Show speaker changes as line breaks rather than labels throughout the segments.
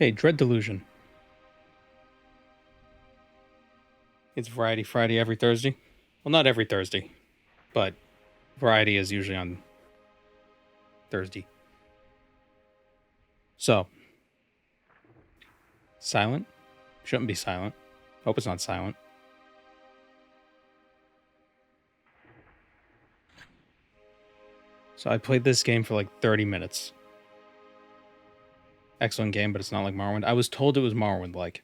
Okay, Dread Delusion. It's Variety Friday every Thursday. Well, not every Thursday, but Variety is usually on Thursday. So, silent? Shouldn't be silent. Hope it's not silent. So I played this game for like 30 minutes. Excellent game, but it's not like Morrowind. I was told it was Morrowind-like.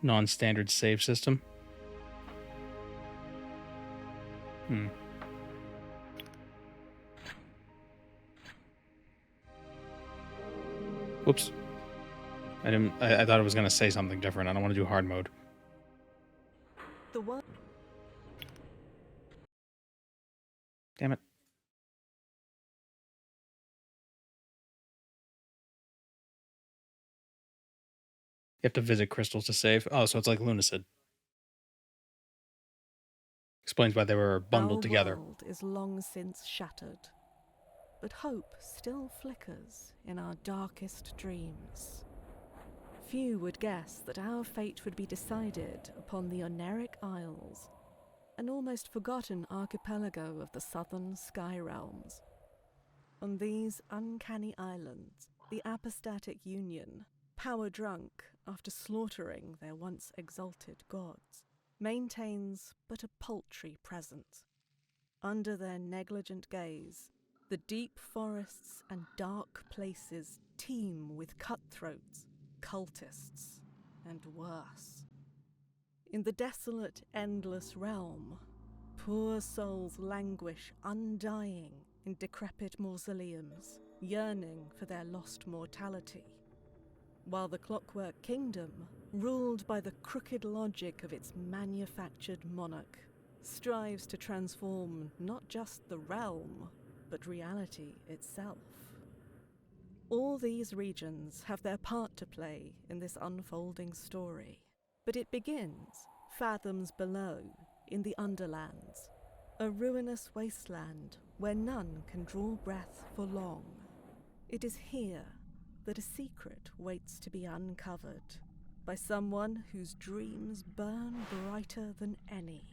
Non-standard save system. Whoops. I thought it was going to say something different. I don't want to do hard mode.
The one.
Damn it. You have to visit crystals to save. Oh, so it's like Lunacid. Explains why they were bundled together.
Our world is long since shattered, but hope still flickers in our darkest dreams. Few would guess that our fate would be decided upon the Oneric Isles, an almost forgotten archipelago of the southern sky realms. On these uncanny islands, the apostatic union, power-drunk after slaughtering their once exalted gods, maintains but a paltry presence. Under their negligent gaze, the deep forests and dark places teem with cutthroats, cultists, and worse. In the desolate, endless realm, poor souls languish undying in decrepit mausoleums, yearning for their lost mortality, while the Clockwork Kingdom, ruled by the crooked logic of its manufactured monarch, strives to transform not just the realm, but reality itself. All these regions have their part to play in this unfolding story, but it begins fathoms below in the underlands, a ruinous wasteland where none can draw breath for long. It is here that a secret waits to be uncovered by someone whose dreams burn brighter than any.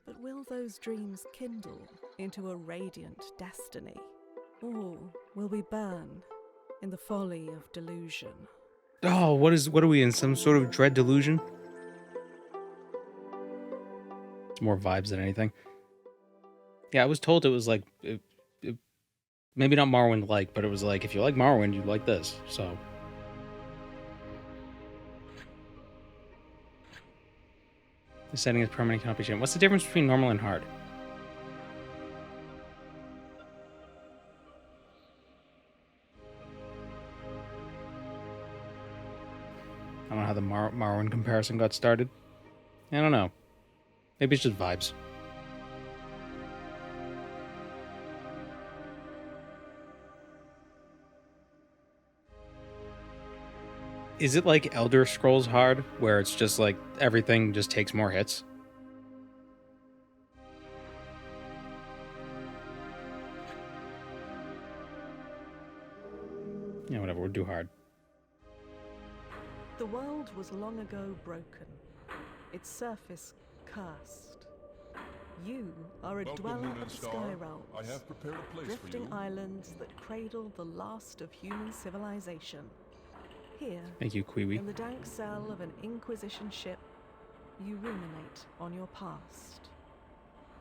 But will those dreams kindle into a radiant destiny? Or will we burn in the folly of delusion?
Oh, what are we in? Some sort of Dread Delusion? It's more vibes than anything. Yeah, I was told it was like... maybe not Morrowind-like, but it was like, if you like Morrowind, you'd like this, so... The setting is permanent cannot be changed. What's the difference between normal and hard? I don't know how the Morrowind comparison got started. I don't know. Maybe it's just vibes. Is it like Elder Scrolls Hard, where it's just like everything just takes more hits? Yeah, whatever, we'll do hard.
The world was long ago broken, its surface cursed. You are a dweller of the sky realms,
I have prepared a place
drifting
for you.
islands that cradle the last of human civilization. Here,
Thank you, Quill.
in the dank cell of an Inquisition ship, you ruminate on your past.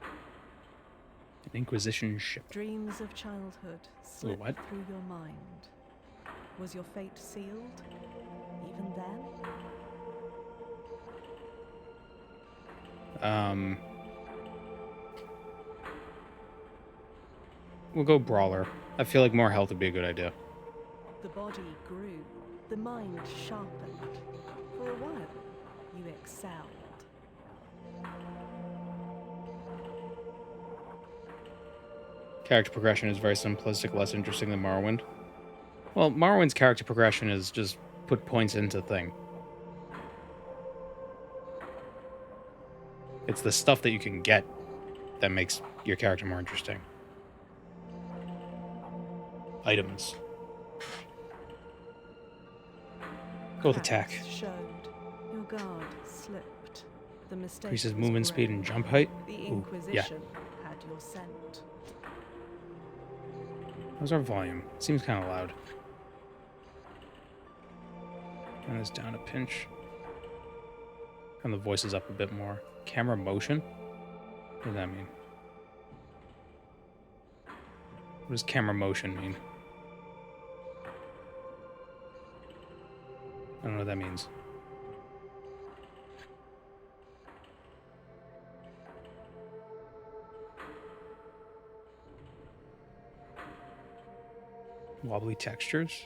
An Inquisition ship.
Dreams of childhood slip
what?
through your mind. Was your fate sealed, even then?
We'll go Brawler. I feel like more health would be a good idea.
The body grew, the mind sharpened. For a while, you excelled.
Character progression is very simplistic, less interesting than Morrowind. Well, Morrowind's character progression is just put points into thing. It's the stuff that you can get that makes your character more interesting. items. Go with attack.
Cracks showed. Your guard slipped. The mistake
Increases
was
movement speed
grave.
and jump height.
The
Ooh,
Inquisition had your scent.
How's our volume? Seems kind of loud. Turn this down a pinch. Turn the voices up a bit more. Camera motion? What does that mean? What does camera motion mean? I don't know what that means. Wobbly textures?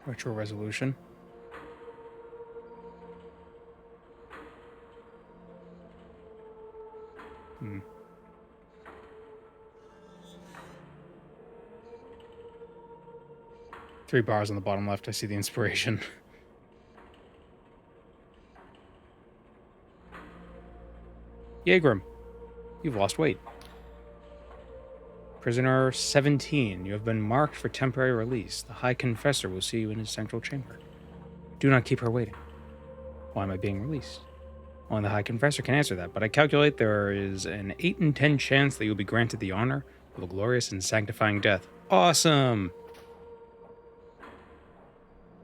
Retro resolution? Hmm. Three bars on the bottom left. I see the inspiration. Yagrim, you've lost weight. Prisoner 17, you have been marked for temporary release. The High Confessor will see you in his central chamber. Do not keep her waiting. Why am I being released? Only the High Confessor can answer that, but I calculate there is an 8 in 10 chance that you'll be granted the honor of a glorious and sanctifying death. Awesome!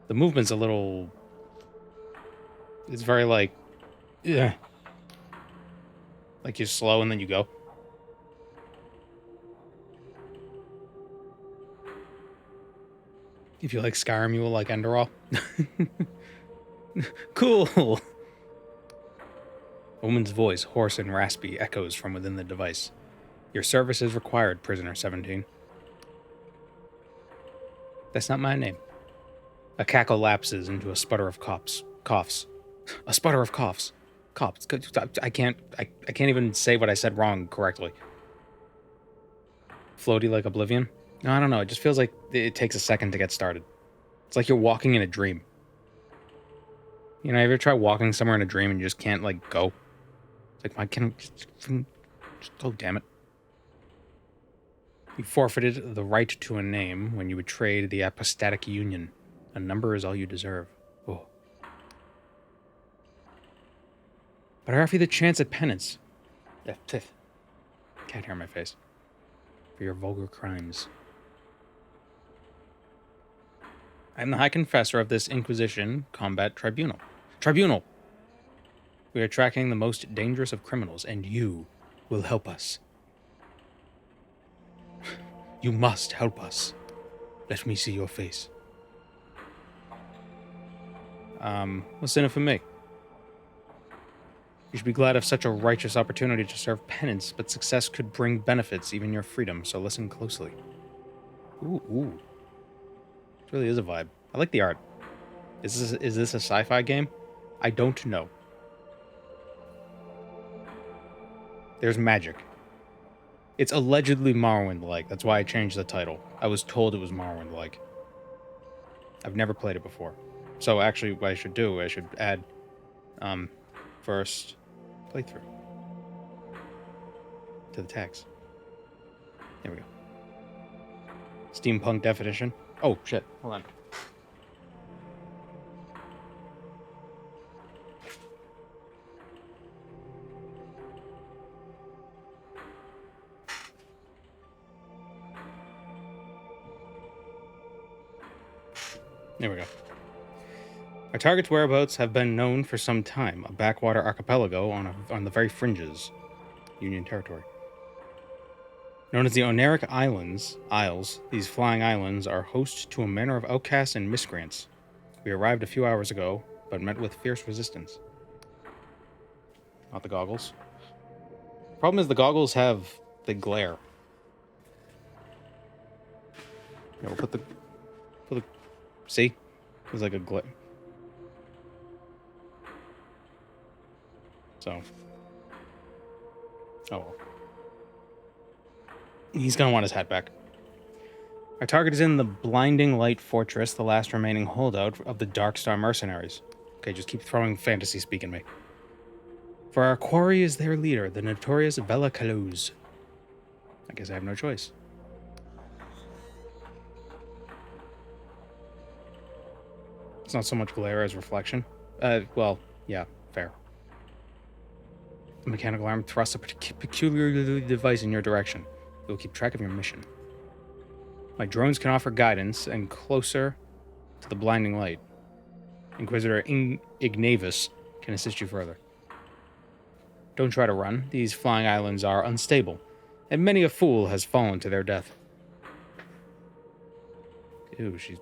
The movement's a little... It's very like... Yeah. Like you slow and then you go. If you like Skyrim, you will like Enderall. Cool! A woman's voice, hoarse and raspy, echoes from within the device. Your service is required, Prisoner 17. That's not my name. A cackle lapses into a sputter of coughs. A sputter of coughs. Coughs. I can't even say what I said wrong correctly. Floaty like Oblivion? No, I don't know. It just feels like it takes a second to get started. It's like you're walking in a dream. You know, have you ever tried walking somewhere in a dream and you just can't, like, go? It's like, why can't I just oh, damn it. You forfeited the right to a name when you betrayed the apostatic union. A number is all you deserve. Oh. But I offer you the chance at penance. Cat hair on my face. For your vulgar crimes. I am the High Confessor of this Inquisition Combat Tribunal. Tribunal! We are tracking the most dangerous of criminals, and you will help us. You must help us. Let me see your face. What's in it for me? You should be glad of such a righteous opportunity to serve penance, but success could bring benefits, even your freedom, so listen closely. Ooh. It really is a vibe. I like the art. Is this a sci-fi game? I don't know. There's magic. It's allegedly Morrowind-like. That's why I changed the title. I was told it was Morrowind-like. I've never played it before. So actually, what I should do, I should add first playthrough to the text. There we go. Steampunk definition. Oh, shit. Hold on. There we go. Our target's whereabouts have been known for some time. A backwater archipelago on the very fringes. Union territory. Known as the Oneric Isles, these flying islands are host to a manor of outcasts and miscreants. We arrived a few hours ago, but met with fierce resistance. Not the goggles. Problem is the goggles have the glare. Yeah, we'll put the see? There's like a glare. So. Oh well. He's gonna want his hat back. Our target is in the Blinding Light Fortress, the last remaining holdout of the Darkstar mercenaries. Okay, just keep throwing fantasy speak in me. For our quarry is their leader, the notorious Vela Kaluz. I guess I have no choice. It's not so much glare as reflection. Well, yeah, fair. The mechanical arm thrusts a peculiar device in your direction. It will keep track of your mission. My drones can offer guidance and closer to the blinding light. Inquisitor Ignavius can assist you further. Don't try to run. These flying islands are unstable, and many a fool has fallen to their death. Ew, she's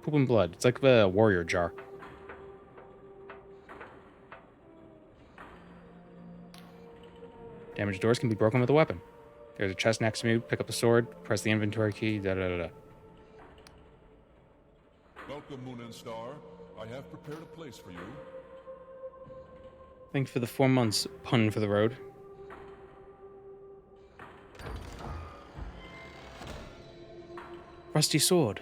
pooping blood. It's like the warrior jar. Damaged doors can be broken with a weapon. There's a chest next to me. Pick up the sword, press the inventory key, da-da-da-da.
Welcome, Moon and Star. I have prepared a place for you.
Thanks for the 4 months pun for the road. Rusty sword.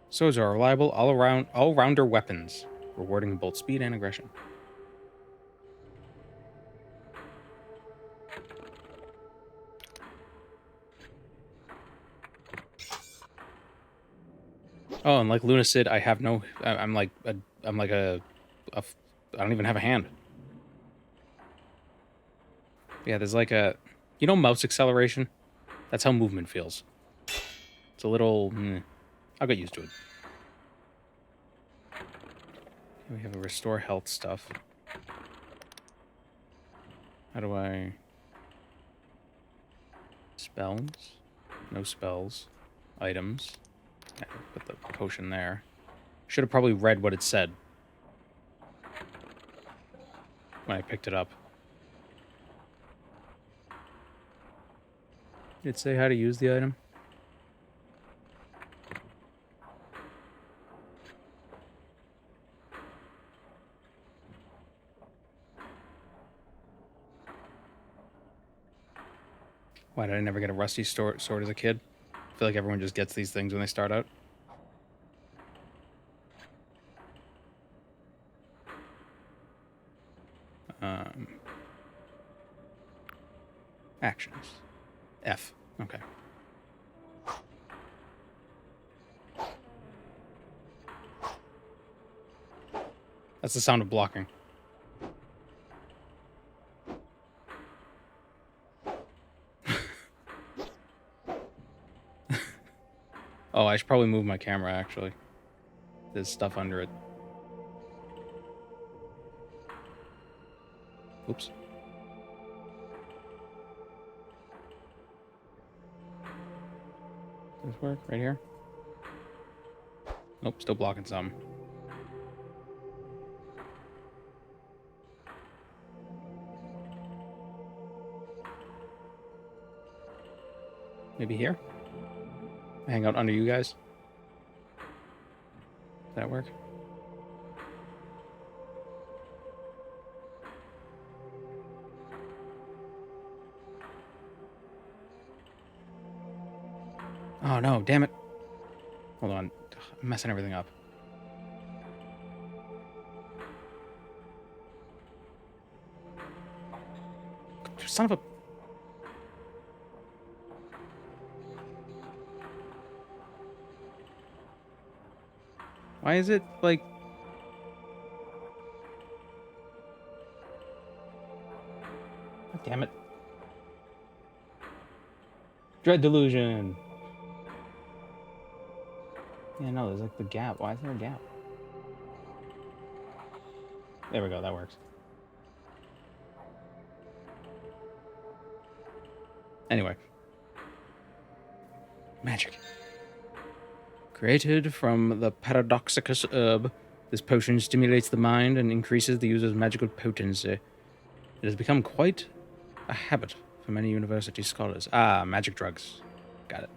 Swords are reliable all-rounder weapons, rewarding both speed and aggression. Oh, and like Lunacid, I have no. I'm like a. I don't even have a hand. Yeah, there's like a. You know, mouse acceleration. That's how movement feels. It's a little. I'll get used to it. We have a restore health stuff. How do I... Spells? No spells. Items. Yeah, put the potion there. Should have probably read what it said when I picked it up. Did it say how to use the item? Why did I never get a rusty sword as a kid? I feel like everyone just gets these things when they start out. Actions. F. Okay. That's the sound of blocking. Oh, I should probably move my camera, actually. There's stuff under it. Oops. Does this work? Right here? Nope, still blocking some. Maybe here? Hang out under you guys? Does that work? Oh no, damn it. Hold on. I'm messing everything up. Son of a... Why is it, like... God damn it. Dread delusion. Yeah, no, there's like the gap. Why is there a gap? There we go, that works. Anyway. Magic. Created from the Paradoxicus herb, this potion stimulates the mind and increases the user's magical potency. It has become quite a habit for many university scholars. Ah, magic drugs. Got it.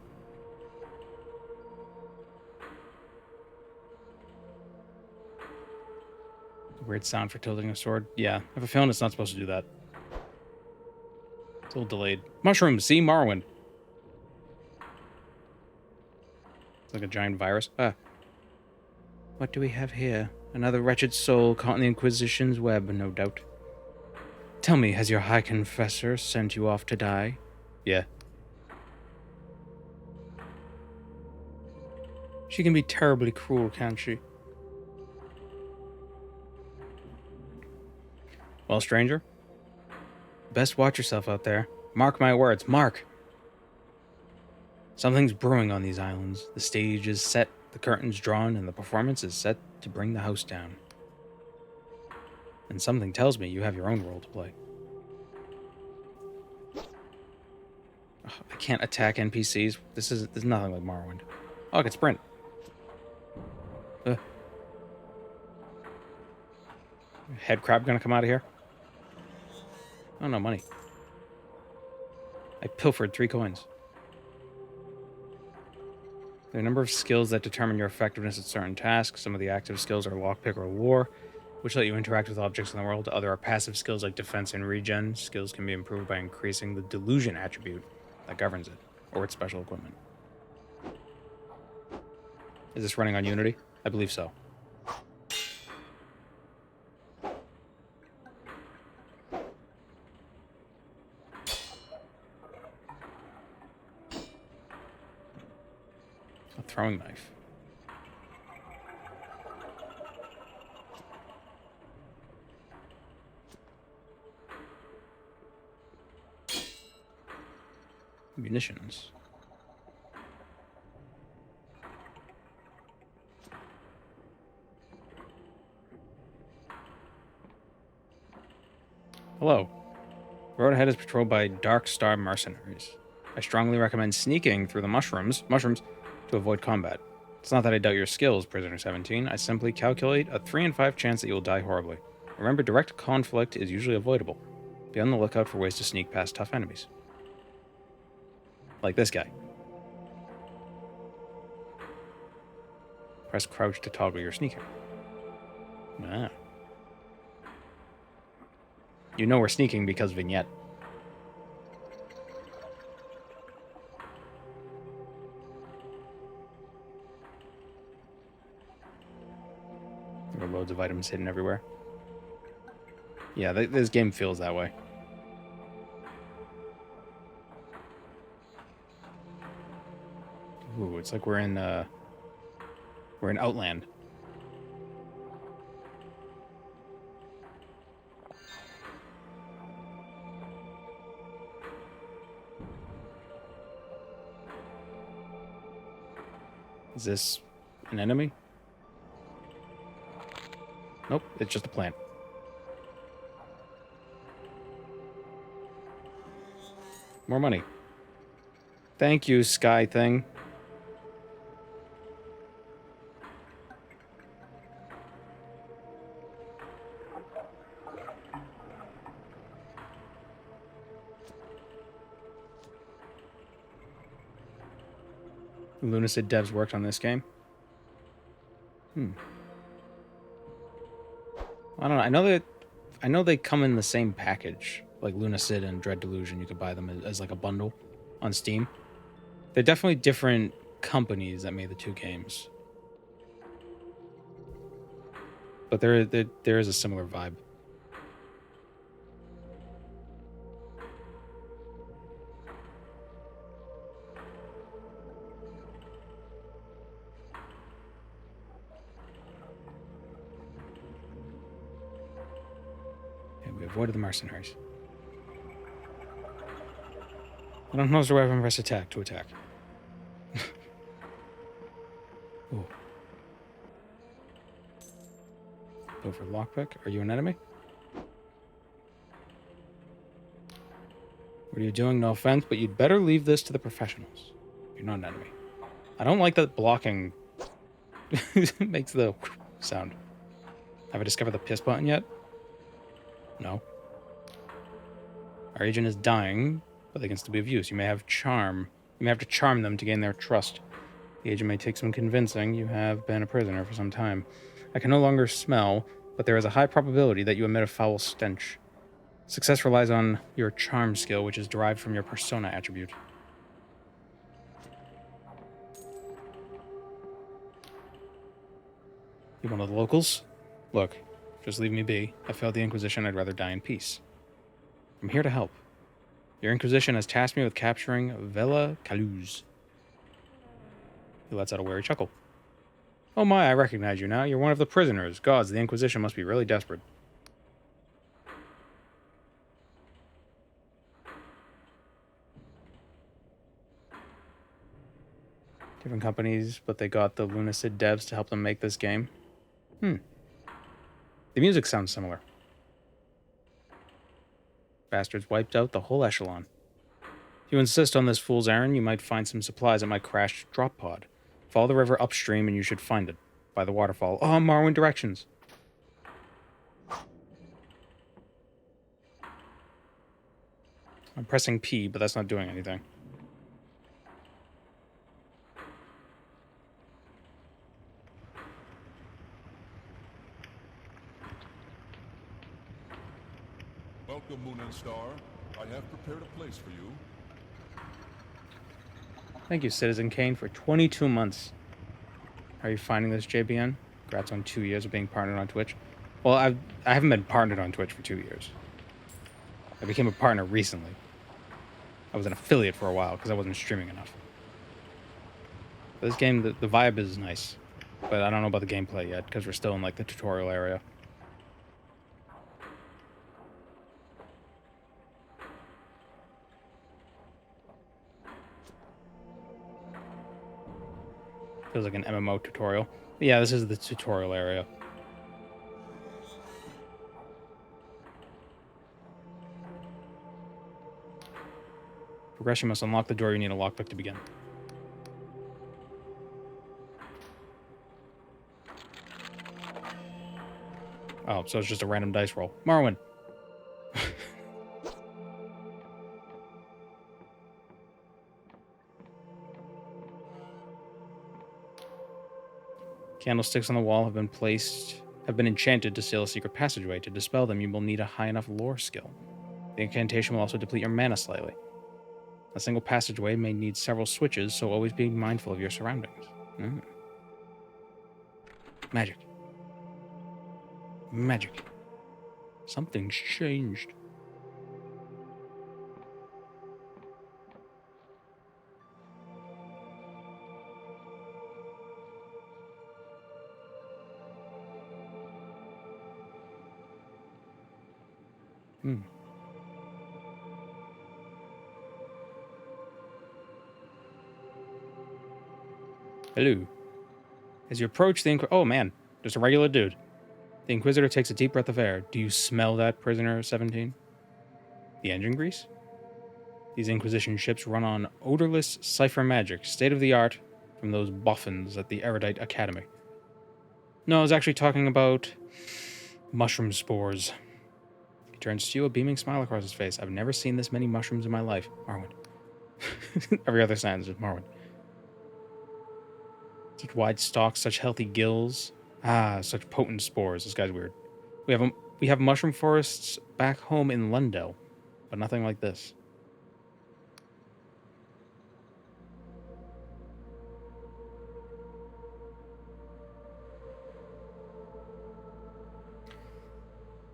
Weird sound for tilting a sword. Yeah, I have a feeling it's not supposed to do that. It's a little delayed. Mushrooms, see? Morrowind. Like a giant virus. Ah. What do we have here? Another wretched soul caught in the Inquisition's web, no doubt. Tell me, has your High Confessor sent you off to die? Yeah. She can be terribly cruel, can't she? Well, stranger, best watch yourself out there. Mark my words, mark! Something's brewing on these islands. The stage is set, the curtains drawn, and the performance is set to bring the house down. And something tells me you have your own role to play. Ugh, I can't attack NPCs. This is nothing like Morrowind. Oh, I can sprint. Head crab gonna come out of here? Oh, no money. I pilfered 3 coins. There are a number of skills that determine your effectiveness at certain tasks. Some of the active skills are lockpick or lore, which let you interact with objects in the world. Other are passive skills like defense and regen. Skills can be improved by increasing the delusion attribute that governs it, or its special equipment. Is this running on Unity? I believe so. A throwing knife. Munitions. Hello. The road ahead is patrolled by Dark Star mercenaries. I strongly recommend sneaking through the mushrooms to avoid combat. It's not that I doubt your skills, Prisoner 17. I simply calculate a 3 in 5 chance that you will die horribly. Remember, direct conflict is usually avoidable. Be on the lookout for ways to sneak past tough enemies. Like this guy. Press crouch to toggle your sneaking. Ah. You know we're sneaking because vignette. There are loads of items hidden everywhere. Yeah, this game feels that way. Ooh, it's like we're in Outland. Is this an enemy? Nope, it's just a plant. More money. Thank you, sky thing. Lunacid devs worked on this game. I don't know. I know they come in the same package, like Lunacid and Dread Delusion. You could buy them as like a bundle on Steam. They're definitely different companies that made the 2 games, but there is a similar vibe. Avoided the mercenaries. I don't know the weapon, press attack to attack. Ooh. Go for lockpick. Are you an enemy? What are you doing? No offense, but you'd better leave this to the professionals. You're not an enemy. I don't like that blocking makes the sound. Have I discovered the piss button yet? No. Our agent is dying, but they can still be of use. You may have charm. You may have to charm them to gain their trust. The agent may take some convincing. You have been a prisoner for some time. I can no longer smell, but there is a high probability that you emit a foul stench. Success relies on your charm skill, which is derived from your persona attribute. You one of the locals? Look, just leave me be. I failed the Inquisition. I'd rather die in peace. I'm here to help. Your Inquisition has tasked me with capturing Vela Caluz. He lets out a wary chuckle. Oh my, I recognize you now. You're one of the prisoners. Gods, the Inquisition must be really desperate. Different companies, but they got the Lunacid devs to help them make this game. The music sounds similar. Bastards wiped out the whole echelon. If you insist on this fool's errand, you might find some supplies at my crashed drop pod. Follow the river upstream and you should find it. By the waterfall. Oh, Marwyn directions. I'm pressing P, but that's not doing anything.
Welcome, Moon and Star. I have prepared a place for you.
Thank you, Citizen Kane, for 22 months. How are you finding this, JBN? Congrats on 2 years of being partnered on Twitch. Well, I haven't been partnered on Twitch for 2 years. I became a partner recently. I was an affiliate for a while because I wasn't streaming enough. But this game, the vibe is nice. But I don't know about the gameplay yet because we're still in like the tutorial area. Feels like an MMO tutorial. But yeah, this is the tutorial area. Progression must unlock the door. You need a lockpick to begin. Oh, so it's just a random dice roll. Marwyn. Candlesticks on the wall have been enchanted to seal a secret passageway. To dispel them, you will need a high enough lore skill. The incantation will also deplete your mana slightly. A single passageway may need several switches, so always be mindful of your surroundings. Magic. Magic. Something's changed. Hello. As you approach the oh man, just a regular dude. The Inquisitor takes a deep breath of air. Do you smell that, prisoner 17? The engine grease? These Inquisition ships run on odorless cipher magic, state-of-the-art from those boffins at the Erudite Academy. No, I was actually talking about mushroom spores. He turns to you, a beaming smile across his face. I've never seen this many mushrooms in my life. Marwyn. Every other sentence is Marwyn. Such wide stalks, such healthy gills. Ah, such potent spores. This guy's weird. We have mushroom forests back home in Lundell, but nothing like this.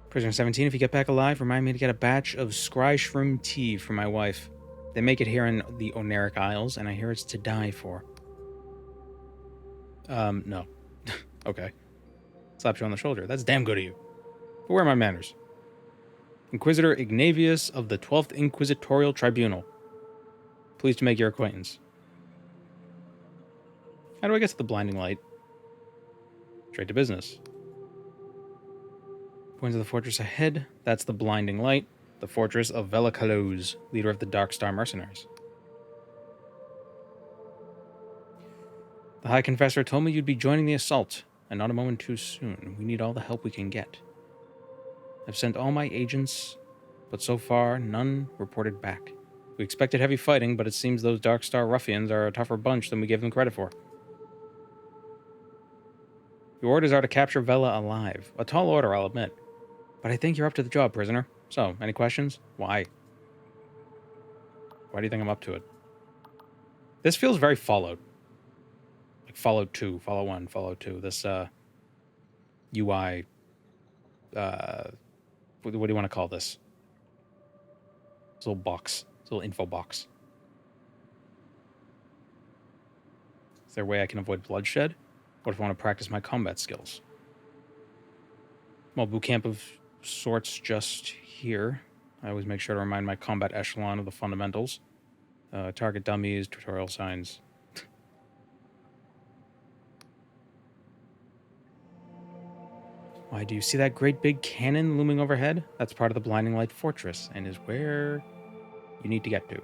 Prisoner 17, if you get back alive, remind me to get a batch of scry shroom tea for my wife. They make it here in the Oneric Isles, and I hear it's to die for. No. Okay. Slaps you on the shoulder. That's damn good of you. But where are my manners? Inquisitor Ignavius of the 12th Inquisitorial Tribunal. Pleased to make your acquaintance. How do I get to the blinding light? Straight to business. Points of the fortress ahead. That's the blinding light. The fortress of Vela Caluz, leader of the Dark Star mercenaries. The High Confessor told me you'd be joining the assault, and not a moment too soon. We need all the help we can get. I've sent all my agents, but so far, none reported back. We expected heavy fighting, but it seems those Dark Star ruffians are a tougher bunch than we gave them credit for. Your orders are to capture Vela alive. A tall order, I'll admit. But I think you're up to the job, prisoner. So, any questions? Why? Why do you think I'm up to it? This feels very Fallout. Like Fallout 2, Fallout 1, Fallout 2. This UI. What do you want to call this? This little box. This little info box. Is there a way I can avoid bloodshed? What if I want to practice my combat skills? Well, boot camp of sorts just here. I always make sure to remind my combat echelon of the fundamentals. Target dummies, tutorial signs. Why, do you see that great big cannon looming overhead? That's part of the Blinding Light Fortress, and is where you need to get to.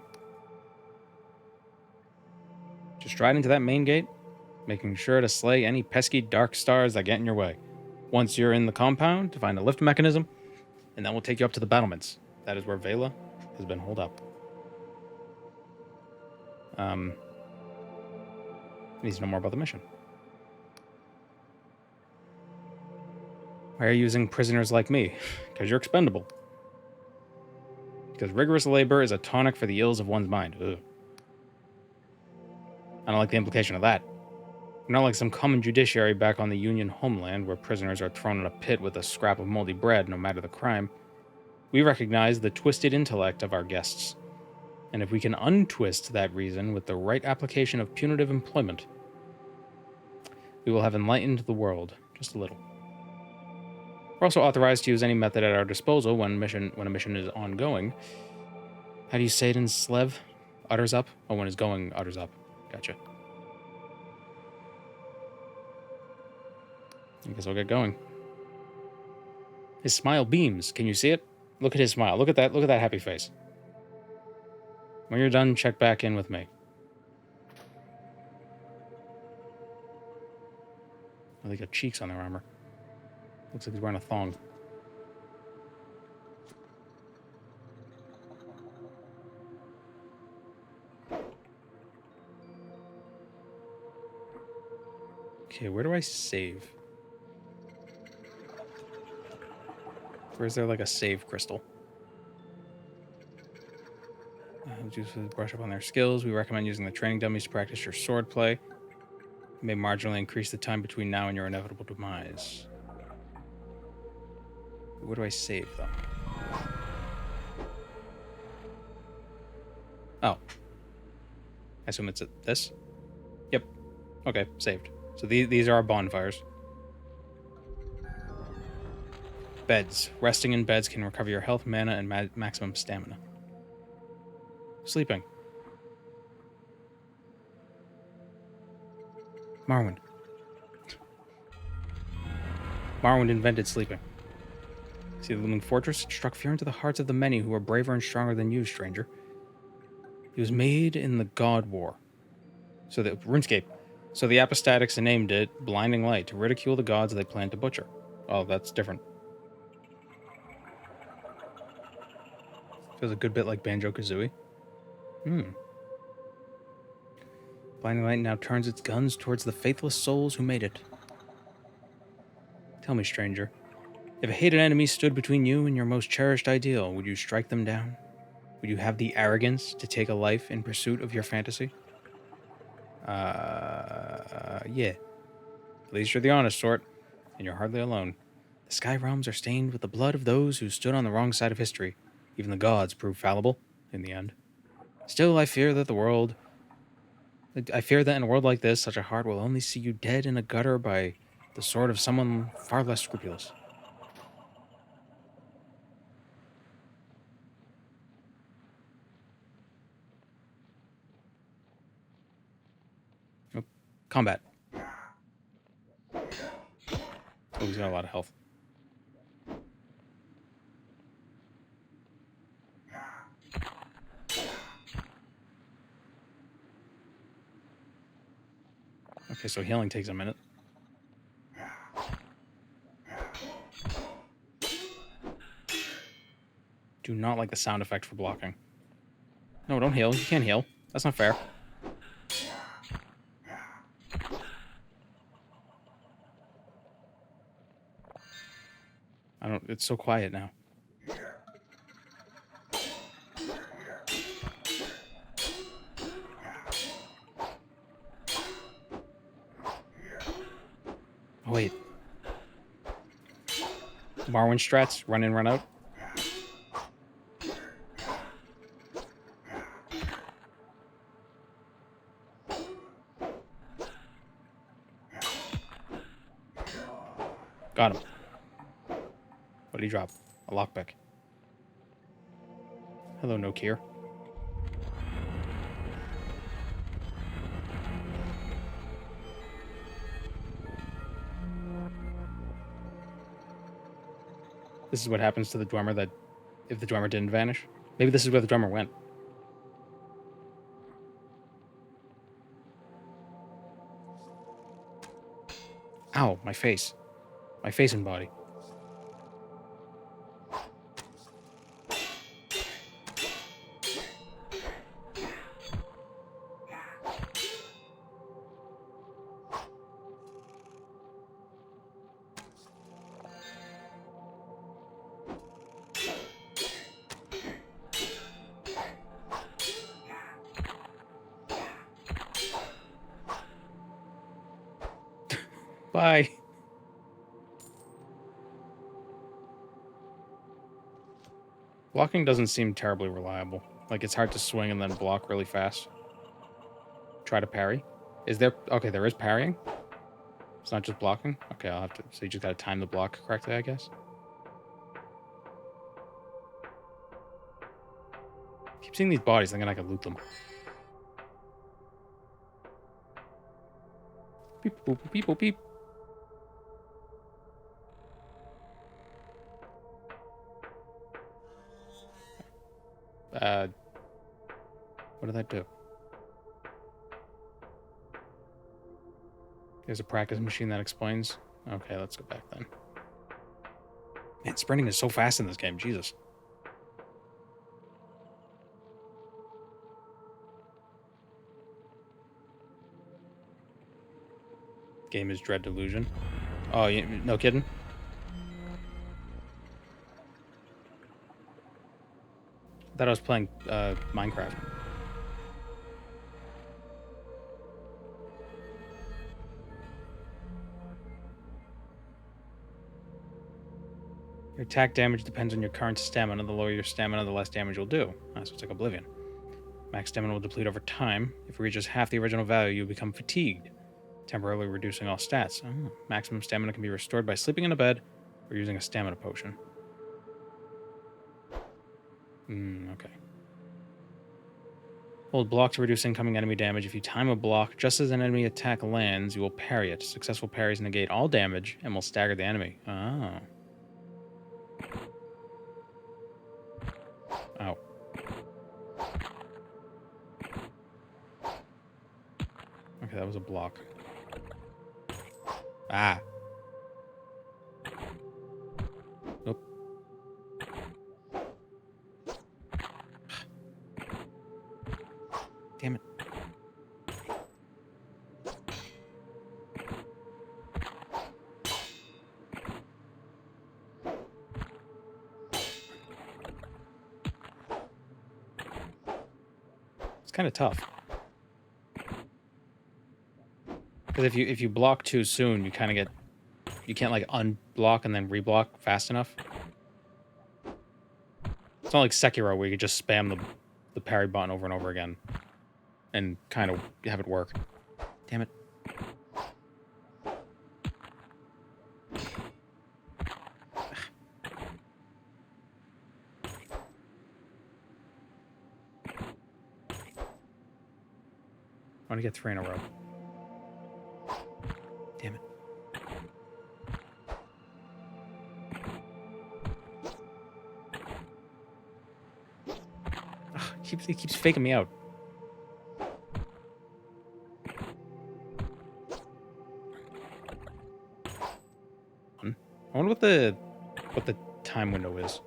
Just stride into that main gate, making sure to slay any pesky dark stars that get in your way. Once you're in the compound, to find a lift mechanism, and then we'll take you up to the battlements. That is where Vela has been holed up. Needs to know more about the mission. Why are you using prisoners like me? Because you're expendable. Because rigorous labor is a tonic for the ills of one's mind. Ugh. I don't like the implication of that. We're not like some common judiciary back on the Union homeland where prisoners are thrown in a pit with a scrap of moldy bread no matter the crime. We recognize the twisted intellect of our guests. And if we can untwist that reason with the right application of punitive employment, we will have enlightened the world just a little. We're also authorized to use any method at our disposal when a mission is ongoing. How do you say it in Slev? Utters up? Oh, when it's going, utters up. Gotcha. I guess I'll get going. His smile beams. Can you see it? Look at his smile. Look at that happy face. When you're done, check back in with me. Oh, they got cheeks on their armor. Looks like he's wearing a thong. Okay, where do I save? Or is there like a save crystal? Just brush up on their skills. We recommend using the training dummies to practice your sword play. It may marginally increase the time between now and your inevitable demise. Where do I save, though? Oh. I assume it's at this? Yep. Okay, saved. So these are our bonfires. Beds. Resting in beds can recover your health, mana, and maximum stamina. Sleeping. Marwind. Marwind invented sleeping. See the looming fortress? It struck fear into the hearts of the many who are braver and stronger than you, stranger. It was made in the God War. So the RuneScape. So the apostatics named it Blinding Light to ridicule the gods they planned to butcher. Oh, that's different. Feels a good bit like Banjo-Kazooie. Blinding Light now turns its guns towards the faithless souls who made it. Tell me, stranger, if a hated enemy stood between you and your most cherished ideal, would you strike them down? Would you have the arrogance to take a life in pursuit of your fantasy? Yeah. At least you're the honest sort, and you're hardly alone. The sky realms are stained with the blood of those who stood on the wrong side of history. Even the gods prove fallible, in the end. Still, I fear that in a world like this, such a heart will only see you dead in a gutter by the sword of someone far less scrupulous. Oh, combat. Oh, he's got a lot of health. Okay, so healing takes a minute. Do not like the sound effect for blocking. No, don't heal. You can't heal. That's not fair. It's so quiet now. Oh, wait. Marwin strats, run in, run out. Got him. What did he drop? A lockpick. Hello, Nokir. This is what happens to the Dwemer that if the Dwemer didn't vanish. Maybe this is where the Dwemer went. Ow, my face. My face and body. Bye. Blocking doesn't seem terribly reliable. Like, it's hard to swing and then block really fast. Try to parry. Is there... Okay, there is parrying? It's not just blocking? Okay, I'll have to... So you just gotta time the block correctly, I guess? Keep seeing these bodies, thinking I can loot them. Beep, boop, beep, boop, beep. What did that do? There's a practice machine that explains. Okay, let's go back then. Man, sprinting is so fast in this game. Jesus. Game is Dread Delusion. Oh, no kidding? I thought I was playing Minecraft. Your attack damage depends on your current stamina. The lower your stamina, the less damage you'll do. So it's like Oblivion. Max stamina will deplete over time. If it reaches half the original value, you become fatigued, temporarily reducing all stats. Oh, maximum stamina can be restored by sleeping in a bed or using a stamina potion. Okay. Hold block to reduce incoming enemy damage. If you time a block just as an enemy attack lands, you will parry it. Successful parries negate all damage and will stagger the enemy. Oh. Ow. Okay, that was a block. Ah. Nope. Damn it. It's kind of tough. Because if you block too soon, you kind of get... You can't, like, unblock and then reblock fast enough. It's not like Sekiro where you can just spam the parry button over and over again. And kind of have it work. Damn it. I want to get 3 in a row. Damn it. Ugh, it keeps faking me out. I wonder what the time window is.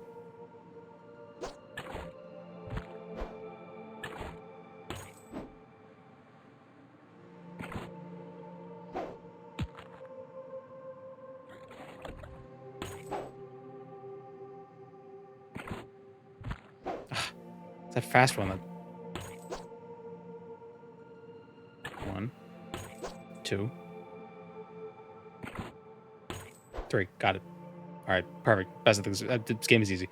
It's that fast one that... 1, 2, 3. Got it. right, perfect. Best of things. This game is easy.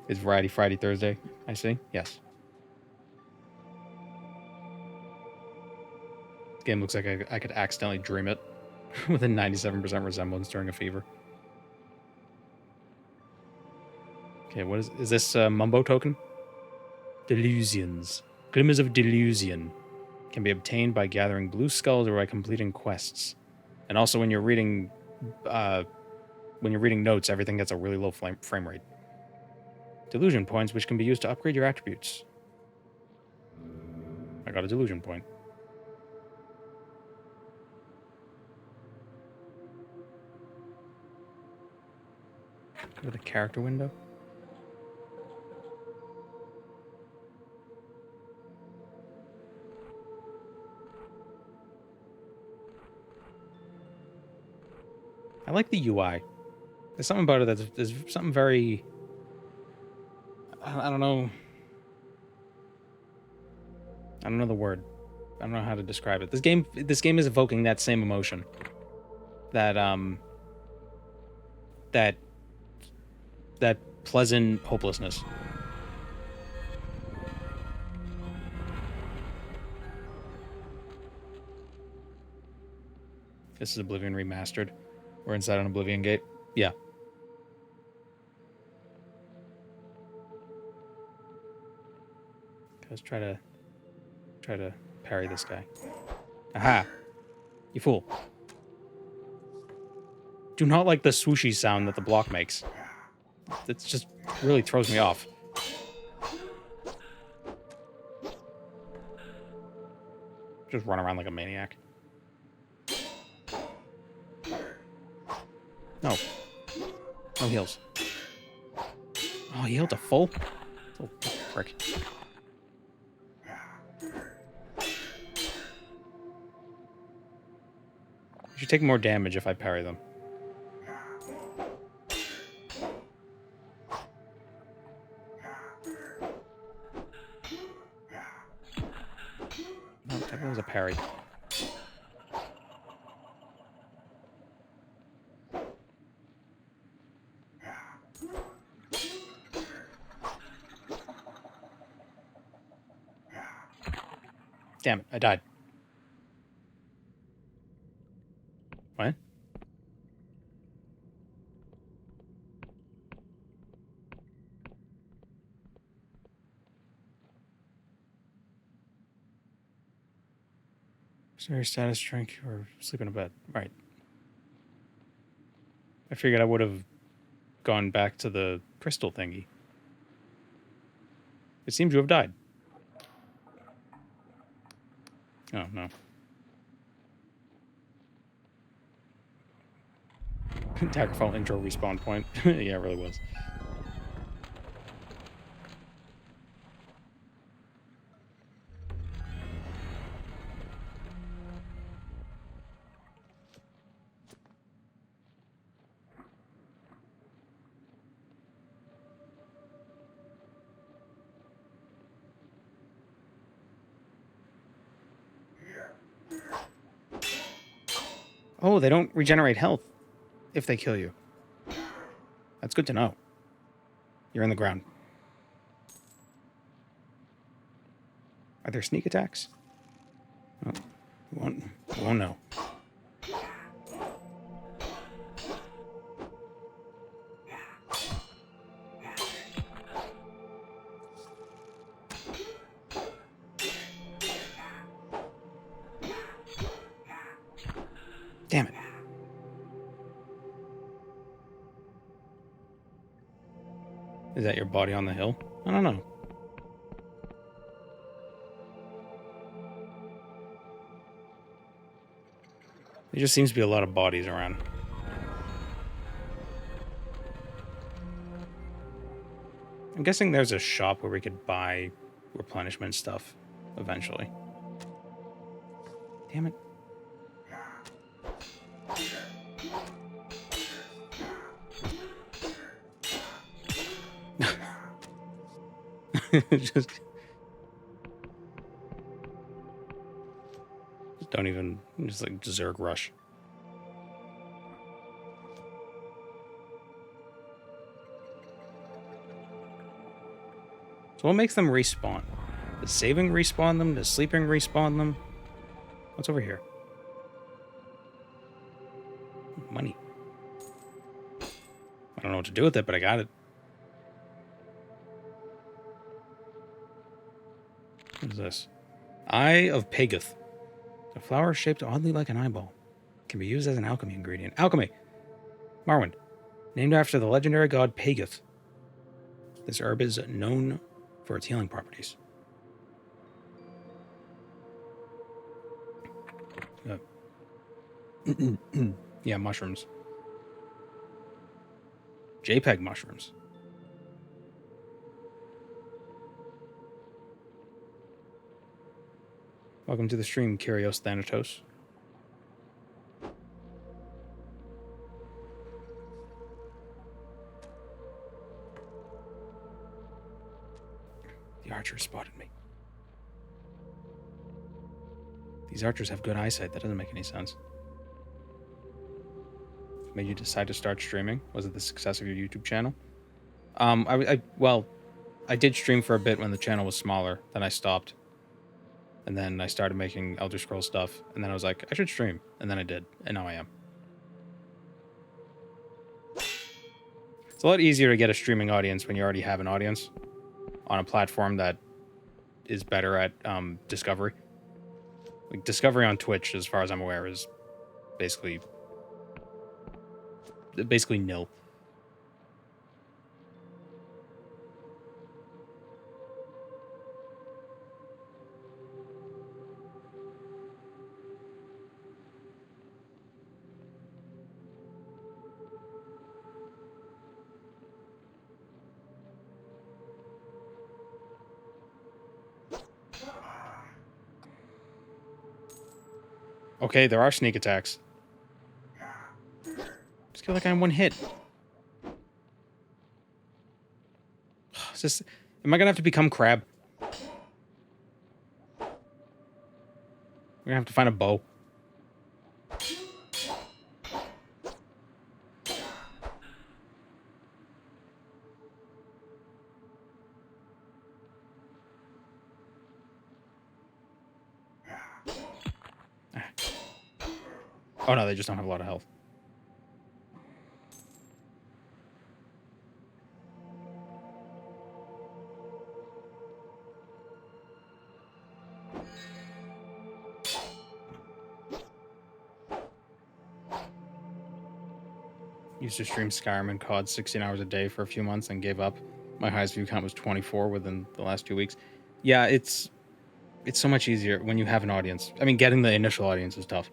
Is Variety Friday, Thursday? I see. Yes. This game looks like I could accidentally dream it with a 97% resemblance during a fever. Okay, what is this Mumbo token? Delusions. Glimmers of Delusion can be obtained by gathering blue skulls or by completing quests. And also when you're reading notes, everything gets a really low frame rate. Delusion points, which can be used to upgrade your attributes. I got a delusion point. Go to the character window. I like the UI. There's something about it there's something very... I don't know. I don't know the word. I don't know how to describe it. This game is evoking that same emotion. That pleasant hopelessness. This is Oblivion Remastered. We're inside an Oblivion gate. Yeah. Let's try to parry this guy. Aha! You fool. Do not like the swooshy sound that the block makes. It just really throws me off. Just run around like a maniac. No. No heals. Oh, he healed to full? Oh, frick. You should take more damage if I parry them. No, that was a parry. Damn it, I died. What? Sorry, status drink or sleep in a bed. Right. I figured I would have gone back to the crystal thingy. It seems you have died. Oh, no. Daggerfall intro respawn point. Yeah, it really was. Oh, they don't regenerate health if they kill you. That's good to know. You're in the ground. Are there sneak attacks? Oh, you won't know. Damn it. Is that your body on the hill? I don't know. There just seems to be a lot of bodies around. I'm guessing there's a shop where we could buy replenishment stuff eventually. Damn it. just don't even, just like Zerg rush. So what makes them respawn? Does saving respawn them? Does sleeping respawn them? What's over here? Money. I don't know what to do with it, but I got it. What is this? Eye of Pageth. A flower shaped oddly like an eyeball. Can be used as an alchemy ingredient. Alchemy! Marwyn. Named after the legendary god Pageth. This herb is known for its healing properties. Yeah, mushrooms. JPEG mushrooms. Welcome to the stream, Kyrios Thanatos. The archer spotted me. These archers have good eyesight. That doesn't make any sense. Made you decide to start streaming? Was it the success of your YouTube channel? Well, I did stream for a bit when the channel was smaller. Then I stopped. And then I started making Elder Scrolls stuff. And then I was like, I should stream. And then I did. And now I am. It's a lot easier to get a streaming audience when you already have an audience on a platform that is better at discovery. Like, discovery on Twitch, as far as I'm aware, is basically nil. Okay, there are sneak attacks. Just kill that guy in one hit. Is this... Am I gonna have to become Crab? We're gonna have to find a bow. Oh no, they just don't have a lot of health. Used to stream Skyrim and COD 16 hours a day for a few months and gave up. My highest view count was 24 within the last 2 weeks. Yeah, it's so much easier when you have an audience. I mean, getting the initial audience is tough.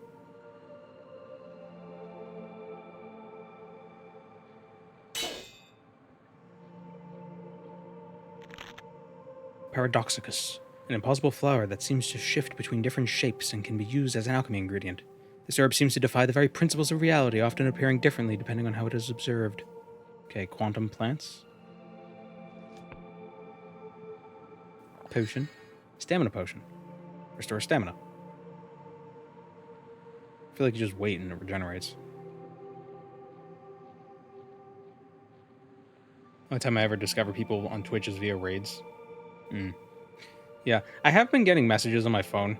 Paradoxicus, an impossible flower that seems to shift between different shapes and can be used as an alchemy ingredient. This herb seems to defy the very principles of reality, often appearing differently depending on how it is observed. Okay, quantum plants. Potion. Stamina potion. Restore stamina. I feel like you just wait and it regenerates. Only time I ever discover people on Twitch is via raids. Yeah, I have been getting messages on my phone.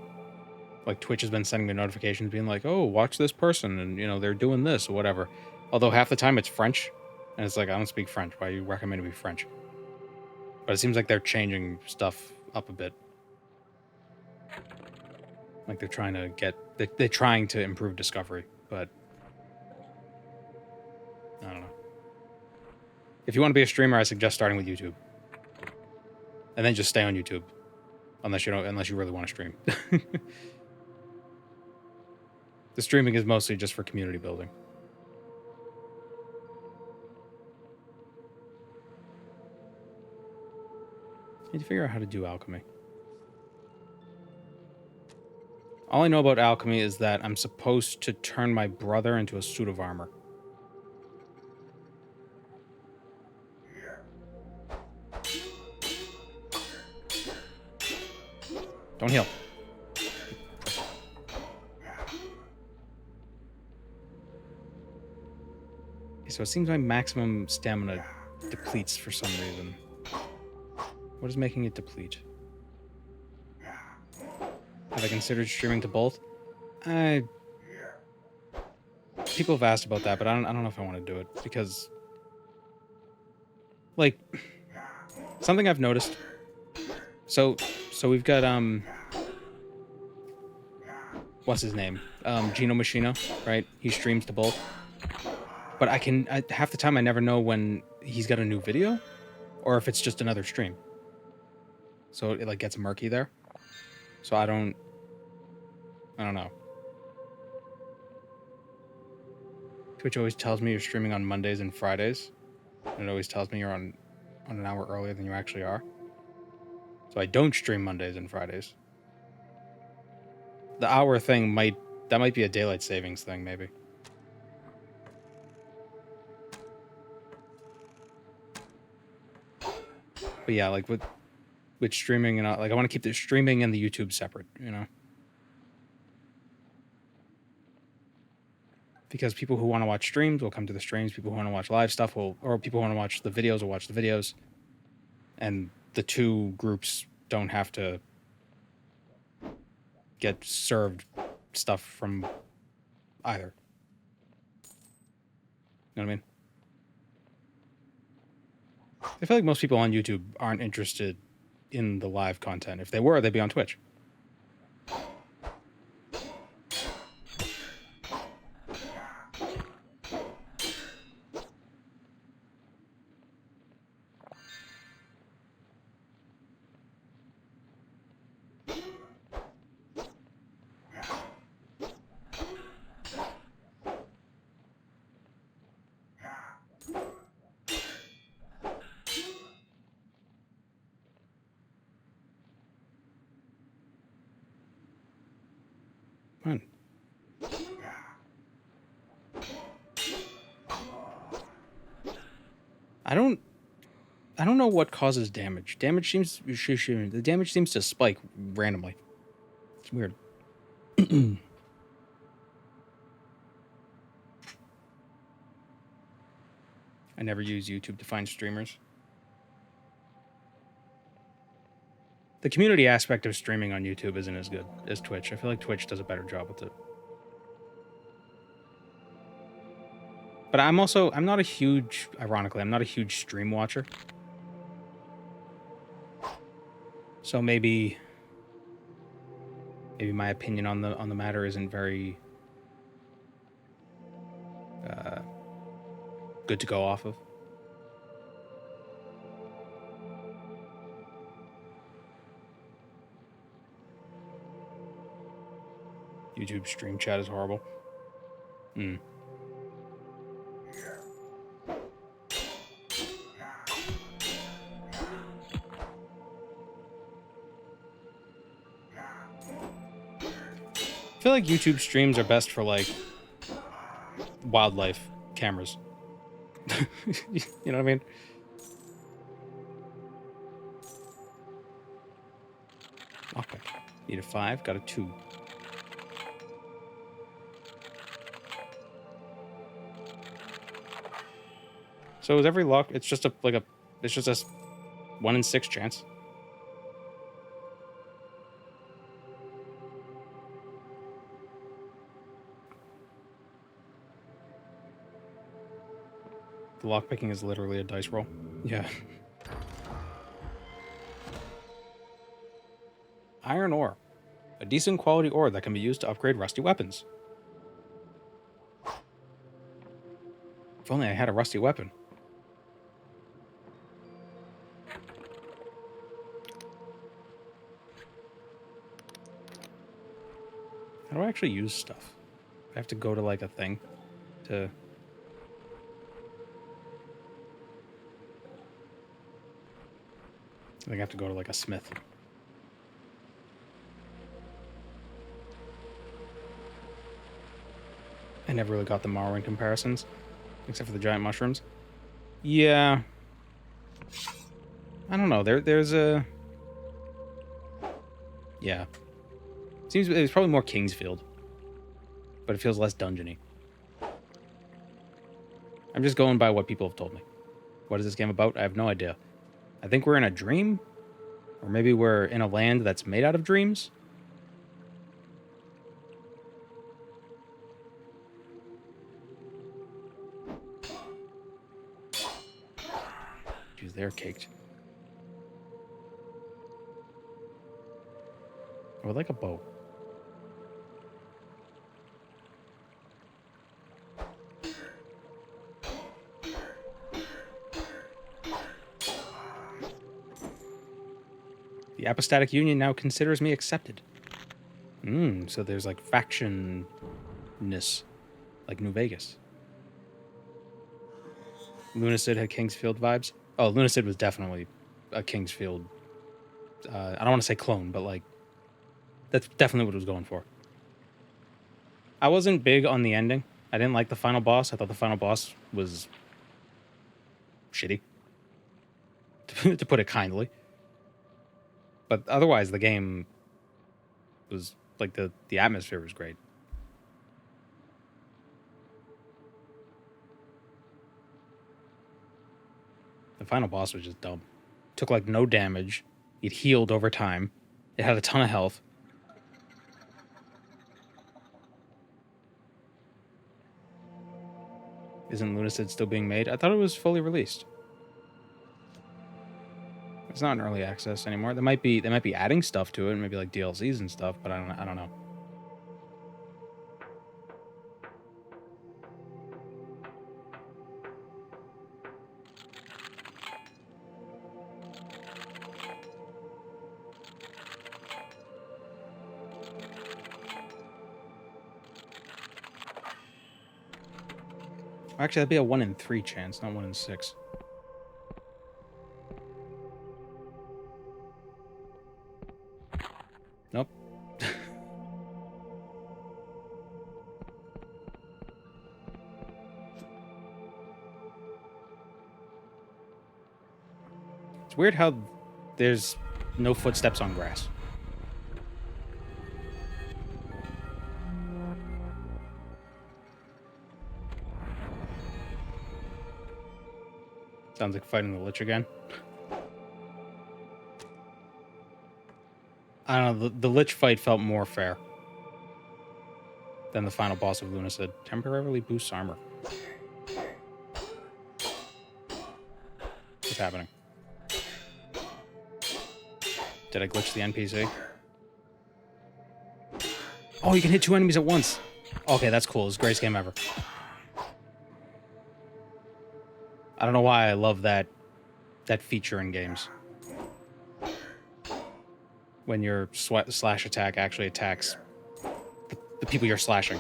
Like, Twitch has been sending me notifications being like, oh, watch this person, and, you know, they're doing this, or whatever. Although half the time it's French, and it's like, I don't speak French. Why you recommend me French? But it seems like they're changing stuff up a bit. Like, they're trying to they're trying to improve discovery, but I don't know. If you want to be a streamer, I suggest starting with YouTube. And then just stay on YouTube. Unless you really want to stream. The streaming is mostly just for community building. I need to figure out how to do alchemy. All I know about alchemy is that I'm supposed to turn my brother into a suit of armor. Don't heal. So it seems my maximum stamina depletes for some reason. What is making it deplete? Have I considered streaming to both? People have asked about that, but I don't know if I want to do it because, like, something I've noticed. So we've got what's his name? Gino Machino, right? He streams to both. But half the time I never know when he's got a new video or if it's just another stream. So it like gets murky there. So I don't know. Twitch always tells me you're streaming on Mondays and Fridays. And it always tells me you're on an hour earlier than you actually are. So I don't stream Mondays and Fridays. The hour thing might be a daylight savings thing, maybe. But yeah, like with streaming and like I want to keep the streaming and the YouTube separate, you know. Because people who want to watch streams will come to the streams. People who want to watch live stuff or people who want to watch the videos will watch the videos. And the two groups don't have to get served stuff from either. You know what I mean? I feel like most people on YouTube aren't interested in the live content. If they were, they'd be on Twitch. Fun. I don't know what causes damage. The damage seems to spike randomly. It's weird. I never use YouTube to find streamers. The community aspect of streaming on YouTube isn't as good as Twitch. I feel like Twitch does a better job with it. But I'm not a huge, ironically, I'm not a huge stream watcher. So maybe my opinion on the matter isn't very good to go off of. YouTube stream chat is horrible. I feel like YouTube streams are best for like wildlife cameras. You know what I mean? Okay. Need a 5, got a 2. So is every lock? It's just a 1 in 6 chance. The lockpicking is literally a dice roll. Yeah. Iron ore. A decent quality ore that can be used to upgrade rusty weapons. If only I had a rusty weapon. How do I actually use stuff? I have to go to like a thing to... I think I have to go to like a smith. I never really got the Morrowind comparisons, except for the giant mushrooms. Yeah. I don't know. There's a... Yeah. Seems it's probably more Kingsfield, but it feels less dungeony. I'm just going by what people have told me. What is this game about? I have no idea. I think we're in a dream, Or maybe we're in a land that's made out of dreams? Jeez, they're caked. I would like a bow. The Apostatic Union now considers me accepted. So there's like factionness, like New Vegas. Lunacid had Kingsfield vibes. Oh, Lunacid was definitely a Kingsfield. I don't want to say clone, but like that's definitely what it was going for. I wasn't big on the ending. I didn't like the final boss. I thought the final boss was shitty, to put it kindly. But otherwise, the game was like the atmosphere was great. The final boss was just dumb. Took like no damage. It healed over time. It had a ton of health. Isn't Lunacid still being made? I thought it was fully released. It's not in early access anymore. They might be adding stuff to it, maybe like DLCs and stuff, but I don't know. Actually, that'd be a 1 in 3 chance, not 1 in 6. Nope. It's weird how there's no footsteps on grass. Sounds like fighting the Lich again. I don't know, the Lich fight felt more fair than the final boss of Lunacid. Temporarily boosts armor. What's happening? Did I glitch the NPC? Oh, you can hit 2 enemies at once. Okay, that's cool. It's the greatest game ever. I don't know why I love that feature in games. When your slash attack actually attacks the people you're slashing.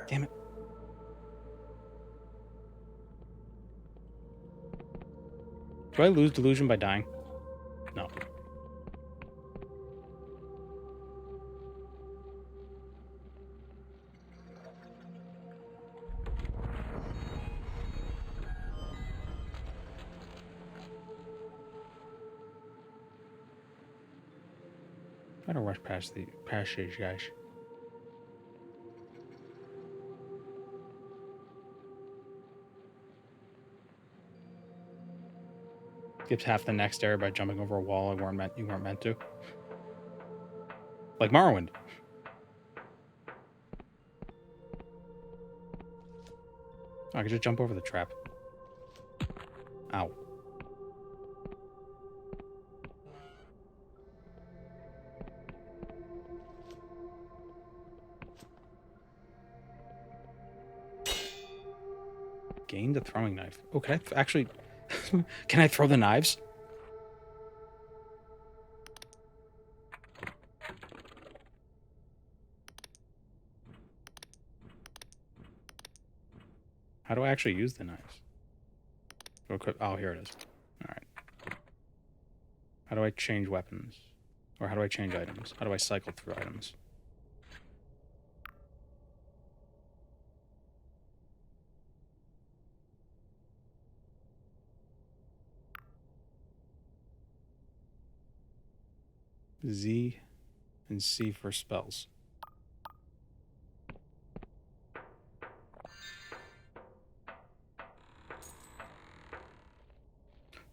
Damn it. Do I lose delusion by dying? No. I don't rush past the passage, guys. Skips half the next area by jumping over a wall you weren't meant to. Like Morrowind. Oh, I could just jump over the trap. Ow. Gain the throwing knife. Oh, can I actually... Can I throw the knives? How do I actually use the knives? Oh, here it is. Alright. How do I change weapons? Or how do I change items? How do I cycle through items? Z and C for spells.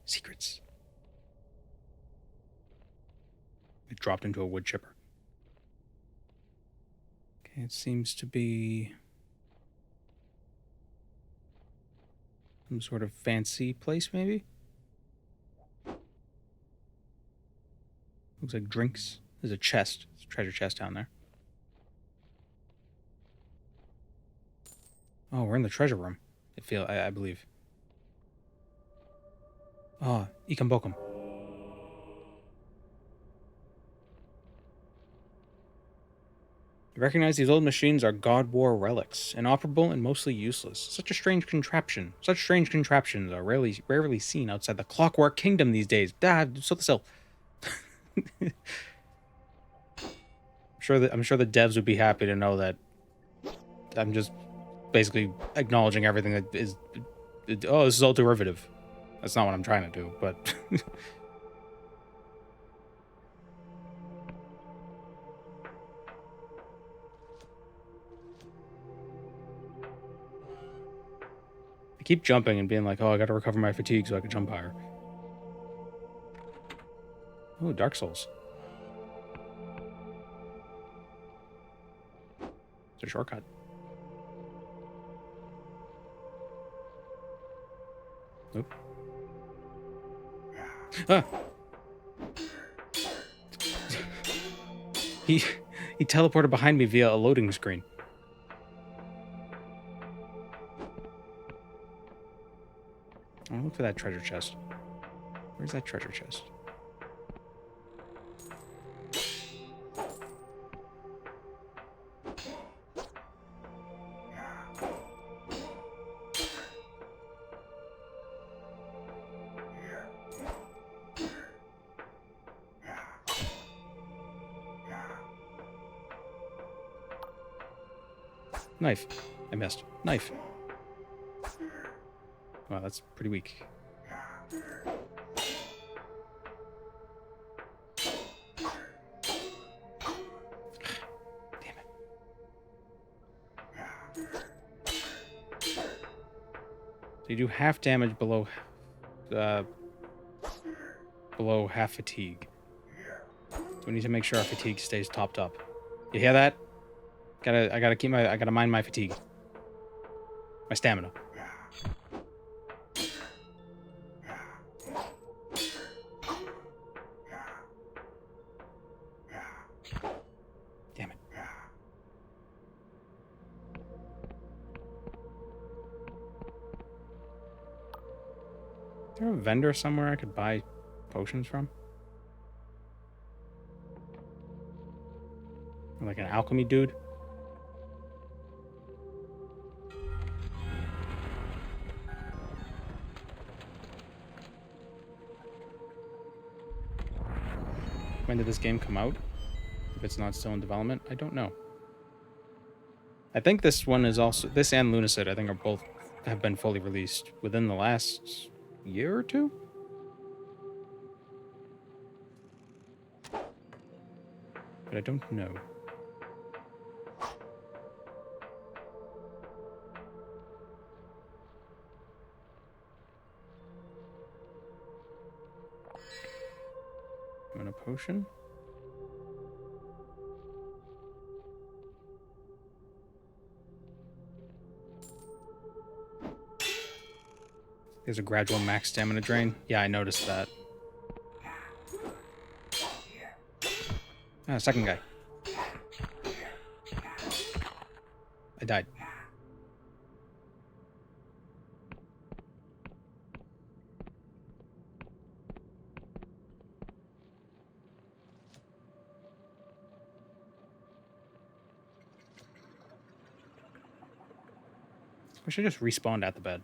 Secrets. It dropped into a wood chipper. Okay, it seems to be some sort of fancy place, maybe? Looks like drinks. There's a chest. There's a treasure chest down there. Oh, we're in the treasure room. I believe. Oh, Ikam Bokum. You recognize these old machines are God War relics, inoperable and mostly useless. Such strange contraptions are rarely seen outside the Clockwork Kingdom these days. So the cell. I'm sure the devs would be happy to know that I'm just basically acknowledging everything that is. Oh, this is all derivative. That's not what I'm trying to do, but. I keep jumping and being like, oh, I gotta recover my fatigue so I can jump higher. Oh, Dark Souls. It's a shortcut. Nope. Ah! He teleported behind me via a loading screen. I'll look for that treasure chest. Where's that treasure chest? Knife. I missed. Knife. Wow, that's pretty weak. Damn it. So you do half damage below half fatigue. So we need to make sure our fatigue stays topped up. You hear that? I gotta mind my fatigue. My stamina. Damn it. Is there a vendor somewhere I could buy potions from? Or like an alchemy dude? When did this game come out? If it's not still in development, I don't know. I think this one is also... This and Lunacid, I think, are both have been fully released within the last year or two? But I don't know. Want a potion? There's a gradual max stamina drain. Yeah, I noticed that. Ah, second guy. I died. We should just respawn at the bed.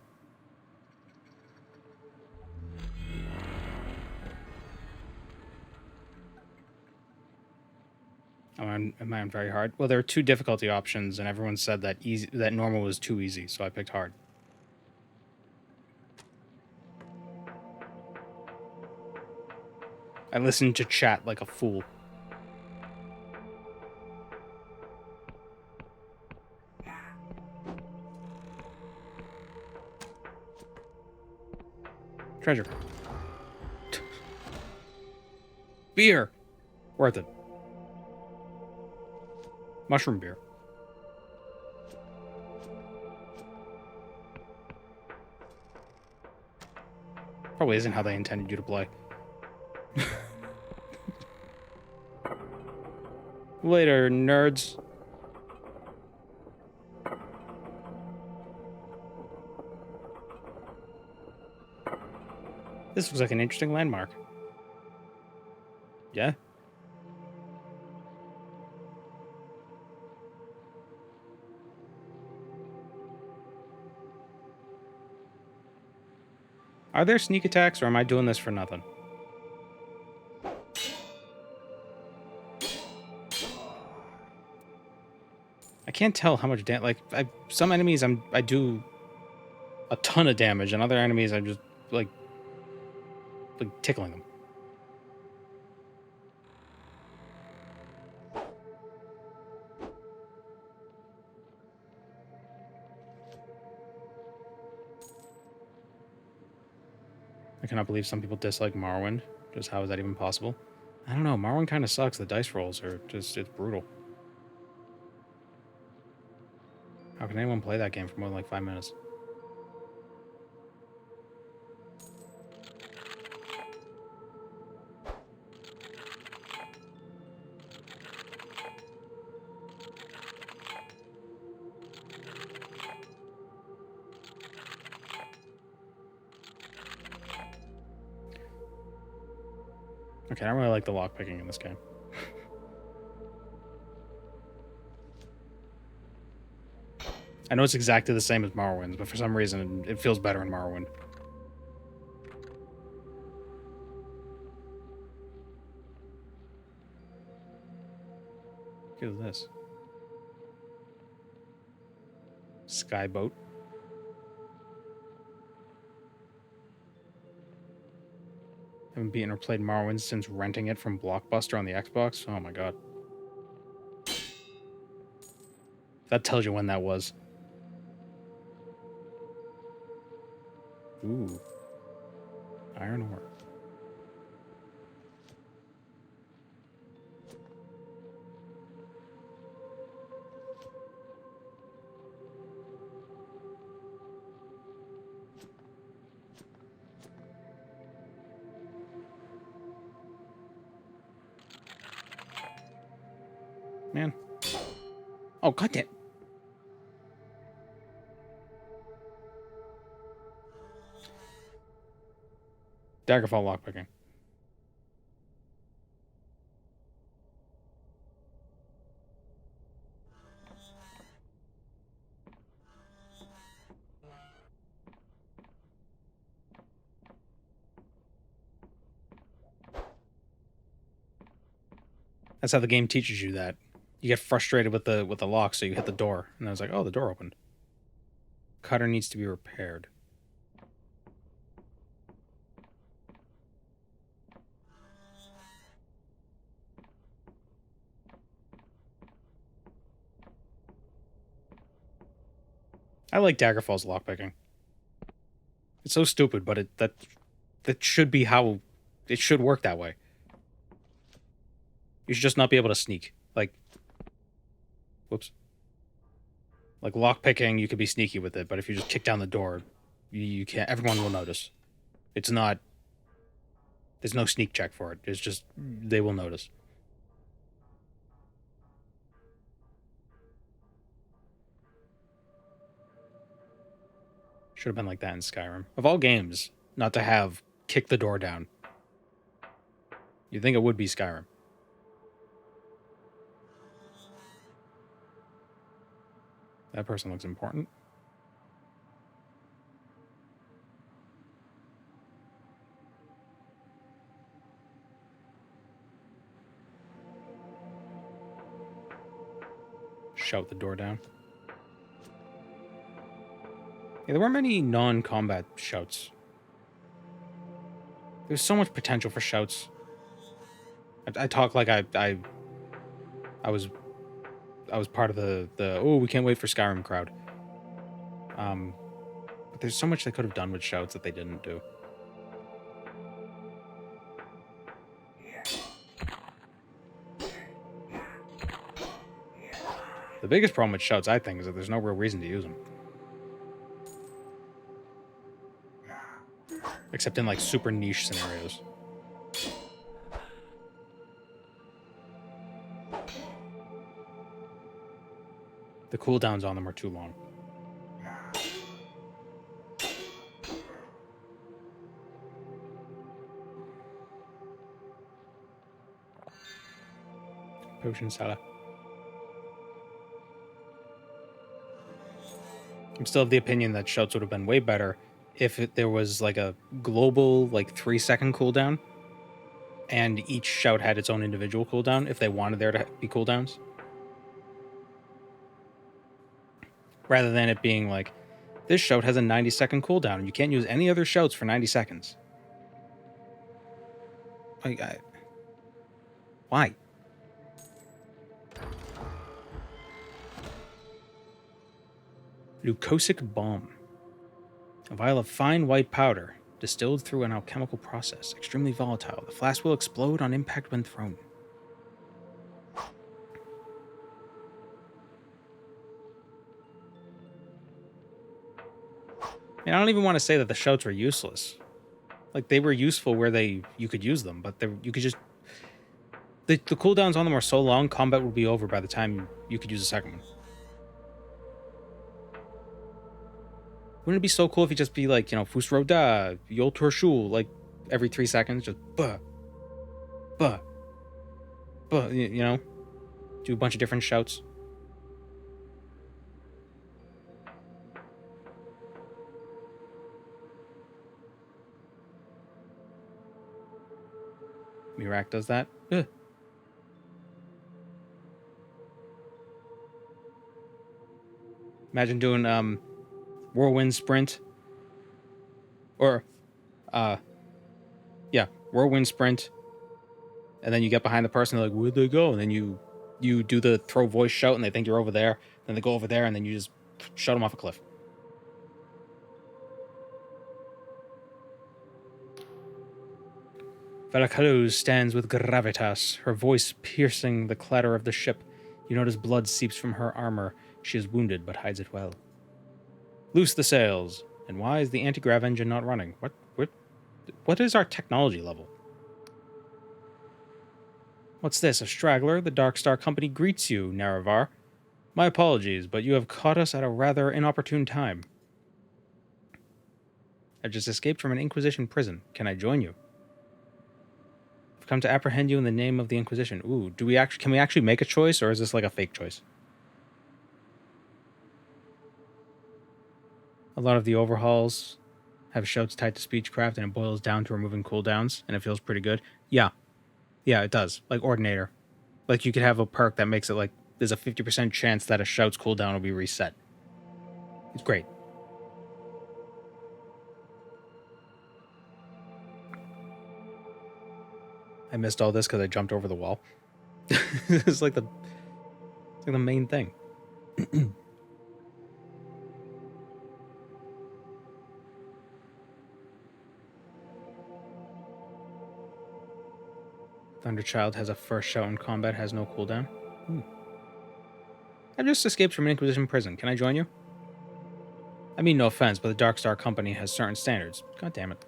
Am I on very hard? Well, there are two difficulty options, and everyone said that that normal was too easy, so I picked hard. I listened to chat like a fool. treasure. Beer! Worth it. Mushroom beer. Probably isn't how they intended you to play. Later, nerds. This looks like an interesting landmark. Yeah? Are there sneak attacks, or am I doing this for nothing? I can't tell how much damage. Like, some enemies I do a ton of damage, and other enemies I'm just like tickling them. I cannot believe some people dislike Morrowind. Just how is that even possible? I don't know. Morrowind kind of sucks. The dice rolls are just, it's brutal. How can anyone play that game for more than like 5 minutes? Okay, I don't really like the lockpicking in this game. I know it's exactly the same as Morrowind, but for some reason it feels better in Morrowind. Look at this. Skyboat. Haven't beaten or played Morrowind since renting it from Blockbuster on the Xbox. Oh my god. That tells you when that was. Ooh. Iron ore. Man. Oh, goddamn. Daggerfall lockpicking. That's how the game teaches you that. You get frustrated with the lock, so you hit the door. And I was like, oh, the door opened. Cutter needs to be repaired. I like Daggerfall's lockpicking. It's so stupid, but that should be how it should work that way. You should just not be able to sneak. Like, whoops. Like lockpicking, you could be sneaky with it, but if you just kick down the door, you can't. Everyone will notice. It's not. There's no sneak check for it. It's just they will notice. Should have been like that in Skyrim. Of all games, not to have kick the door down. You'd think it would be Skyrim. That person looks important. Shout the door down. Yeah, there weren't many non-combat shouts. There's so much potential for shouts. I talk like I was part of the oh, we can't wait for Skyrim crowd. But there's so much they could have done with shouts that they didn't do. The biggest problem with shouts, I think, is that there's no real reason to use them. Except in, like, super niche scenarios. The cooldowns on them are too long. Potion Sala. I'm still of the opinion that shouts would have been way better if there was like a global, like 3-second cooldown, and each shout had its own individual cooldown if they wanted there to be cooldowns. Rather than it being like, this shout has a 90-second cooldown, and you can't use any other shouts for 90 seconds. Like, why? Leucosic bomb. A vial of fine white powder, distilled through an alchemical process, extremely volatile. The flask will explode on impact when thrown. And I don't even want to say that the shouts were useless. Like, they were useful where you could use them, but you could just... The cooldowns on them are so long, combat would be over by the time you could use a second one. Wouldn't it be so cool if you just be like, you know, Fusroda, Yol Torshul, like every 3 seconds, just you know, do a bunch of different shouts. Mirak does that. Ugh. Imagine doing whirlwind sprint, or whirlwind sprint, and then you get behind the person, they're like, where'd they go? And then you do the throw voice shout, and they think you're over there. Then they go over there, and then you just shut them off a cliff. Velacaluz stands with gravitas, her voice piercing the clatter of the ship. You notice blood seeps from her armor. She is wounded, but hides it well. Loose the sails. And why is the anti-grav engine not running? What is our technology level? What's this, a straggler? The Dark Star Company greets you, Naravar. My apologies, but you have caught us at a rather inopportune time. I just escaped from an Inquisition prison. Can I join you? I've come to apprehend you in the name of the Inquisition. Ooh, can we actually make a choice, or is this like a fake choice? A lot of the overhauls have shouts tied to speechcraft, and it boils down to removing cooldowns, and it feels pretty good. Yeah, it does. Like Ordinator. Like, you could have a perk that makes it like there's a 50% chance that a shout's cooldown will be reset. It's great. I missed all this because I jumped over the wall. It's like the main thing. Thunderchild has a first shout in combat, has no cooldown. I've just escaped from an Inquisition prison. Can I join you? I mean, no offense, but the Dark Star Company has certain standards. God damn it.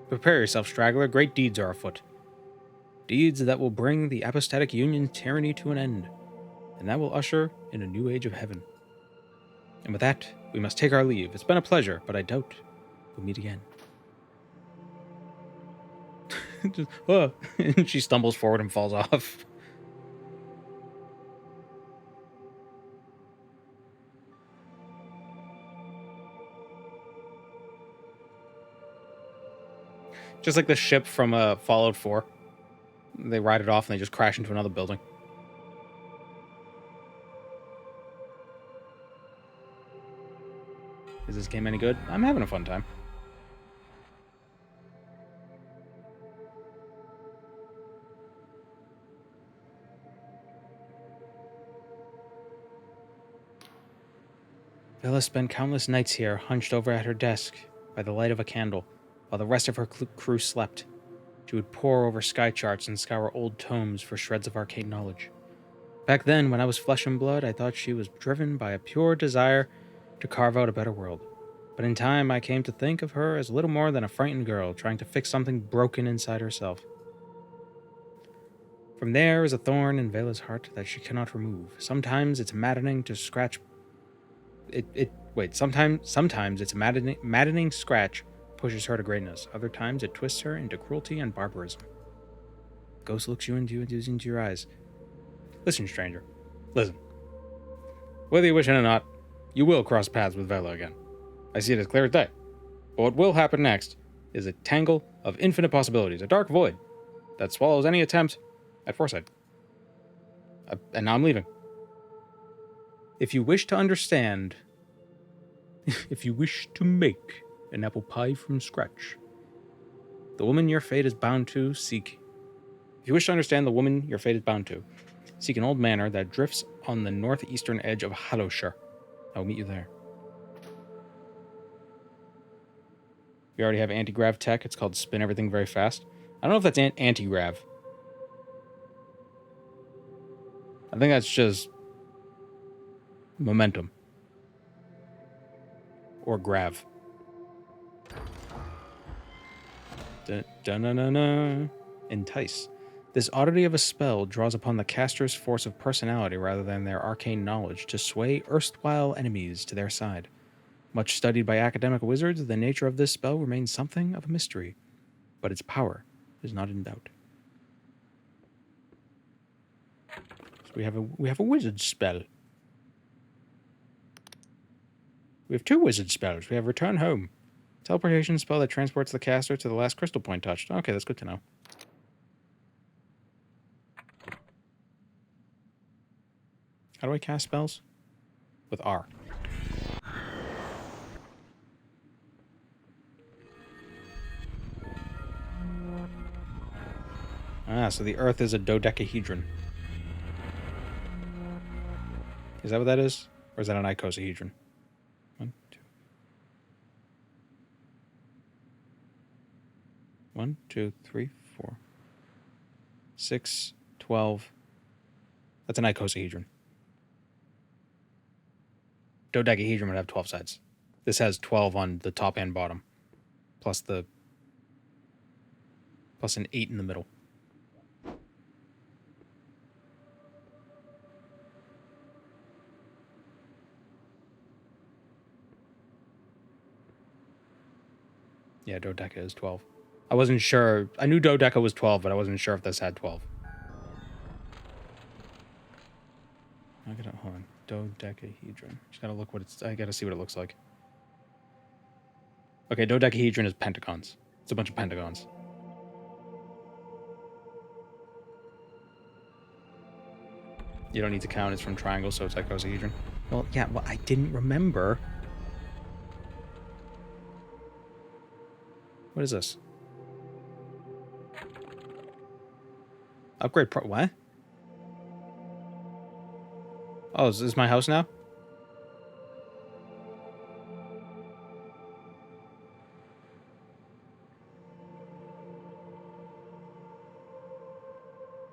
Prepare yourself, straggler. Great deeds are afoot. Deeds that will bring the apostatic union tyranny to an end, and that will usher in a new age of heaven. And with that, we must take our leave. It's been a pleasure, but I doubt we'll meet again. Just, and she stumbles forward and falls off. Just like the ship from Fallout 4. They ride it off and they just crash into another building. Is this game any good? I'm having a fun time. Vela spent countless nights here, hunched over at her desk by the light of a candle, while the rest of her crew slept. She would pore over sky charts and scour old tomes for shreds of arcane knowledge. Back then, when I was flesh and blood, I thought she was driven by a pure desire to carve out a better world. But in time, I came to think of her as little more than a frightened girl trying to fix something broken inside herself. From there is a thorn in Vela's heart that she cannot remove. Sometimes it's maddening to scratch. Sometimes it's a maddening scratch pushes her to greatness. Other times it twists her into cruelty and barbarism. Ghost looks you into your eyes. Listen, stranger. Listen. Whether you wish it or not, you will cross paths with Vela again. I see it as clear as day. But what will happen next is a tangle of infinite possibilities, a dark void that swallows any attempt at foresight. And now I'm leaving. If you wish to understand, if you wish to make an apple pie from scratch, the woman your fate is bound to seek. If you wish to understand the woman your fate is bound to, seek an old manor that drifts on the northeastern edge of Hallowshire. I will meet you there. We already have anti-grav tech. It's called spin everything very fast. I don't know if that's anti-grav. I think that's just momentum. Or grav. Da-na-na-na. Entice. This oddity of a spell draws upon the caster's force of personality rather than their arcane knowledge to sway erstwhile enemies to their side. Much studied by academic wizards, the nature of this spell remains something of a mystery, but its power is not in doubt. So we have a wizard spell. We have two wizard spells. We have Return Home. Teleportation spell that transports the caster to the last crystal point touched. Okay, that's good to know. How do I cast spells? With R. Ah, so the Earth is a dodecahedron. Is that what that is? Or is that an icosahedron? 1, 2. 1, 2, 3, 4. 6, 12. That's an icosahedron. Dodecahedron would have 12 sides. This has 12 on the top and bottom. Plus an 8 in the middle. Yeah, dodeca is 12. I wasn't sure. I knew dodeca was 12, but I wasn't sure if this had 12. Hold on. Dodecahedron. Just gotta look I gotta see what it looks like. Okay, dodecahedron is pentagons. It's a bunch of pentagons. You don't need to count. It's from triangles, so it's icosahedron. Well, yeah, I didn't remember. What is this? Upgrade what? Oh, is this my house now?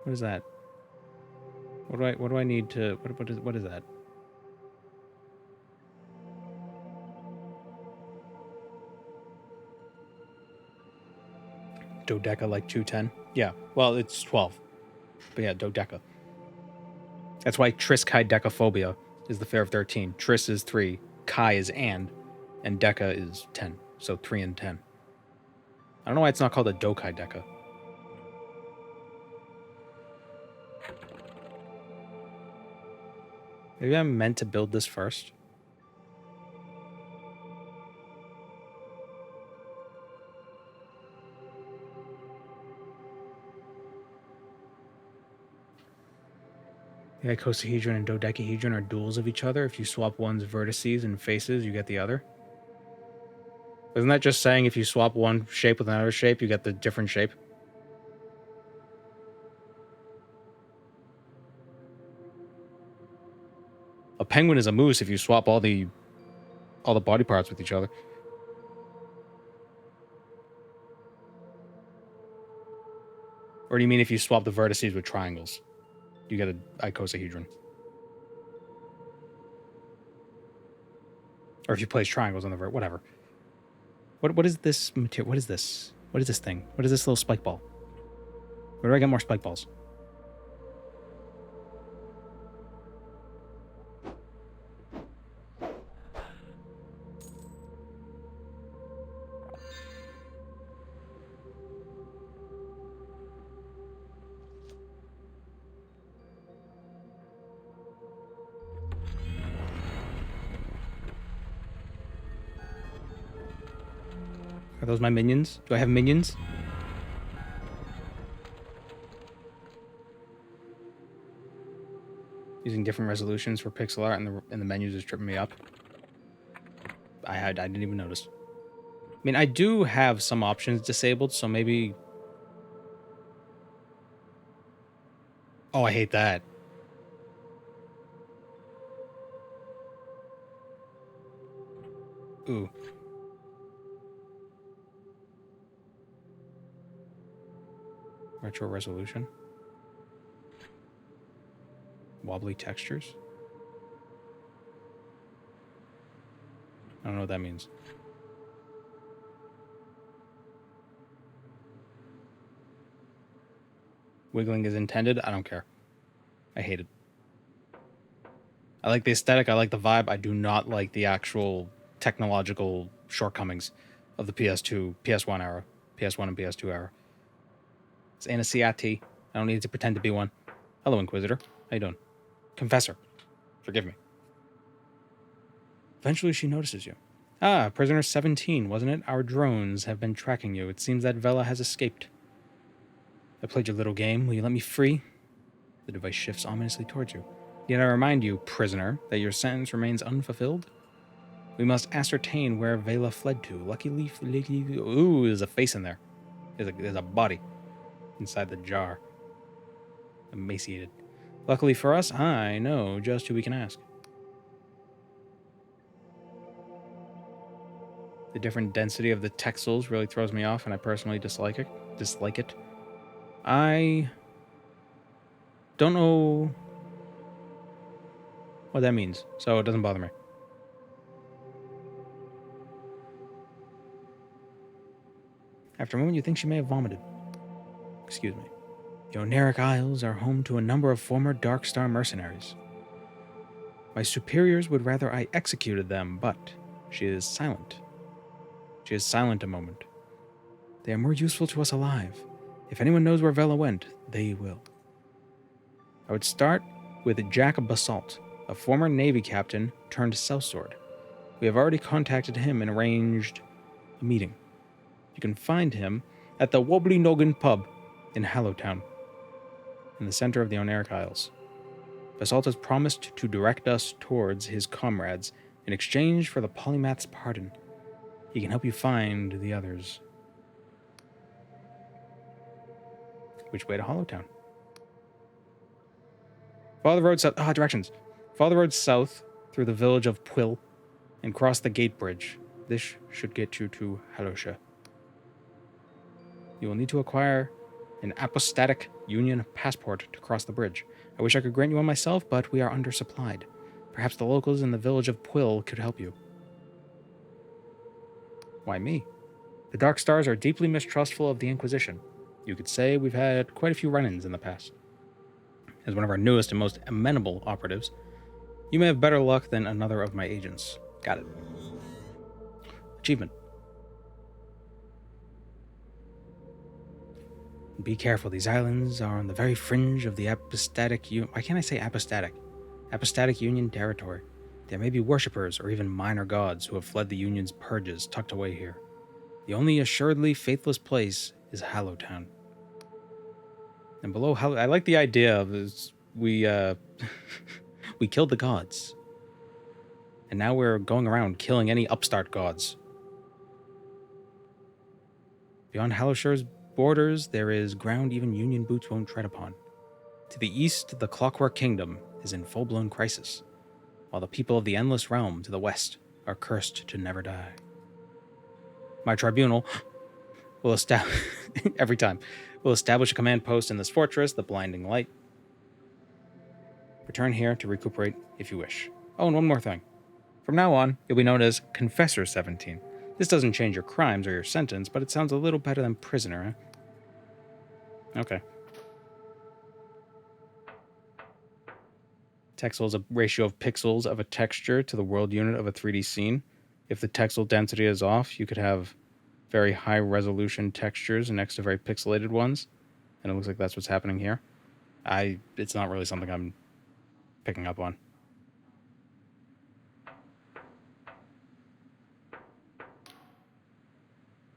What is that? What do I need to what is that? Dodeca like 210? Yeah. Well, it's 12. But yeah, dodeca. That's why triskaidekaphobia is the fear of 13. Tris is 3, Kai is and deca is 10. So 3 and 10. I don't know why it's not called a dokai deca. Maybe I'm meant to build this first. The icosahedron and dodecahedron are duals of each other. If you swap one's vertices and faces, you get the other. Isn't that just saying if you swap one shape with another shape, you get the different shape? A penguin is a moose if you swap all the body parts with each other. Or do you mean if you swap the vertices with triangles? you get an icosahedron. Or if you place triangles on the vert, whatever. What is this material? What is this? What is this thing? What is this little spike ball? Where do I get more spike balls? Are those my minions? Do I have minions? Using different resolutions for pixel art and the menus is tripping me up. I didn't even notice. I mean, I do have some options disabled, so maybe... Oh, I hate that. Ooh. Retro resolution. Wobbly textures. I don't know what that means. Wiggling is intended. I don't care. I hate it. I like the aesthetic. I like the vibe. I do not like the actual technological shortcomings of the PS2, PS1 era. PS1 and PS2 era. It's Anasiati. I don't need to pretend to be one. Hello, Inquisitor. How you doing? Confessor. Forgive me. Eventually she notices you. Ah, prisoner 17, wasn't it? Our drones have been tracking you. It seems that Vela has escaped. I played your little game. Will you let me free? The device shifts ominously towards you. Yet I remind you, prisoner, that your sentence remains unfulfilled. We must ascertain where Vela fled to. Luckily, ooh, there's a face in there. There's a body inside the jar. Emaciated. Luckily for us, I know just who we can ask. The different density of the texels really throws me off, and I personally dislike it. I don't know what that means, so it doesn't bother me. After a moment, you think she may have vomited. Excuse me. The Oneric Isles are home to a number of former Dark Star mercenaries. My superiors would rather I executed them, but she is silent. She is silent a moment. They are more useful to us alive. If anyone knows where Vela went, they will. I would start with Jack Basalt, a former Navy captain turned sellsword. We have already contacted him and arranged a meeting. You can find him at the Wobbly Noggin pub in Hallowtown, in the center of the Oneric Isles. Basalt has promised to direct us towards his comrades in exchange for the polymath's pardon. He can help you find the others. Which way to Hollowtown? Follow the road south. Directions. Follow the road south through the village of Quill and cross the gate bridge. This should get you to Halosha. You will need to acquire an apostatic Union passport to cross the bridge. I wish I could grant you one myself, but we are undersupplied. Perhaps the locals in the village of Quill could help you. Why me? The Dark Stars are deeply mistrustful of the Inquisition. You could say we've had quite a few run-ins in the past. As one of our newest and most amenable operatives, you may have better luck than another of my agents. Got it. Achievement. Be careful, these islands are on the very fringe of the apostatic Union. Why can't I say apostatic? Apostatic Union territory. There may be worshippers or even minor gods who have fled the Union's purges tucked away here. The only assuredly faithless place is Hallowtown. And below I like the idea of this, we killed the gods. And now we're going around killing any upstart gods. Beyond Hallowshire's borders, there is ground even Union boots won't tread upon. To the east, the Clockwork Kingdom is in full-blown crisis, while the people of the Endless Realm to the west are cursed to never die. My tribunal will establish every time will establish a command post in this fortress, the Blinding Light. Return here to recuperate if you wish. Oh, and one more thing. From now on, you'll be known as Confessor 17. This doesn't change your crimes or your sentence, but it sounds a little better than prisoner, huh? Okay. Texel is a ratio of pixels of a texture to the world unit of a 3D scene. If the texel density is off, you could have very high resolution textures next to very pixelated ones. And it looks like that's what's happening here. It's not really something I'm picking up on.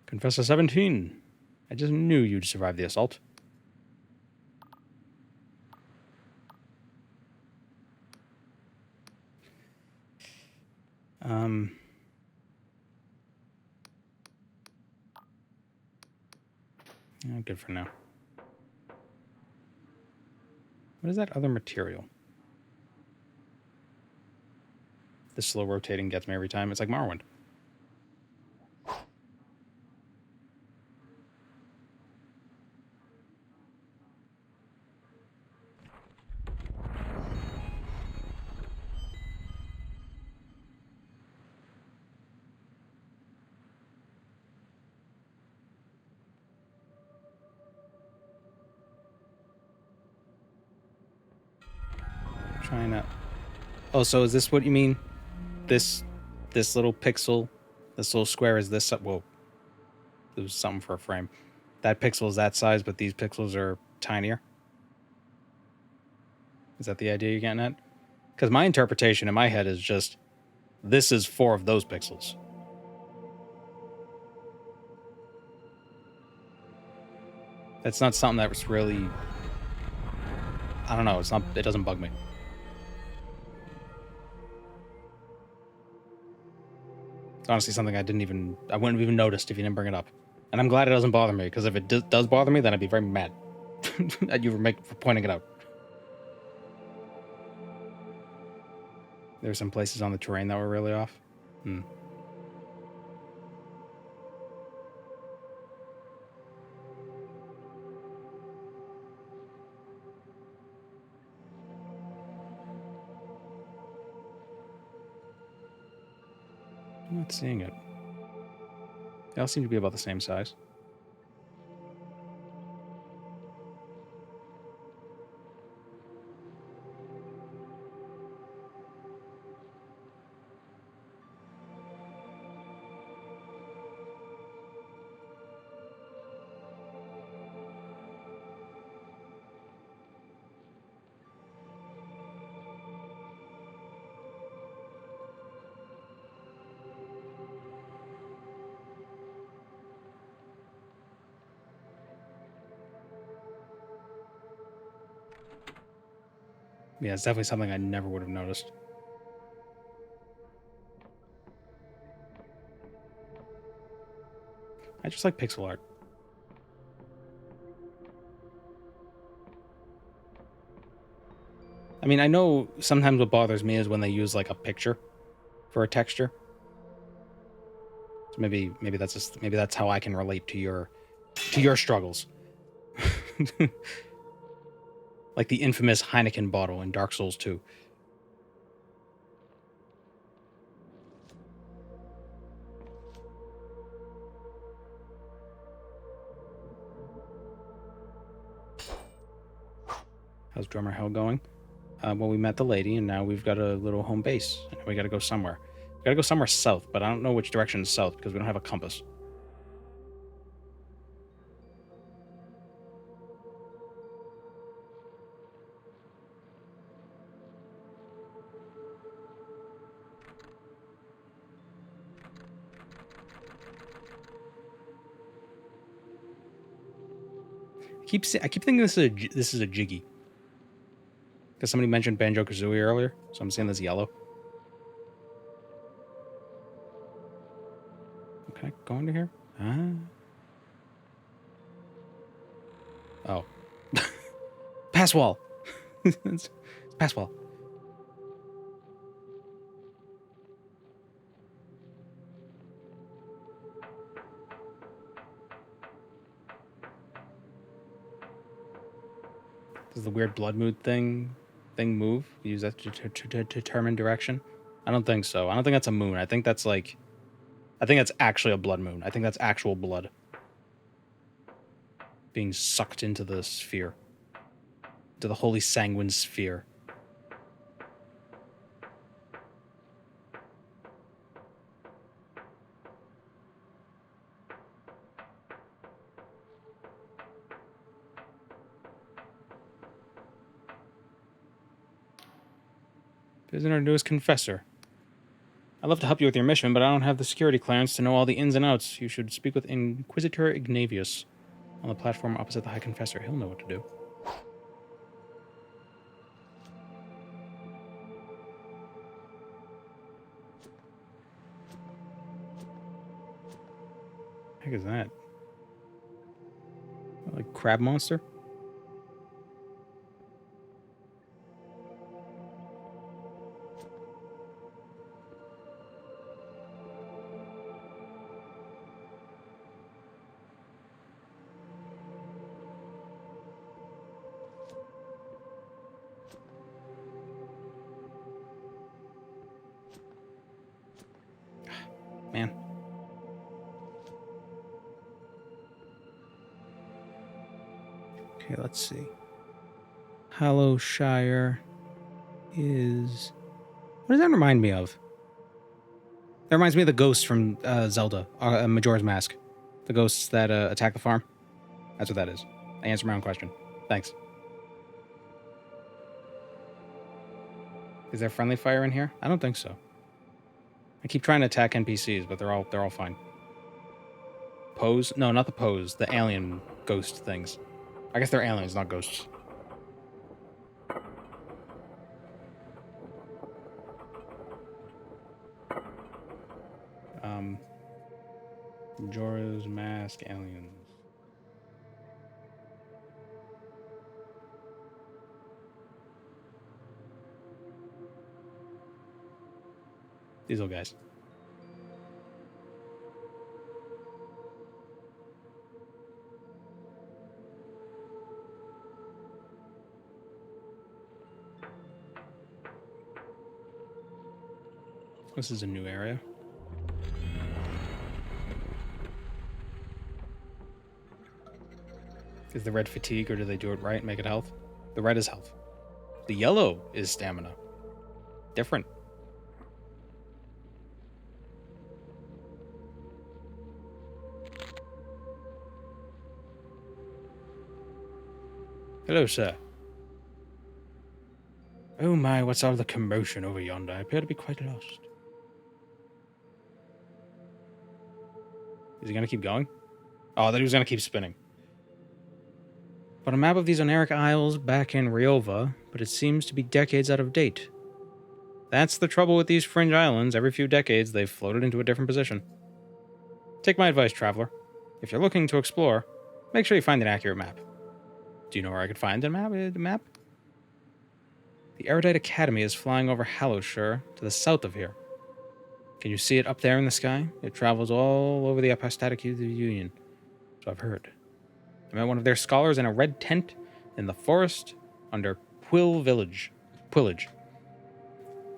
Confessor 17. I just knew you'd survive the assault. Yeah, good for now. What is that other material? The slow rotating gets me every time. It's like Morrowind. Trying to... Oh, so is this what you mean? This little pixel, this little square is this... Whoa. It was something for a frame. That pixel is that size, but these pixels are tinier? Is that the idea you're getting at? Because my interpretation in my head is just, this is 4 of those pixels. That's not something that was really... I don't know, it's not... It doesn't bug me. It's honestly something I wouldn't have even noticed if you didn't bring it up. And I'm glad it doesn't bother me, because if it does bother me, then I'd be very mad at you for pointing it out. There were some places on the terrain that were really off. I'm not seeing it. They all seem to be about the same size. Yeah, it's definitely something I never would have noticed. I just like pixel art. I mean, I know sometimes what bothers me is when they use like a picture for a texture. So maybe that's how I can relate to your struggles. Like the infamous Heineken bottle in Dark Souls 2. How's Drummer Hell going? Well, we met the lady, and now we've got a little home base, and we gotta go somewhere. We gotta go somewhere south, but I don't know which direction is south, because we don't have a compass. I keep thinking this is a Jiggy. Because somebody mentioned Banjo-Kazooie earlier, so I'm seeing this yellow. Okay, go under here. Oh. Pass wall. Pass wall. Does the weird blood mood thing thing move? Use that to determine direction? I don't think so. I don't think that's a moon. I think that's like... I think that's actually a blood moon. I think that's actual blood being sucked into the sphere. To the holy sanguine sphere. Isn't our newest confessor? I'd love to help you with your mission, but I don't have the security clearance to know all the ins and outs. You should speak with Inquisitor Ignavius on the platform opposite the High Confessor. He'll know what to do. What the heck is that? Like crab monster? Man. Okay, let's see. Hallowshire is... What does that remind me of? That reminds me of the ghosts from Zelda, Majora's Mask. The ghosts that attack the farm. That's what that is. I answered my own question. Thanks. Is there friendly fire in here? I don't think so. I keep trying to attack NPCs, but they're all fine. Pose? No, not the pose. The alien ghost things. I guess they're aliens, not ghosts. Majora's Mask aliens. These little guys. This is a new area. Is the red fatigue, or do they do it right and make it health? The red is health. The yellow is stamina. Different. Hello, sir. Oh my, what's all the commotion over yonder? I appear to be quite lost. Is he gonna keep going? Oh, I thought he was gonna keep spinning. But a map of these Oneric Isles back in Riova, but it seems to be decades out of date. That's the trouble with these fringe islands. Every few decades, they've floated into a different position. Take my advice, traveler. If you're looking to explore, make sure you find an accurate map. Do you know where I could find a map? The Erudite Academy is flying over Hallowshire to the south of here. Can you see it up there in the sky? It travels all over the Apostatic Union, so I've heard. I met one of their scholars in a red tent in the forest under Quill Village. Quillage.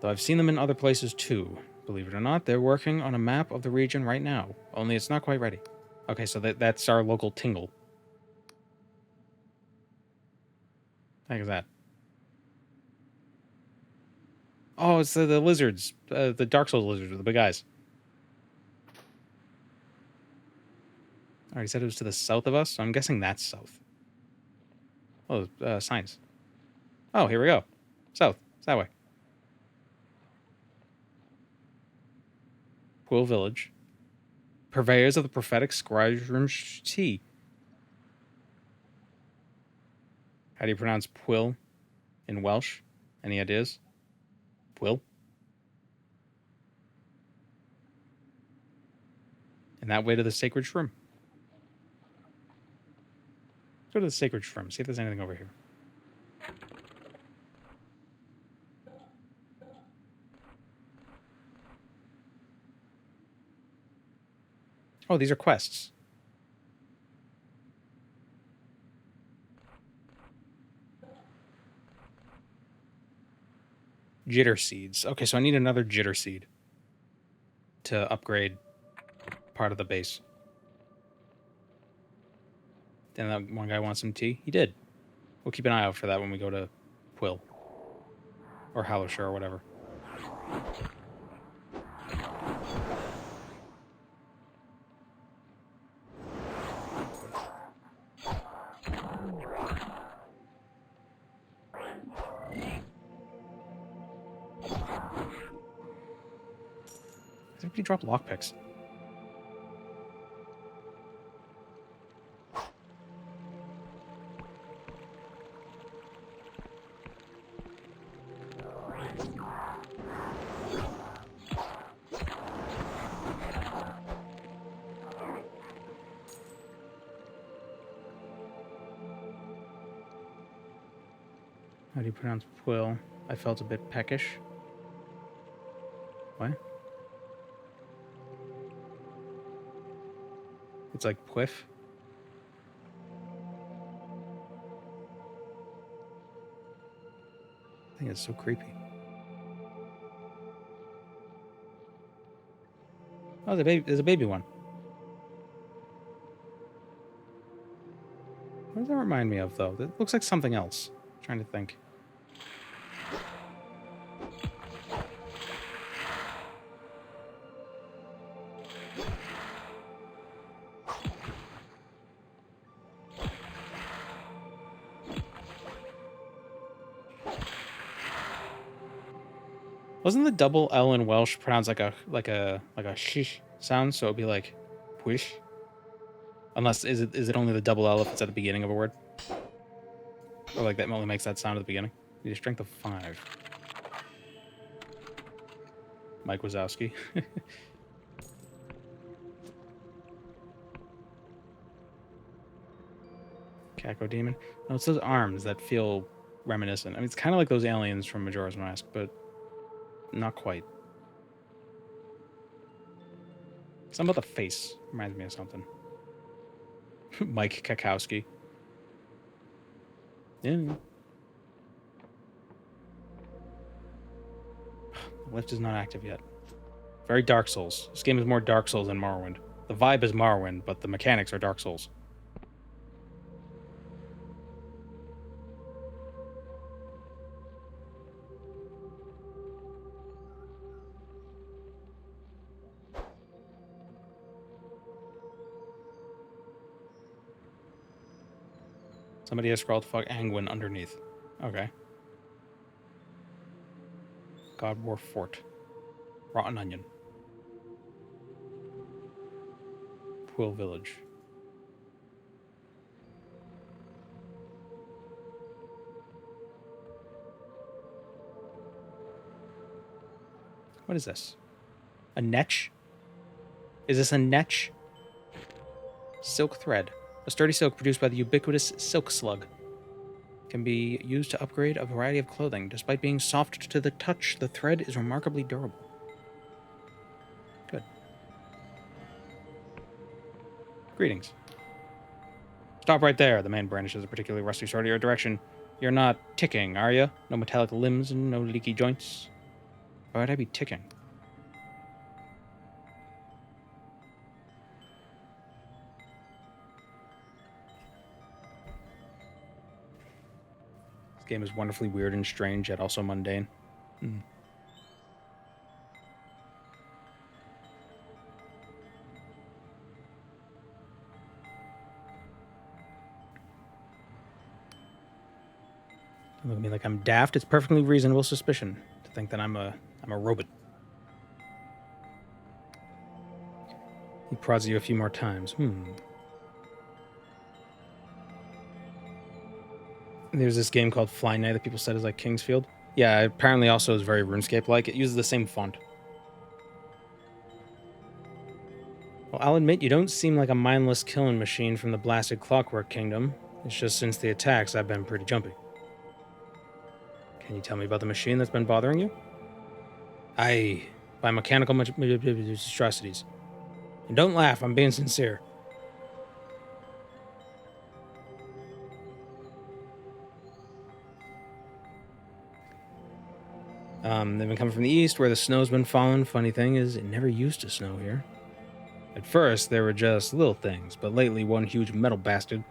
Though I've seen them in other places too. Believe it or not, they're working on a map of the region right now. Only it's not quite ready. Okay, so that's our local tingle. What the heck is that? Oh, it's the lizards. The Dark Souls lizards with the big eyes. Alright, he said it was to the south of us, so I'm guessing that's south. Oh, signs. Oh, here we go. South. It's that way. Quill Village. Purveyors of the prophetic Scribe tea. How do you pronounce Quill in Welsh? Any ideas? Quill? And that way to the sacred shroom. Go to the sacred shroom. See if there's anything over here. Oh, these are quests. Jitter seeds. Okay, so I need another jitter seed to upgrade part of the base. And that one guy wants some tea. He did. We'll keep an eye out for that when we go to Quill. Or Halloshire or whatever. Everybody drop lockpicks. How do you pronounce Quill? I felt a bit peckish. What? It's like Quiff. I think it's so creepy. Oh, there's a baby one. What does that remind me of, though? That looks like something else. I'm trying to think. Wasn't the double L in Welsh pronounced like a shish sound? So it'd be like push. Unless is it only the double L if it's at the beginning of a word? Or like that only makes that sound at the beginning? Need a strength of 5. Mike Wazowski. Caco Demon. No, it's those arms that feel reminiscent. I mean, it's kind of like those aliens from Majora's Mask, but not quite. Something about the face reminds me of something. Mike Kakowski. Yeah. The lift is not active yet. Very Dark Souls. This game is more Dark Souls than Morrowind. The vibe is Morrowind, but the mechanics are Dark Souls. Somebody has scrawled fuck Angwin underneath. Okay. God War Fort. Rotten Onion. Quill Village. What is this? A netch? Is this a netch? Silk thread. A sturdy silk produced by the ubiquitous silk slug. Can be used to upgrade a variety of clothing. Despite being soft to the touch, the thread is remarkably durable. Good. Greetings. Stop right there. The man brandishes a particularly rusty sword in your direction. You're not ticking, are you? No metallic limbs and no leaky joints. Why would I be ticking? This game is wonderfully weird and strange, yet also mundane. Don't look at me like I'm daft. It's perfectly reasonable suspicion to think that I'm a robot. He prods you a few more times. There's this game called Fly Night that people said is like Kingsfield. Yeah, apparently also is very RuneScape-like. It uses the same font. Well, I'll admit you don't seem like a mindless killing machine from the blasted Clockwork Kingdom. It's just since the attacks I've been pretty jumpy. Can you tell me about the machine that's been bothering you? Aye, by mechanical monstrosities. And don't laugh, I'm being sincere. They've been coming from the east, where the snow's been falling. Funny thing is, it never used to snow here. At first, they were just little things, but lately one huge metal bastard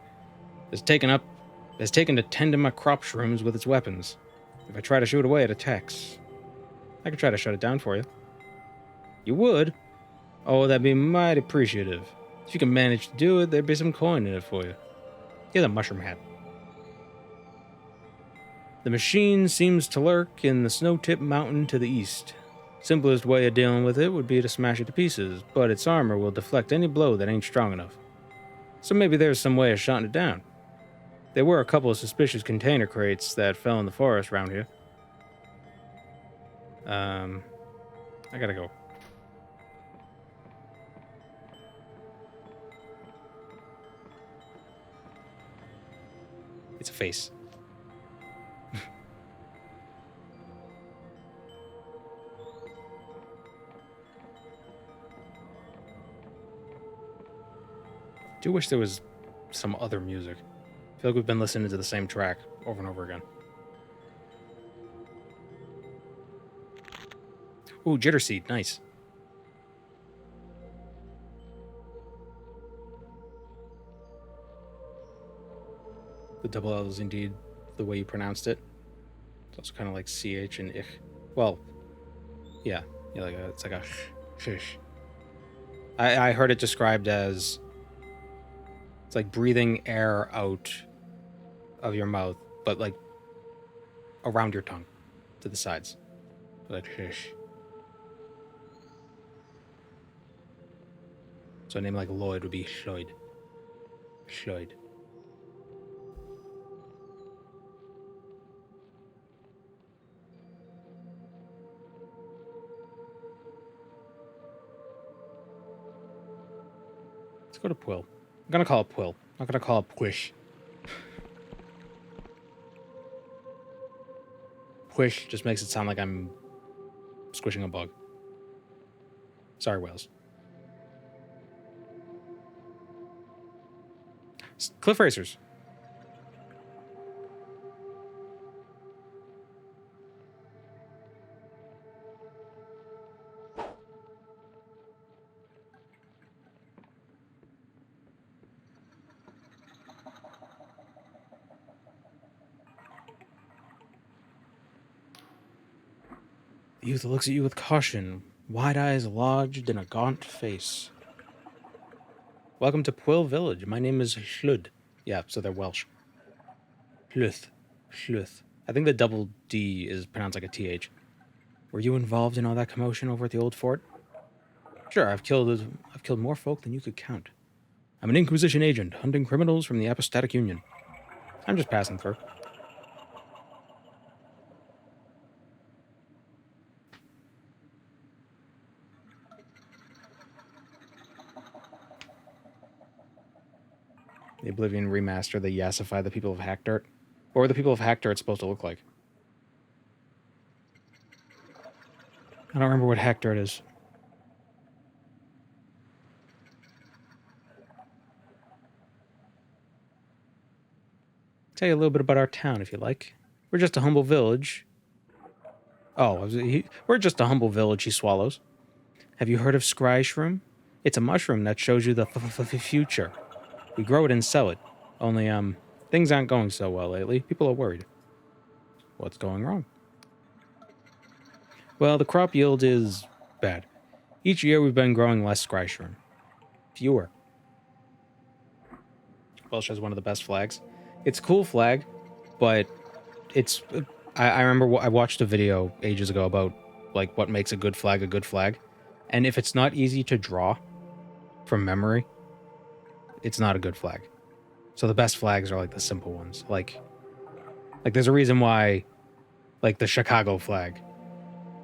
has taken to tending my crop shrooms with its weapons. If I try to shoot it away, it attacks. I could try to shut it down for you. You would? Oh, that'd be mighty appreciative. If you can manage to do it, there'd be some coin in it for you. Here's a mushroom hat. The machine seems to lurk in the snow-tipped mountain to the east. Simplest way of dealing with it would be to smash it to pieces, but its armor will deflect any blow that ain't strong enough. So maybe there's some way of shutting it down. There were a couple of suspicious container crates that fell in the forest around here. I gotta go. It's a face. Do wish there was some other music. I feel like we've been listening to the same track over and over again. Ooh, jitter seed, nice. The double L is indeed the way you pronounced it. It's also kind of like CH and ich. Well, yeah, like it's like a shish. I heard it described as it's like breathing air out of your mouth, but like around your tongue to the sides, like shish. So a name like Lloyd would be Shloyd. Shloyd. Let's go to Quill. I'm gonna call it Quill. I'm not gonna call it Push. Push just makes it sound like I'm squishing a bug. Sorry, Wales. Cliff Racers. The youth looks at you with caution, wide eyes lodged in a gaunt face. Welcome to Quill Village. My name is Shlud. Yeah, so they're Welsh. Hluth. Hluth. I think the double D is pronounced like a TH. Were you involved in all that commotion over at the old fort? Sure, I've killed more folk than you could count. I'm an Inquisition agent, hunting criminals from the Apostatic Union. I'm just passing through. The Oblivion remaster, they yassify the people of Hackdirt. What were the people of Hackdirt supposed to look like? I don't remember what Hackdirt is. Tell you a little bit about our town, if you like. We're just a humble village. Oh, we're just a humble village, he swallows. Have you heard of scry shroom? It's a mushroom that shows you the future. We grow it and sell it. Only, things aren't going so well lately. People are worried. What's going wrong? Well, the crop yield is bad. Each year we've been growing less scry shroom. Fewer. Welsh has one of the best flags. It's a cool flag, but it's... I remember I watched a video ages ago about, like, what makes a good flag. And if it's not easy to draw from memory, it's not a good flag. So the best flags are like the simple ones. Like there's a reason why, like the Chicago flag,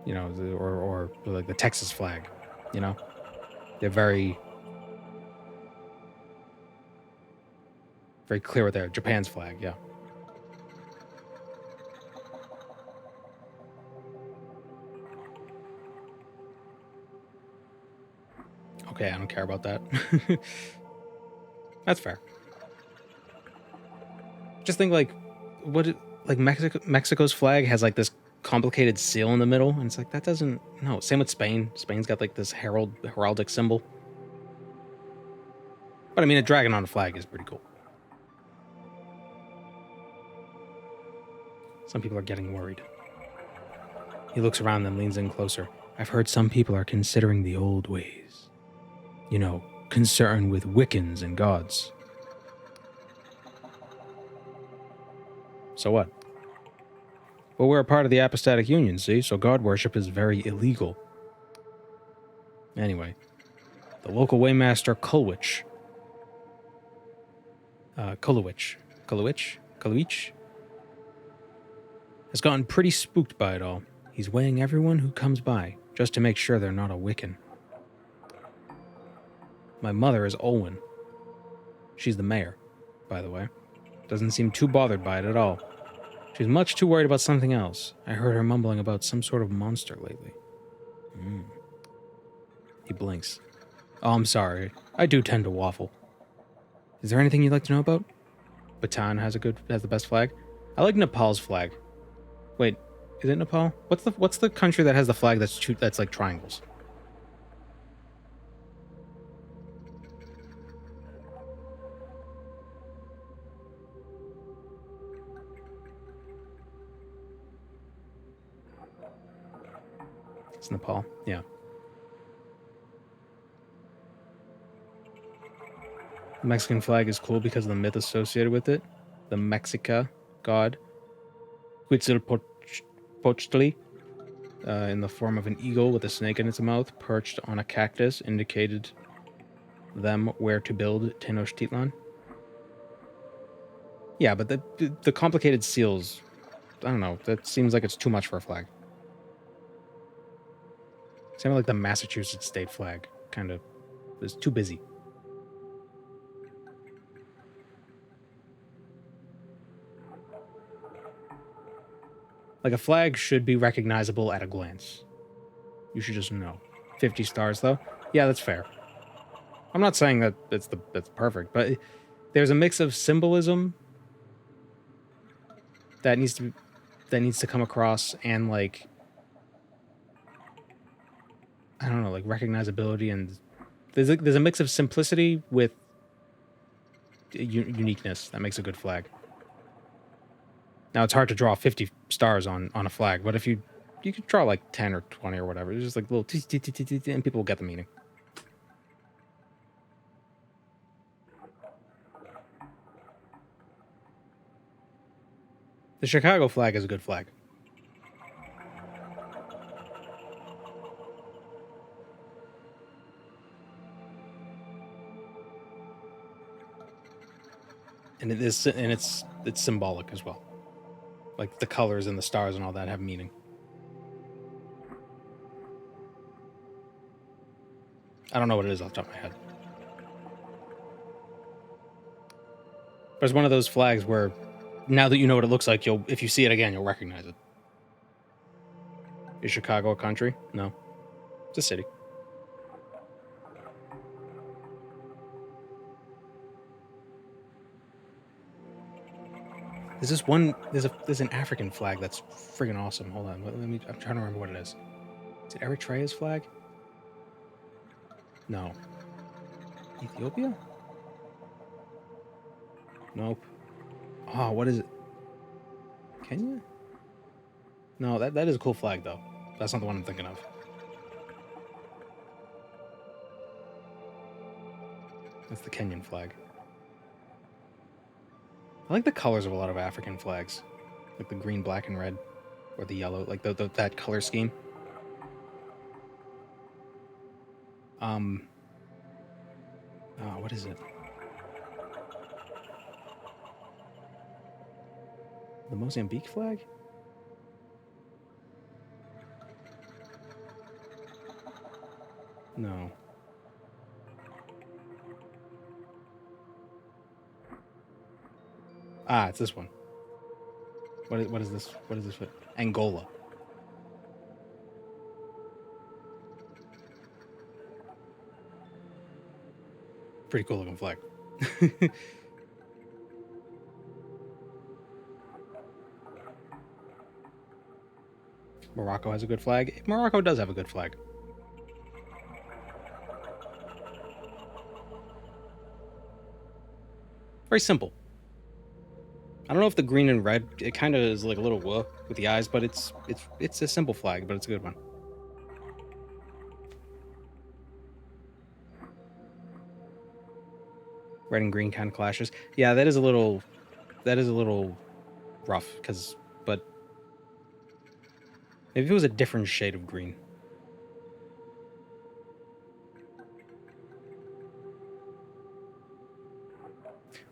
you know, or like the Texas flag, you know, they're very, very clear with their Japan's flag. Yeah. Okay, I don't care about that. That's fair. Just think like Mexico's flag has like this complicated seal in the middle, and it's like, that doesn't... No, same with Spain. Spain's got like this heraldic symbol. But I mean, a dragon on a flag is pretty cool. Some people are getting worried. He looks around and leans in closer. I've heard some people are considering the old ways. You know, concerned with Wiccans and gods. So what? Well, we're a part of the Apostatic Union, see? So god worship is very illegal. Anyway, the local waymaster Kulwich. Kulwich? Has gotten pretty spooked by it all. He's weighing everyone who comes by, just to make sure they're not a Wiccan. My mother is Olwen. She's the mayor, by the way. Doesn't seem too bothered by it at all. She's much too worried about something else. I heard her mumbling about some sort of monster lately. He blinks. Oh, I'm sorry. I do tend to waffle. Is there anything you'd like to know about? Bhutan has the best flag. I like Nepal's flag. Wait, is it Nepal? What's the country that has the flag that's like triangles? It's Nepal, yeah. The Mexican flag is cool because of the myth associated with it. The Mexica god, Huitzilopochtli, in the form of an eagle with a snake in its mouth, perched on a cactus, indicated them where to build Tenochtitlan. Yeah, but the complicated seals, I don't know, that seems like it's too much for a flag. Same like the Massachusetts state flag, kind of, is too busy. Like, a flag should be recognizable at a glance. You should just know. 50 stars, though? Yeah, that's fair. I'm not saying that that's perfect, but there's a mix of symbolism that needs to come across, and, like, I don't know, like, recognizability, and there's a mix of simplicity with uniqueness that makes a good flag. Now, it's hard to draw 50 stars on a flag, but if you could draw like 10 or 20 or whatever, it's just like little and people will get the meaning. The Chicago flag is a good flag. And it's symbolic as well. Like, the colors and the stars and all that have meaning. I don't know what it is off the top of my head. But it's one of those flags where, now that you know what it looks like, if you see it again, you'll recognize it. Is Chicago a country? No. It's a city. There's an African flag that's friggin' awesome. Hold on, I'm trying to remember what it is. Is it Eritrea's flag? No. Ethiopia? Nope. Oh, what is it? Kenya? No, that is a cool flag, though. That's not the one I'm thinking of. That's the Kenyan flag. I like the colors of a lot of African flags. Like the green, black, and red. Or the yellow, like that color scheme. What is it? The Mozambique flag? No. It's this one. What is this? What is this? Angola. Pretty cool looking flag. Morocco has a good flag. Morocco does have a good flag. Very simple. I don't know if the green and red, it kind of is like a little whoa with the eyes, but it's a simple flag, but it's a good one. Red and green kind of clashes. Yeah, that is a little rough, but maybe if it was a different shade of green.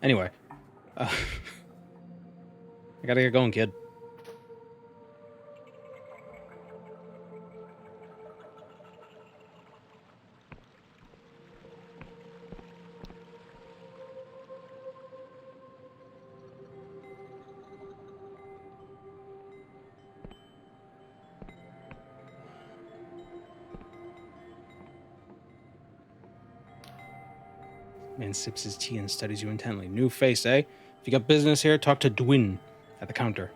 Anyway, I gotta get going, kid. Man sips his tea and studies you intently. New face, eh? If you got business here, talk to Dwin at the counter.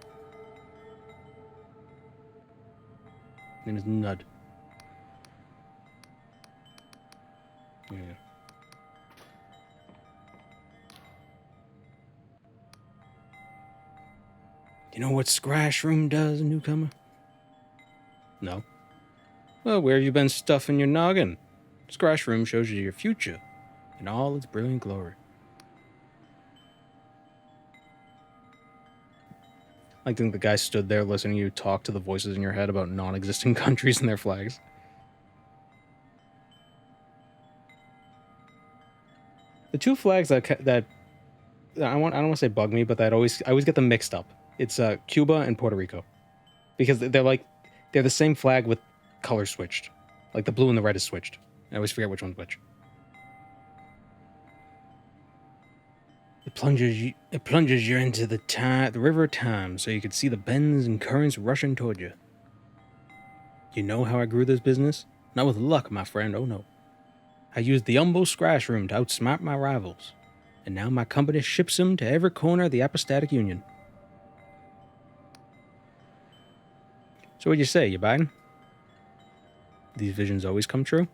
His name is Nud. Yeah. You know what Scratch Room does, newcomer? No. Well, where have you been stuffing your noggin? Scratch Room shows you your future in all its brilliant glory. I think the guy stood there listening to you talk to the voices in your head about non-existent countries and their flags. The two flags that I don't want to say bug me, but I always get them mixed up. It's Cuba and Puerto Rico, because they're the same flag with colors switched, like the blue and the red is switched. I always forget which one's which. It plunges you into the river of time, so you could see the bends and currents rushing toward you. You know how I grew this business? Not with luck, my friend. Oh no. I used the humble Scratch Room to outsmart my rivals, and now my company ships them to every corner of the Apostatic Union. So what'd you say, you buying? These visions always come true?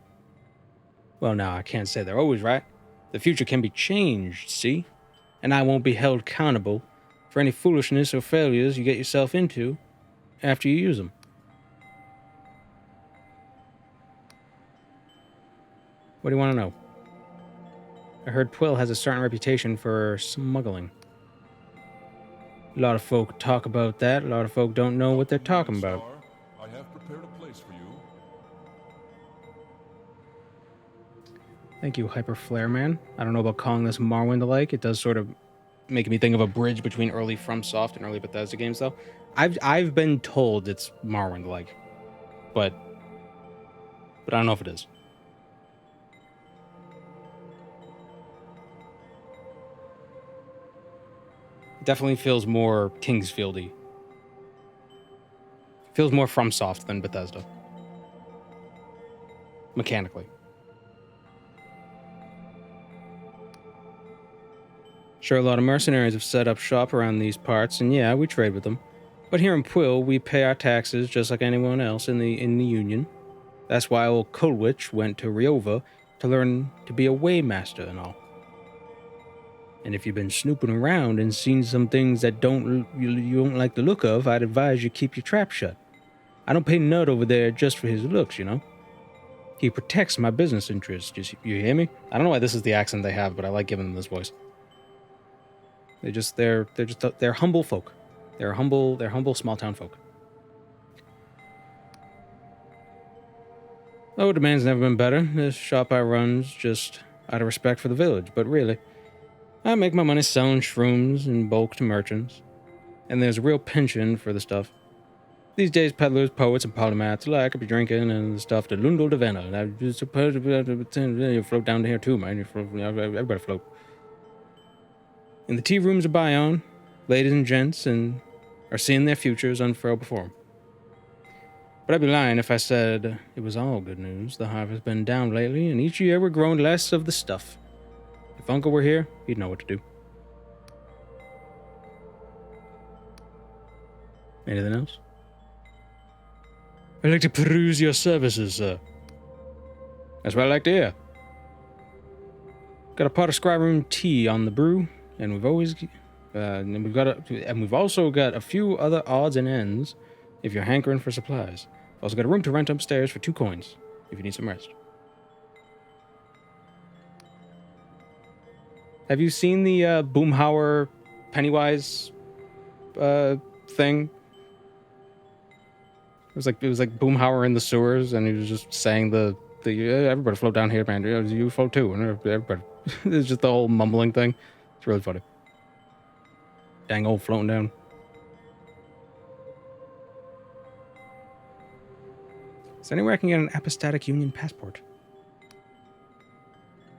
Well, now, I can't say they're always right. The future can be changed, see? And I won't be held accountable for any foolishness or failures you get yourself into after you use them. What do you want to know? I heard Quill has a certain reputation for smuggling. A lot of folk talk about that. A lot of folk don't know what they're talking about.
I have prepared a place for you.
Thank you, Hyper Flare Man. I don't know about calling this Morrowind-alike. It does sort of make me think of a bridge between early FromSoft and early Bethesda games, though. I've been told it's Morrowind-like, but I don't know if it is. It definitely feels more Kingsfieldy. Feels more FromSoft than Bethesda. Mechanically. Sure, a lot of mercenaries have set up shop around these parts, and yeah, we trade with them. But here in Quill, we pay our taxes just like anyone else in the Union. That's why old Kulwich went to Riova to learn to be a waymaster and all. And if you've been snooping around and seen some things that you don't like the look of, I'd advise you keep your trap shut. I don't pay Nud over there just for his looks, you know? He protects my business interests. You hear me? I don't know why this is the accent they have, but I like giving them this voice. They're humble folk. They're humble small town folk. Oh, demand's never been better. This shop I run's just out of respect for the village, but really, I make my money selling shrooms in bulk to merchants, and there's a real penchant for the stuff. These days, peddlers, poets, and polymaths alike could be drinking and the stuff to Lundel de Vena. And I suppose you float down here too, man. Everybody float. In the tea rooms of Bayonne, ladies and gents are seeing their futures unfurl before them. But I'd be lying if I said it was all good news. The hive has been down lately, and each year we're growing less of the stuff. If Uncle were here, he'd know what to do. Anything else? I'd like to peruse your services, sir. That's what I like to hear. Got a pot of Skyrim tea on the brew, and we've also got a few other odds and ends if you're hankering for supplies. We've also got a room to rent upstairs for 2 coins if you need some rest. Have you seen the Boomhauer Pennywise thing? It was like Boomhauer in the sewers, and he was just saying everybody float down here, man. You float too, and everybody. It's just the whole mumbling thing. It's really funny. Dang old floating down. Is there anywhere I can get an apostatic Union passport?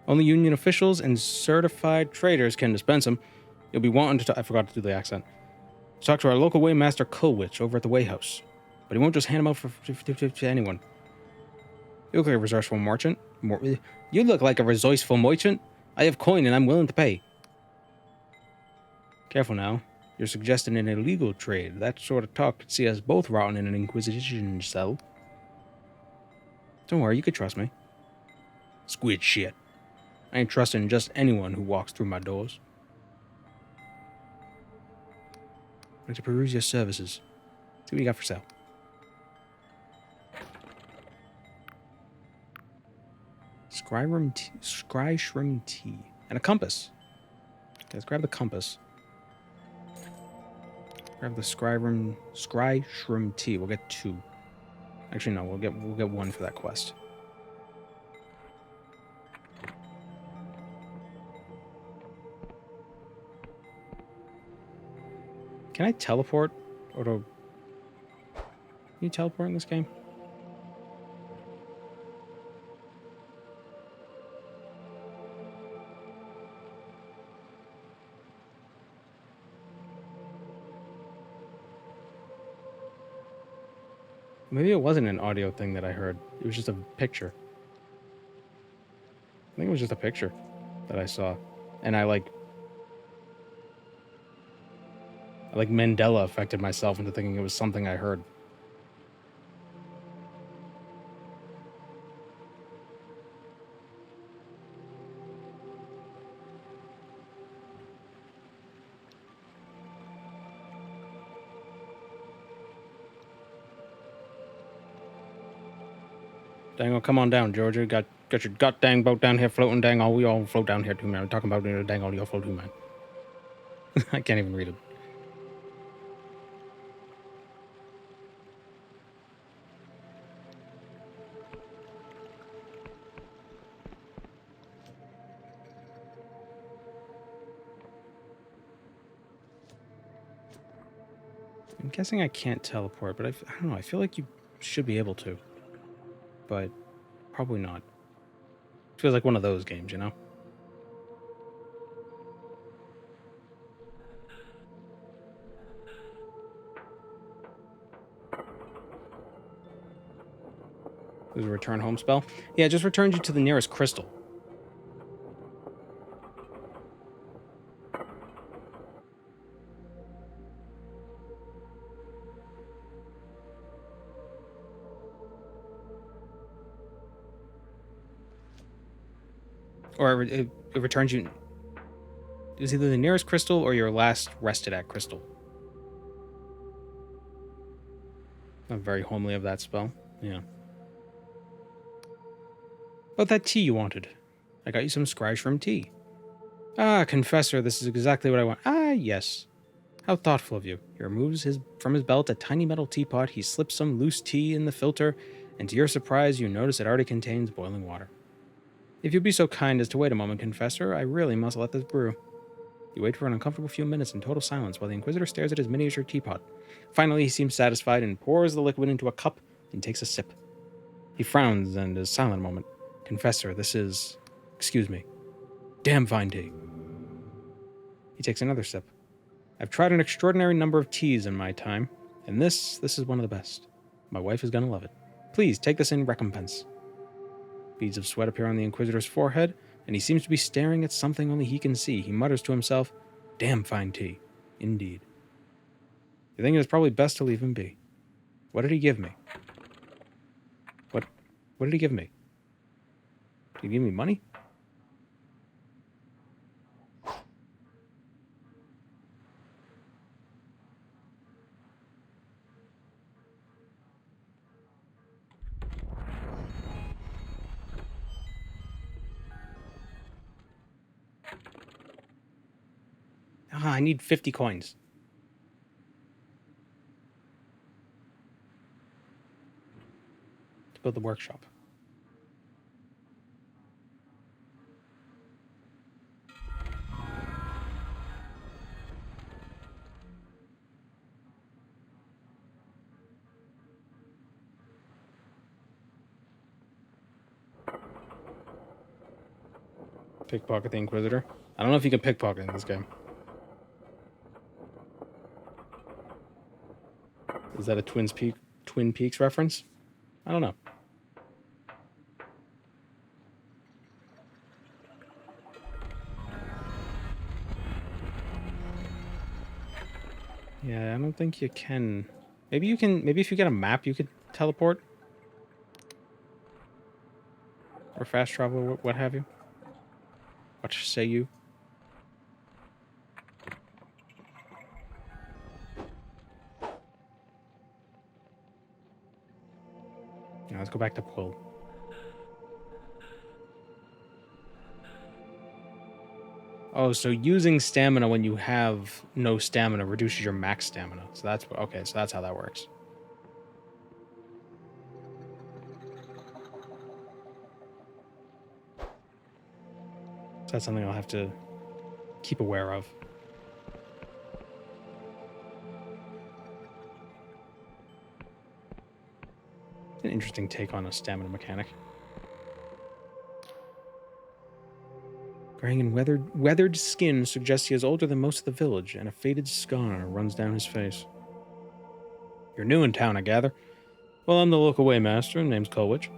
Only Union officials and certified traders can dispense them. You'll be wanting to I forgot to do the accent. Talk to our local waymaster Quill over at the Wayhouse. But he won't just hand them out to anyone. You look like a resourceful merchant. You look like a resourceful merchant. I have coin and I'm willing to pay. Careful now. You're suggesting an illegal trade. That sort of talk could see us both rotting in an Inquisition cell. Don't worry, you can trust me. Squid shit. I ain't trusting just anyone who walks through my doors. I'd like to peruse your services. See what you got for sale. Shroom tea. And a compass. Okay, let's grab the compass. Grab the Shroom tea. We'll get 2. Actually, no, we'll get 1 for that quest. Can I teleport? Can you teleport in this game? Maybe it wasn't an audio thing that I heard. It was just a picture. I think it was just a picture that I saw. And I Mandela affected myself into thinking it was something I heard. Dang, come on down, Georgia. Got your gut dang boat down here floating. Dang, we all float down here too, man. We're talking about dang all y'all float too, man. I can't even read it. I'm guessing I can't teleport, but I don't know. I feel like you should be able to. But probably not. It feels like one of those games, you know? There's a return home spell. Yeah, it just returns you to the nearest crystal. Or it returns you... It's either the nearest crystal or your last rested at crystal. Not very homely of that spell. Yeah. About that tea you wanted. I got you some shroom tea. Ah, Confessor, this is exactly what I want. Ah, yes. How thoughtful of you. He removes from his belt a tiny metal teapot. He slips some loose tea in the filter, and to your surprise, you notice it already contains boiling water. If you'd be so kind as to wait a moment, Confessor, I really must let this brew. You wait for an uncomfortable few minutes in total silence while the Inquisitor stares at his miniature teapot. Finally, he seems satisfied and pours the liquid into a cup and takes a sip. He frowns and is silent a moment. Confessor, this is... Excuse me. Damn fine tea. He takes another sip. I've tried an extraordinary number of teas in my time, and this is one of the best. My wife is going to love it. Please, take this in recompense. Beads of sweat appear on the Inquisitor's forehead, and he seems to be staring at something only he can see. He mutters to himself, damn fine tea. Indeed. You think it is probably best to leave him be. What did he give me? What did he give me? Did he give me money? Ah, I need 50 coins. To build the workshop. Pickpocket the Inquisitor. I don't know if you can pickpocket in this game. Is that a Twin Peaks reference? I don't know. Yeah, I don't think you can. Maybe you can. Maybe if you get a map, you could teleport or fast travel, or what have you. What say you? Yeah, let's go back to Quill. Oh, so using stamina when you have no stamina reduces your max stamina. So that's okay. So that's how that works. So that's something I'll have to keep aware of. An interesting take on a stamina mechanic. Graying and weathered skin suggests he is older than most of the village, and a faded scar runs down his face. You're new in town, I gather. Well, I'm the local waymaster, name's Colwich.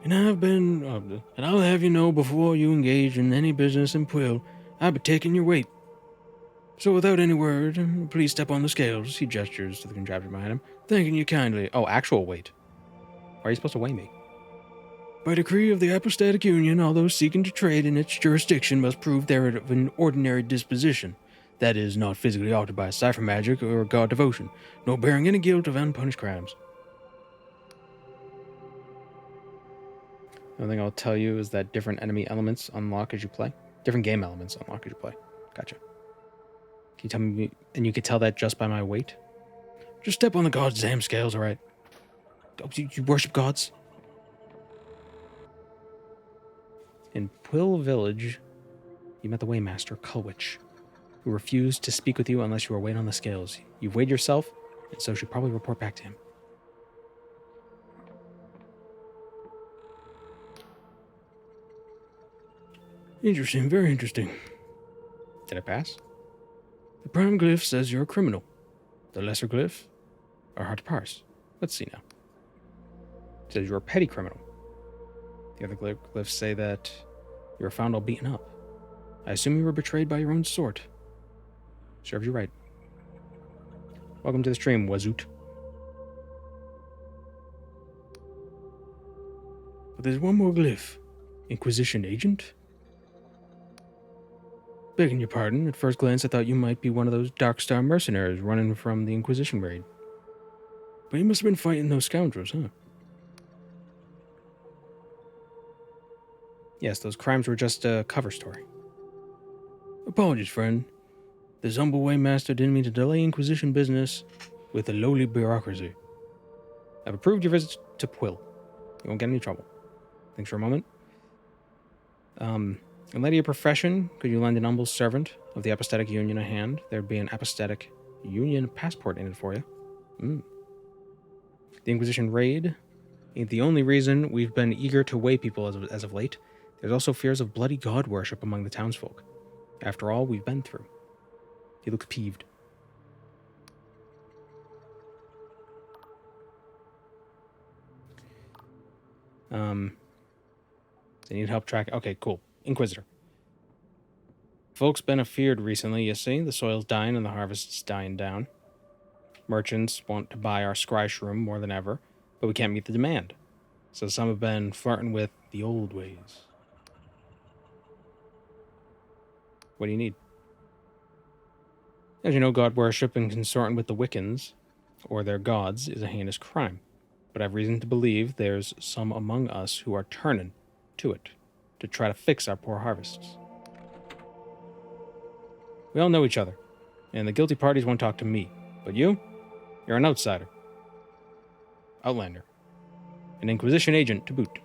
And I'll have you know before you engage in any business in Quill, I'll be taking your weight. So without any word, please step on the scales, he gestures to the contraption behind him, thanking you kindly. Oh, actual weight. Why are you supposed to weigh me? By decree of the Apostatic Union, all those seeking to trade in its jurisdiction must prove they're of an ordinary disposition. That is, not physically altered by cipher magic or god devotion, nor bearing any guilt of unpunished crimes. The only thing I'll tell you is that different enemy elements unlock as you play. Different game elements unlock as you play. Gotcha. Can you tell me, and you could tell that just by my weight? Just step on the goddamn scales, alright? Oh, you worship gods? In Quill Village, you met the Waymaster, Colwich, who refused to speak with you unless you were weighed on the scales. You've weighed yourself, and so should probably report back to him. Interesting, very interesting. Did I pass? The prime glyph says you're a criminal. The lesser glyph are hard to parse. Let's see now. It says you're a petty criminal. The other glyphs say that you were found all beaten up. I assume you were betrayed by your own sort. Serves you right. Welcome to the stream, Wazoot. But there's one more glyph. Inquisition agent? Begging your pardon, at first glance I thought you might be one of those Darkstar mercenaries running from the Inquisition raid. But you must have been fighting those scoundrels, huh? Yes, those crimes were just a cover story. Apologies, friend. This humble waymaster didn't mean to delay Inquisition business with a lowly bureaucracy. I've approved your visit to Quill. You won't get any trouble. Thanks for a moment. In light of your profession, could you lend an humble servant of the Apostatic Union a hand? There'd be an Apostatic Union passport in it for you. The Inquisition raid ain't the only reason we've been eager to weigh people as of late. There's also fears of bloody god worship among the townsfolk. After all we've been through. He looks peeved. They need help track. Okay, cool. Inquisitor. Folks been afeared recently, you see. The soil's dying and the harvest's dying down. Merchants want to buy our scry shroom more than ever, but we can't meet the demand. So some have been flirting with the old ways. What do you need? As you know, god worship and consorting with the Wiccans, or their gods, is a heinous crime. But I've reason to believe there's some among us who are turning to it to try to fix our poor harvests. We all know each other, and the guilty parties won't talk to me. But you're an outsider. Outlander. An Inquisition agent to boot.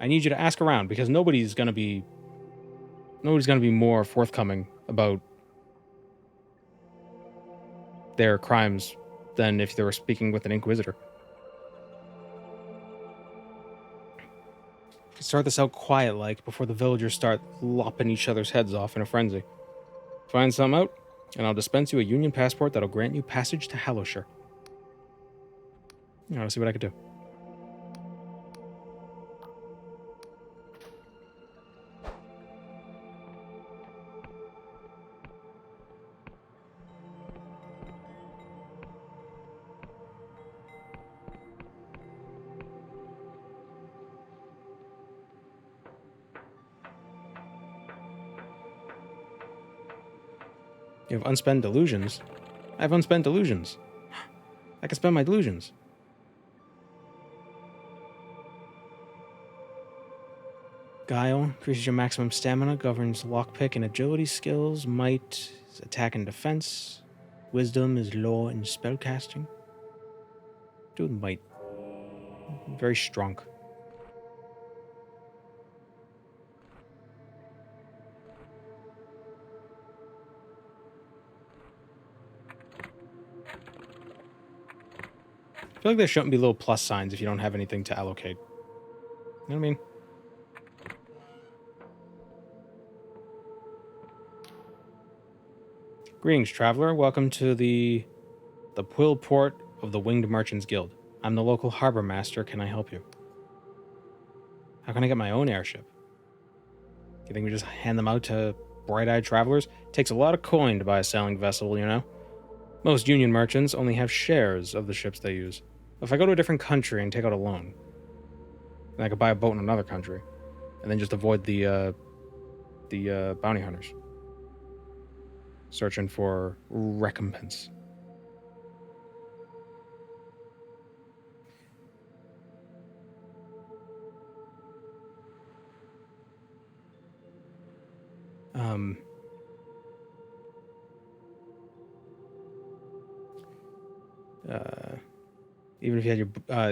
I need you to ask around because nobody's gonna be more forthcoming about their crimes than if they were speaking with an Inquisitor. Start this out quiet like before the villagers start lopping each other's heads off in a frenzy. Find something out, and I'll dispense you a Union passport that'll grant you passage to Hallowshire. Let's see what I could do. You have unspent delusions? I have unspent delusions. I can spend my delusions. Guile increases your maximum stamina, governs lockpick and agility skills. Might is attack and defense. Wisdom is law and spellcasting. Do might. Very strong. I feel like there shouldn't be little plus signs if you don't have anything to allocate. You know what I mean? Greetings, traveler. Welcome to the Quill port of the Winged Merchants Guild. I'm the local harbor master. Can I help you? How can I get my own airship? You think we just hand them out to bright-eyed travelers? Takes a lot of coin to buy a sailing vessel, you know? Most Union merchants only have shares of the ships they use. If I go to a different country and take out a loan, then I could buy a boat in another country, and then just avoid the bounty hunters searching for recompense.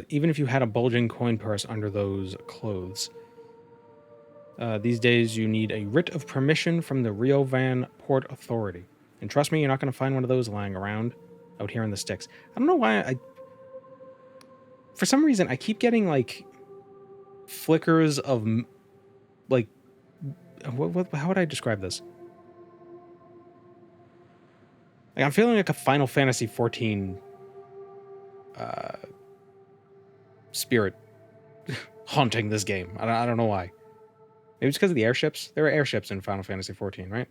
Even if you had a bulging coin purse under those clothes, these days you need a writ of permission from the Rio Van Port Authority. And trust me, you're not going to find one of those lying around out here in the sticks. I don't know why for some reason, I keep getting, like, flickers of, like, how would I describe this? Like, I'm feeling like a Final Fantasy XIV spirit haunting this game. I don't know why. Maybe it's because of the airships. There were airships in Final Fantasy XIV, right?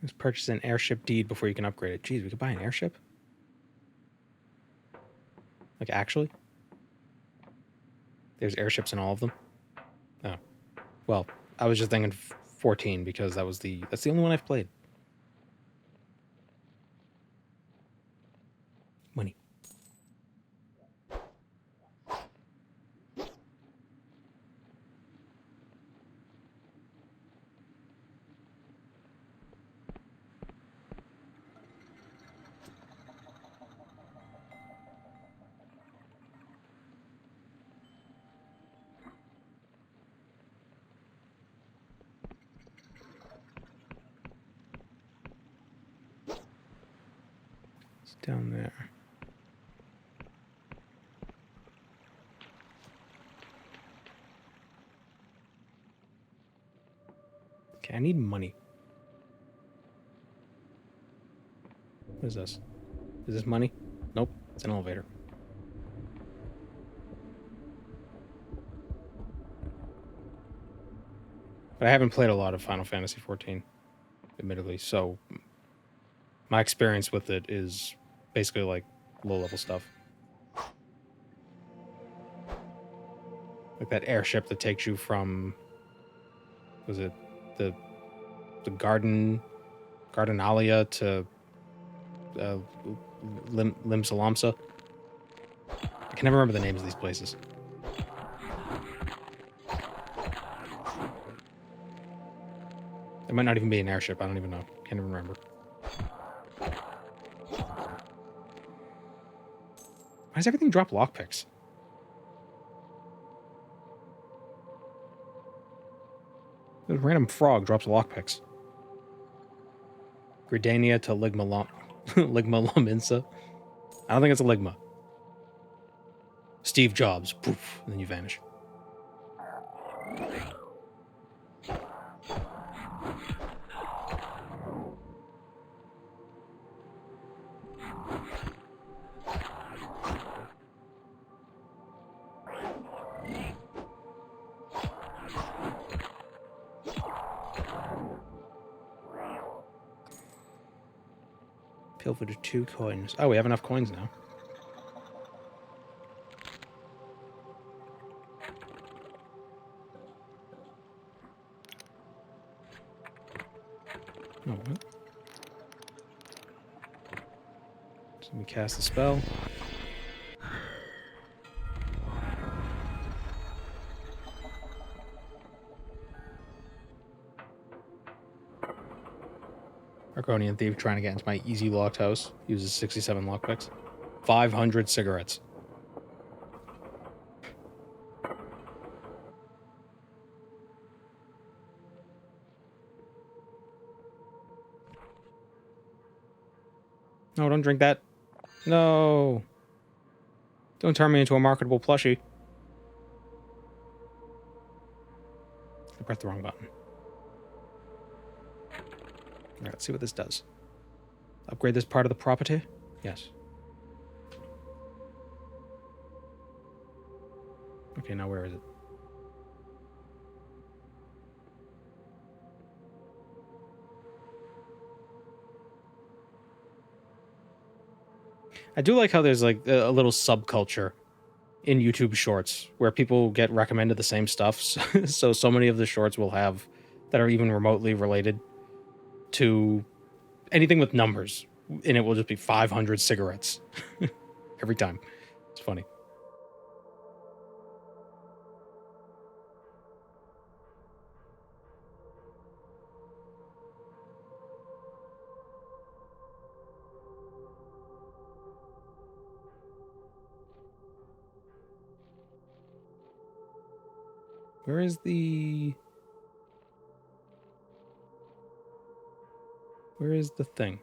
Let's purchase an airship deed before you can upgrade it. Jeez, we could buy an airship? Like, actually? There's airships in all of them? Oh. Well, I was just thinking 14 because that's the only one I've played. Money. It's down there. Okay, I need money. What is this? Is this money? Nope, it's an elevator. But I haven't played a lot of Final Fantasy XIV, admittedly, so my experience with it is basically like low-level stuff. Like that airship that takes you from, was it the Gardenalia to Lim Salamsa? I can never remember the names of these places. It might not even be an airship. I don't even know. Can't even remember. Why does everything drop lockpicks? This random frog drops lockpicks. Gridania to Ligma Laminsa. I don't think it's a Ligma. Steve Jobs. Poof. And then you vanish. Pilfered 2 coins. Oh, we have enough coins now. Oh, what? So we cast the spell. Arconian Thief trying to get into my easy locked house. Uses 67 lockpicks. 500 cigarettes. No, don't drink that. No. Don't turn me into a marketable plushie. I pressed the wrong button. Alright, let's see what this does. Upgrade this part of the property? Yes. Okay, now where is it? I do like how there's like a little subculture in YouTube shorts where people get recommended the same stuff. So many of the shorts will have that are even remotely related to anything with numbers, and it will just be 500 cigarettes every time. It's funny. Where is the thing?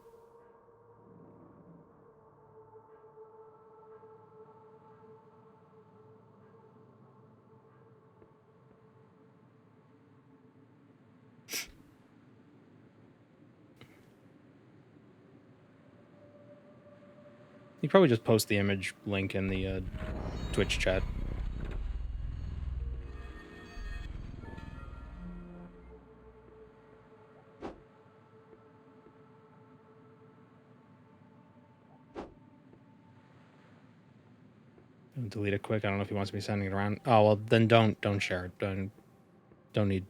You probably just post the image link in the Twitch chat. Delete it quick. I don't know if he wants me sending it around. Oh well, then don't share it. Don't need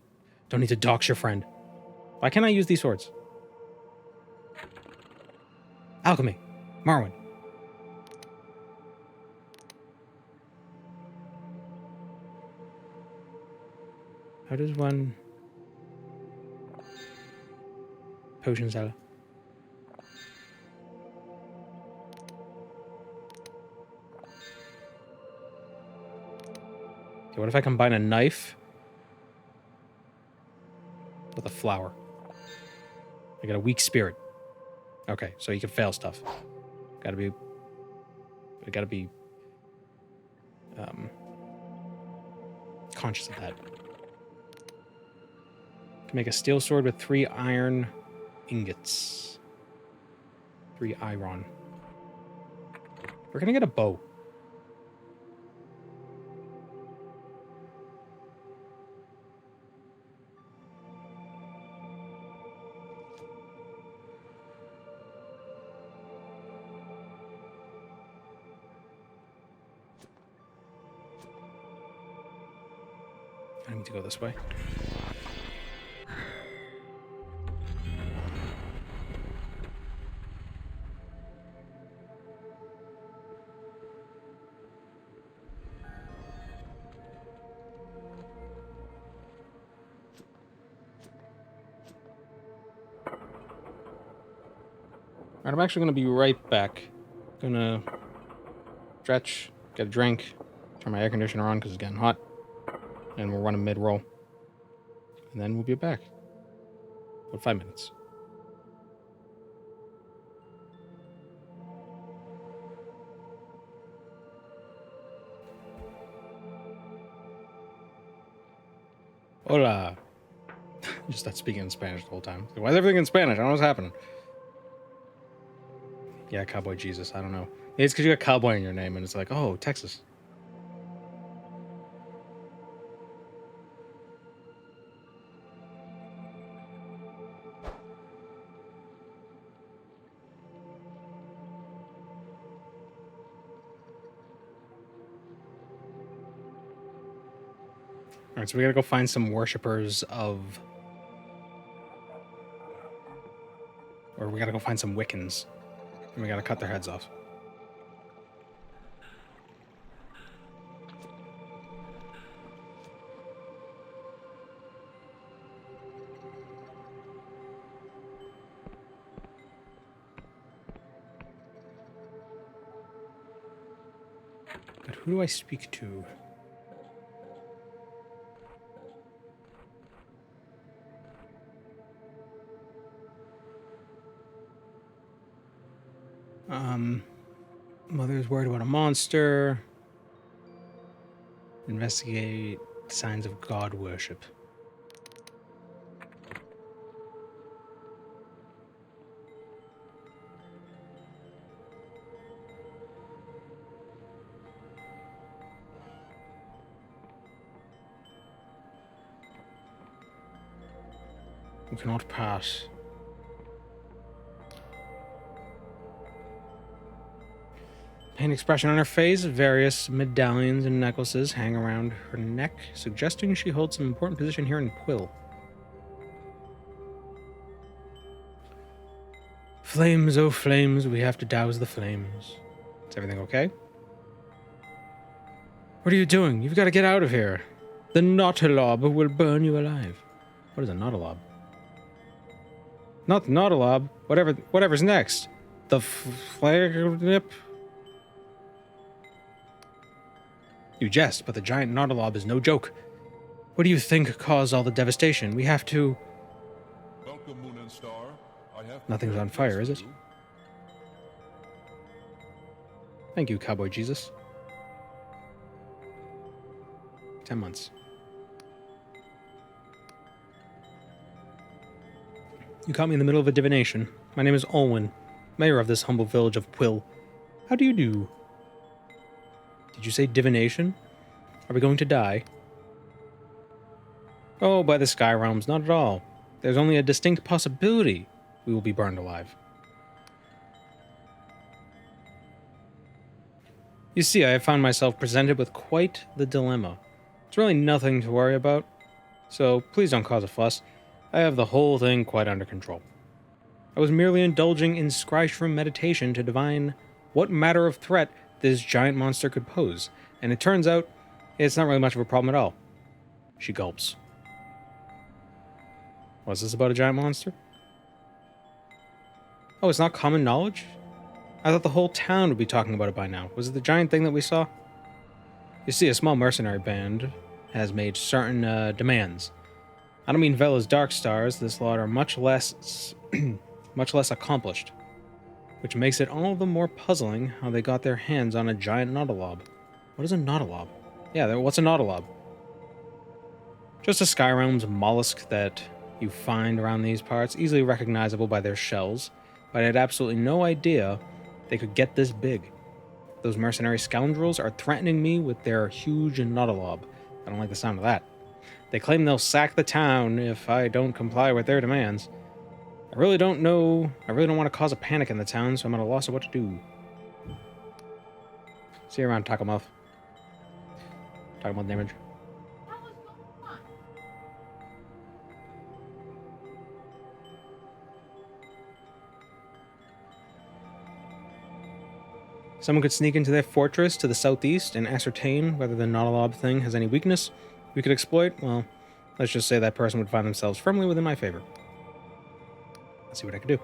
to dox your friend. Why can't I use these swords? Alchemy, Marwyn. How does one potion seller? Okay, what if I combine a knife with a flower? I got a weak spirit. Okay, so you can fail stuff. I gotta be conscious of that. Can make a steel sword with 3 iron ingots. 3 iron. We're gonna get a bow. I need to go this way. Alright, I'm actually going to be right back. Gonna stretch, get a drink, turn my air conditioner on because it's getting hot, and we'll run a mid-roll. And then we'll be back. About 5 minutes. Hola. Just start speaking in Spanish the whole time. Why is everything in Spanish? I don't know what's happening. Yeah, Cowboy Jesus. I don't know. Maybe it's because you got cowboy in your name, and it's like, oh, Texas. Alright, so we gotta go find some worshippers of... Or we gotta go find some Wiccans. And we gotta cut their heads off. But who do I speak to? Mother's worried about a monster. Investigate signs of god worship. We cannot pass. Pain expression on her face, various medallions and necklaces hang around her neck, suggesting she holds some important position here in Quill. Flames, oh flames, we have to douse the flames. Is everything okay? What are you doing? You've got to get out of here. The Nautilob will burn you alive. What is a Nautilob? Not the Nautilob. Whatever's next. The Flagnip? You jest, but the giant Nautilob is no joke. What do you think caused all the devastation? We have to...
Welcome, Moon and Star. I have
Nothing's on fire, is it? Thank you, Cowboy Jesus. 10 months. You caught me in the middle of a divination. My name is Olwyn, mayor of this humble village of Quill. How do you do? Did you say divination? Are we going to die? Oh, by the sky realms, not at all. There's only a distinct possibility we will be burned alive. You see, I have found myself presented with quite the dilemma. It's really nothing to worry about, so please don't cause a fuss. I have the whole thing quite under control. I was merely indulging in shroom meditation to divine what matter of threat this giant monster could pose, and it turns out it's not really much of a problem at all. She gulps. Was this about a giant monster? Oh, it's not common knowledge? I thought the whole town would be talking about it by now. Was it the giant thing that we saw? You see, a small mercenary band has made certain demands. I don't mean Vela's Dark Stars. This lot are much less accomplished, which makes it all the more puzzling how they got their hands on a giant Nautilob. What is a Nautilob? Yeah, what's a Nautilob? Just a Skyrealm's mollusk that you find around these parts, easily recognizable by their shells, but I had absolutely no idea they could get this big. Those mercenary scoundrels are threatening me with their huge Nautilob. I don't like the sound of that. They claim they'll sack the town if I don't comply with their demands. I really don't want to cause a panic in the town, so I'm at a loss of what to do. See you around, Taco Mouth. Taco Mouth damage. Someone could sneak into their fortress to the southeast and ascertain whether the Nautilab thing has any weakness we could exploit. Well, let's just say that person would find themselves firmly within my favor. Let's see what I can do.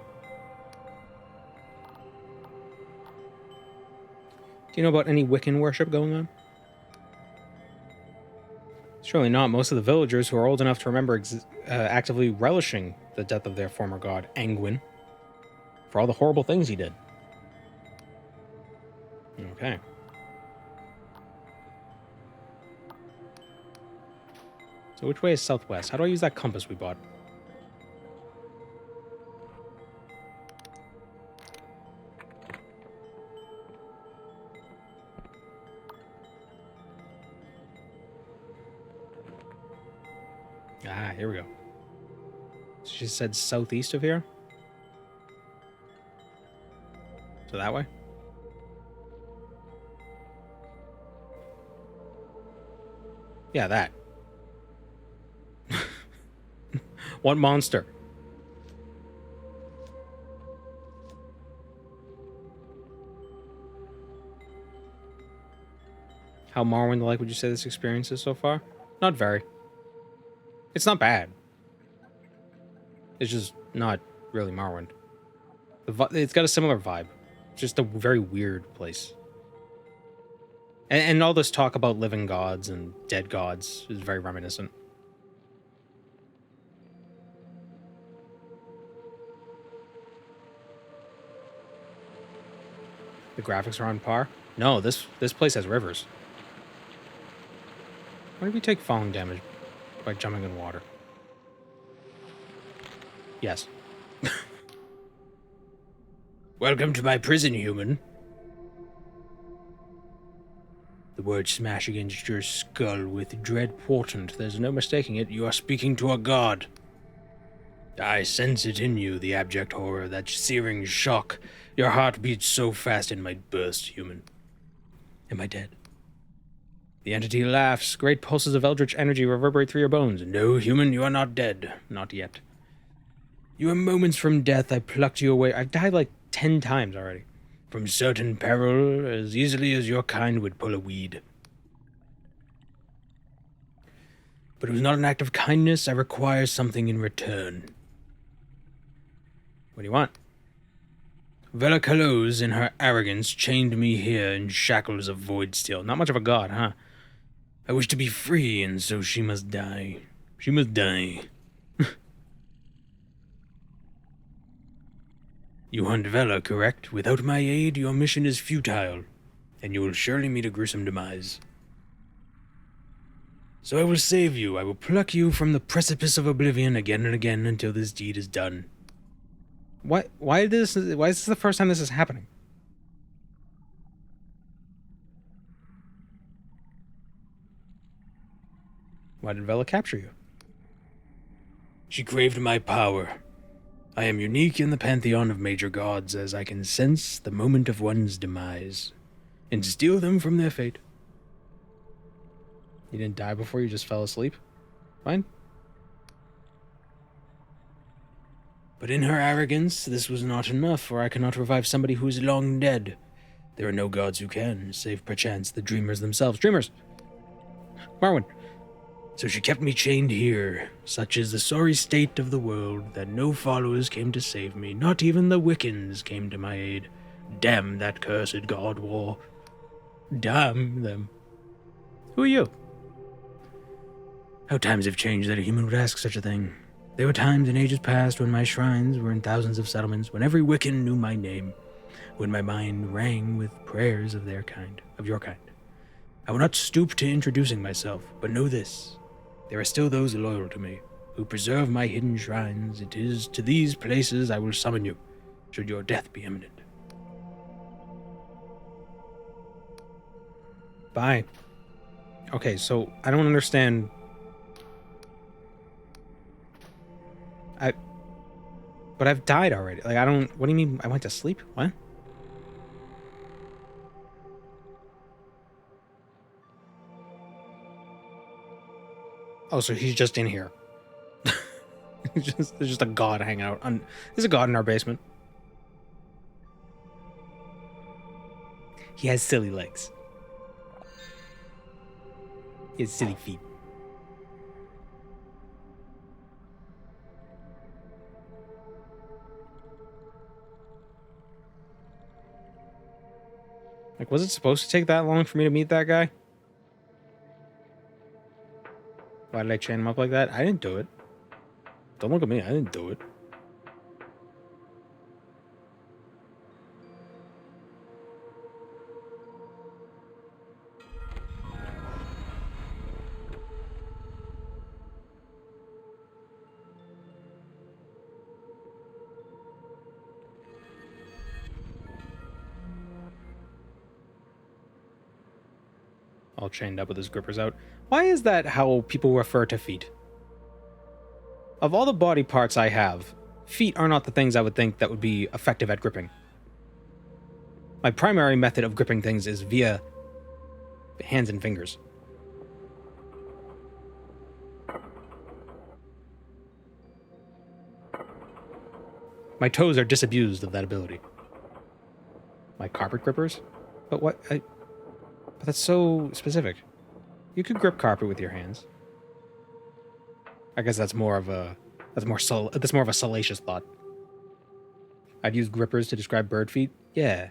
Do you know about any Wiccan worship going on? Surely not. Most of the villagers who are old enough to remember actively relishing the death of their former god, Angwin, for all the horrible things he did. Okay. So which way is southwest? How do I use that compass we bought? Ah, here we go. She said southeast of here? So that way? Yeah, that. What monster? How Morrowind-like would you say this experience is so far? Not very. It's not bad. It's just not really Morrowind. It's got a similar vibe. It's just a very weird place. And all this talk about living gods and dead gods is very reminiscent. The graphics are on par? No, this place has rivers. Why did we take falling damage by jumping in water? Yes. Welcome to my prison, human. The words smash against your skull with dread portent. There's no mistaking it. You are speaking to a god. I sense it in you, the abject horror, that searing shock. Your heart beats so fast it might burst, human. Am I dead? The entity laughs. Great pulses of eldritch energy reverberate through your bones. No, human, you are not dead. Not yet. You are moments from death. I plucked you away. I've died like 10 times already. From certain peril, as easily as your kind would pull a weed. But it was not an act of kindness. I require something in return. What do you want? Velakalos, in her arrogance, chained me here in shackles of void steel. Not much of a god, huh? I wish to be free, and so she must die. She must die. You hunt Vela, correct? Without my aid, your mission is futile, and you will surely meet a gruesome demise. So I will save you. I will pluck you from the precipice of oblivion again and again until this deed is done. Why is this the first time this is happening? Why did Vela capture you? She craved my power. I am unique in the pantheon of major gods, as I can sense the moment of one's demise, and steal them from their fate. You didn't die before you just fell asleep? Fine. But in her arrogance, this was not enough, for I cannot revive somebody who is long dead. There are no gods who can, save perchance the dreamers themselves. Dreamers! Marwyn! So she kept me chained here. Such is the sorry state of the world, that no followers came to save me. Not even the Wiccans came to my aid. Damn that cursed god war. Damn them. Who are you? How times have changed that a human would ask such a thing. There were times in ages past when my shrines were in thousands of settlements, when every Wiccan knew my name, when my mind rang with prayers of your kind. I will not stoop to introducing myself, but know this. There are still those loyal to me, who preserve my hidden shrines. It is to these places I will summon you, should your death be imminent. Bye. Okay, so I don't understand. But I've died already. Like, I don't... What do you mean I went to sleep? What? Oh, so he's just in here. There's just a god hanging out. There's a god in our basement. He has silly legs. He has silly feet. Like, was it supposed to take that long for me to meet that guy? Why did I chain him up like that? I didn't do it. Don't look at me. I didn't do it. All chained up with his grippers out. Why is that how people refer to feet? Of all the body parts I have, feet are not the things I would think that would be effective at gripping. My primary method of gripping things is via hands and fingers. My toes are disabused of that ability. My carpet grippers? But what? But that's so specific. You could grip carpet with your hands. I guess that's more of a salacious thought. I'd use grippers to describe bird feet. Yeah.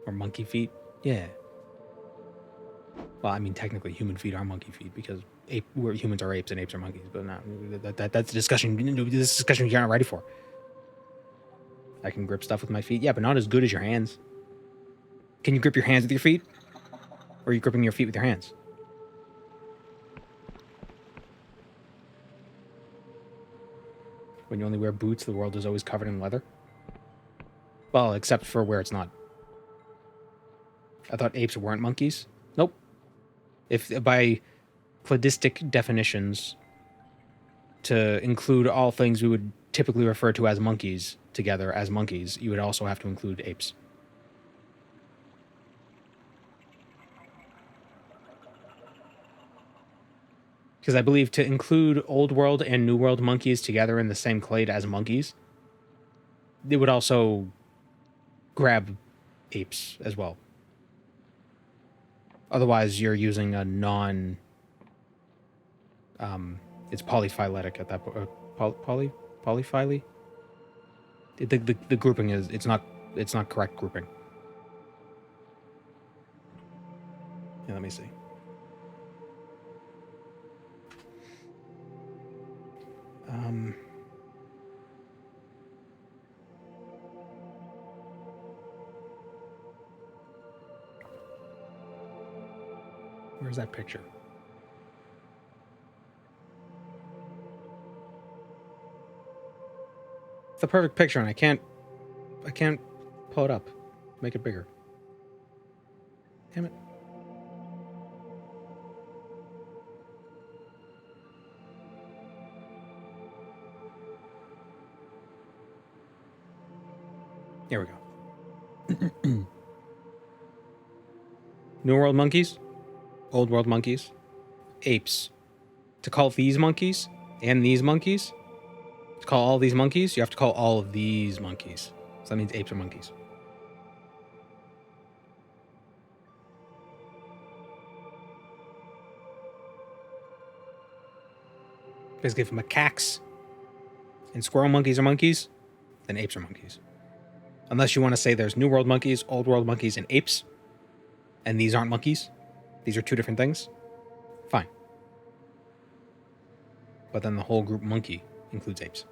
Or monkey feet. Yeah. Well, I mean, technically, human feet are monkey feet because humans are apes and apes are monkeys. But no, that's a discussion. This discussion you're not ready for. I can grip stuff with my feet. Yeah, but not as good as your hands. Can you grip your hands with your feet? Or are you gripping your feet with your hands? When you only wear boots, the world is always covered in leather? Well, except for where it's not. I thought apes weren't monkeys. Nope. If by cladistic definitions, to include all things we would typically refer to as monkeys together as monkeys, you would also have to include apes. Because I believe to include Old World and New World monkeys together in the same clade as monkeys, they would also grab apes as well. Otherwise, you're using a non... it's polyphyletic at that point. Polyphyly? The grouping is... It's not correct grouping. Yeah, let me see. Where's that picture? It's the perfect picture, and I can't pull it up, make it bigger. Damn it. Here we go. New World monkeys, Old World monkeys, apes. To call these monkeys and these monkeys, to call all these monkeys, you have to call all of these monkeys. So that means apes are monkeys. Basically, if macaques and squirrel monkeys are monkeys, then apes are monkeys. Unless you want to say there's New World monkeys, Old World monkeys, and apes, and these aren't monkeys. These are two different things. Fine. But then the whole group monkey includes apes.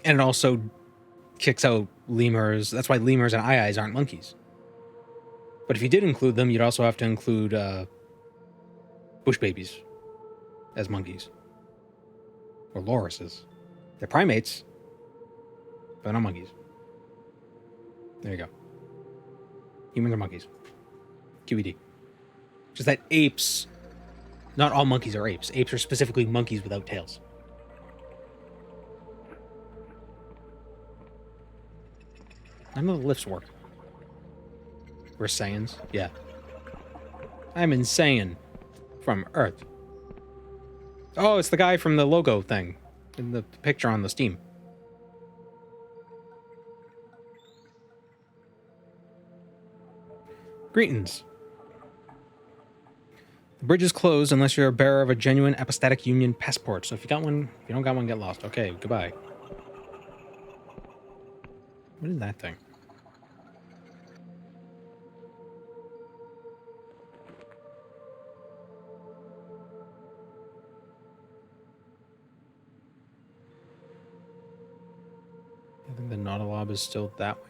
And it also kicks out lemurs. That's why lemurs and aye-ayes aren't monkeys. But if you did include them, you'd also have to include bush babies as monkeys. Or lorises. They're primates, but they're not monkeys. There you go. Humans are monkeys. QED. Just that apes, not all monkeys are apes. Apes are specifically monkeys without tails. None of the lifts work. We're Saiyans? Yeah. I'm insane. From Earth. Oh, it's the guy from the logo thing. In the picture on the Steam. Greetings. The bridge is closed unless you're a bearer of a genuine apostatic union passport. So if you got one, if you don't got one, get lost. Okay, goodbye. What is that thing? I think the Nautilob is still that way.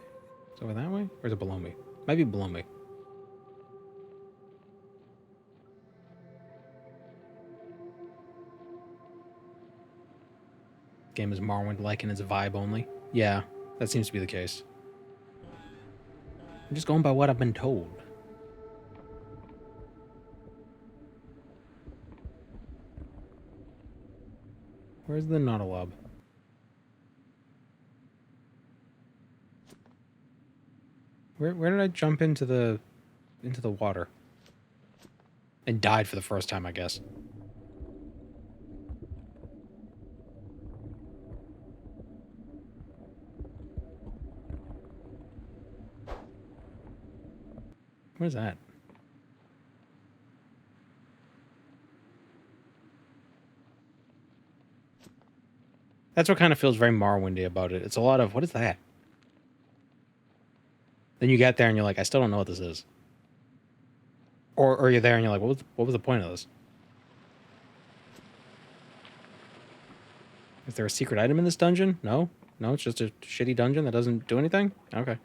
Is it over that way? Or is it below me? Might be below me. Game is Morrowind-like in its vibe only. Yeah, that seems to be the case. I'm just going by what I've been told. Where's the Nautilob? Where did I jump into the water? And died for the first time, I guess. What is that? That's what kind of feels very Morrowindy about it. It's a lot of, what is that? Then you get there and you're like, I still don't know what this is. Or you're there and you're like, what was the point of this? Is there a secret item in this dungeon? No? No, it's just a shitty dungeon that doesn't do anything? Okay.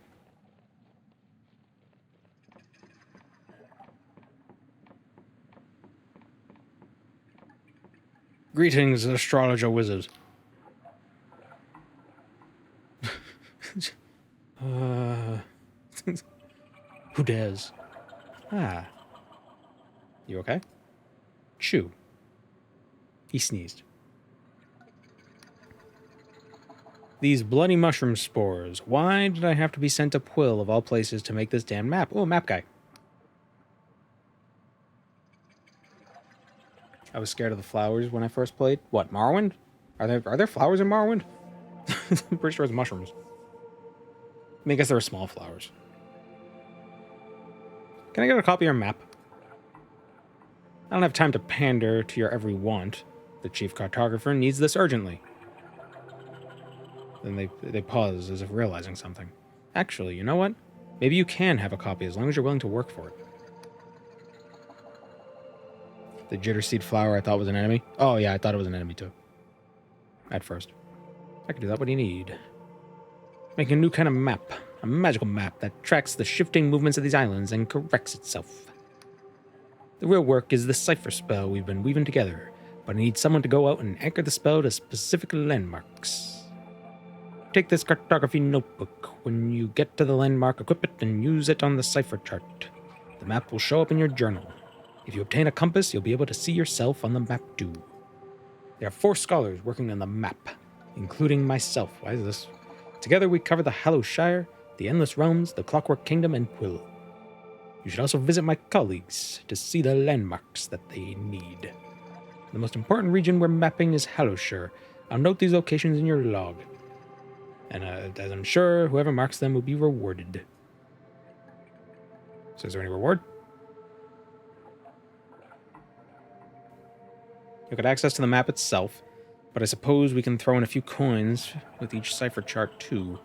Greetings, astrologer wizard. Who dares? Ah. You okay? Chew. He sneezed. These bloody mushroom spores. Why did I have to be sent to Quill, of all places, to make this damn map? Oh, map guy. I was scared of the flowers when I first played. What, Morrowind? Are there flowers in Morrowind? I'm pretty sure it's mushrooms. I mean, I guess there are small flowers. Can I get a copy of your map? I don't have time to pander to your every want. The chief cartographer needs this urgently. Then they pause as if realizing something. Actually, you know what? Maybe you can have a copy as long as you're willing to work for it. The jitterseed flower I thought was an enemy. Oh yeah, I thought it was an enemy too. At first. I can do that. What do you need? Making a new kind of map. A magical map that tracks the shifting movements of these islands and corrects itself. The real work is the cipher spell we've been weaving together, but I need someone to go out and anchor the spell to specific landmarks. Take this cartography notebook. When you get to the landmark, equip it and use it on the cipher chart. The map will show up in your journal. If you obtain a compass, you'll be able to see yourself on the map too. There are 4 scholars working on the map, including myself. Why is this? Together we cover the Hallow Shire, the Endless Realms, the Clockwork Kingdom, and Quill. You should also visit my colleagues to see the landmarks that they need. The most important region we're mapping is Hallowshire. I'll note these locations in your log. And as I'm sure, whoever marks them will be rewarded. So is there any reward? You got access to the map itself, but I suppose we can throw in a few coins with each cipher chart too.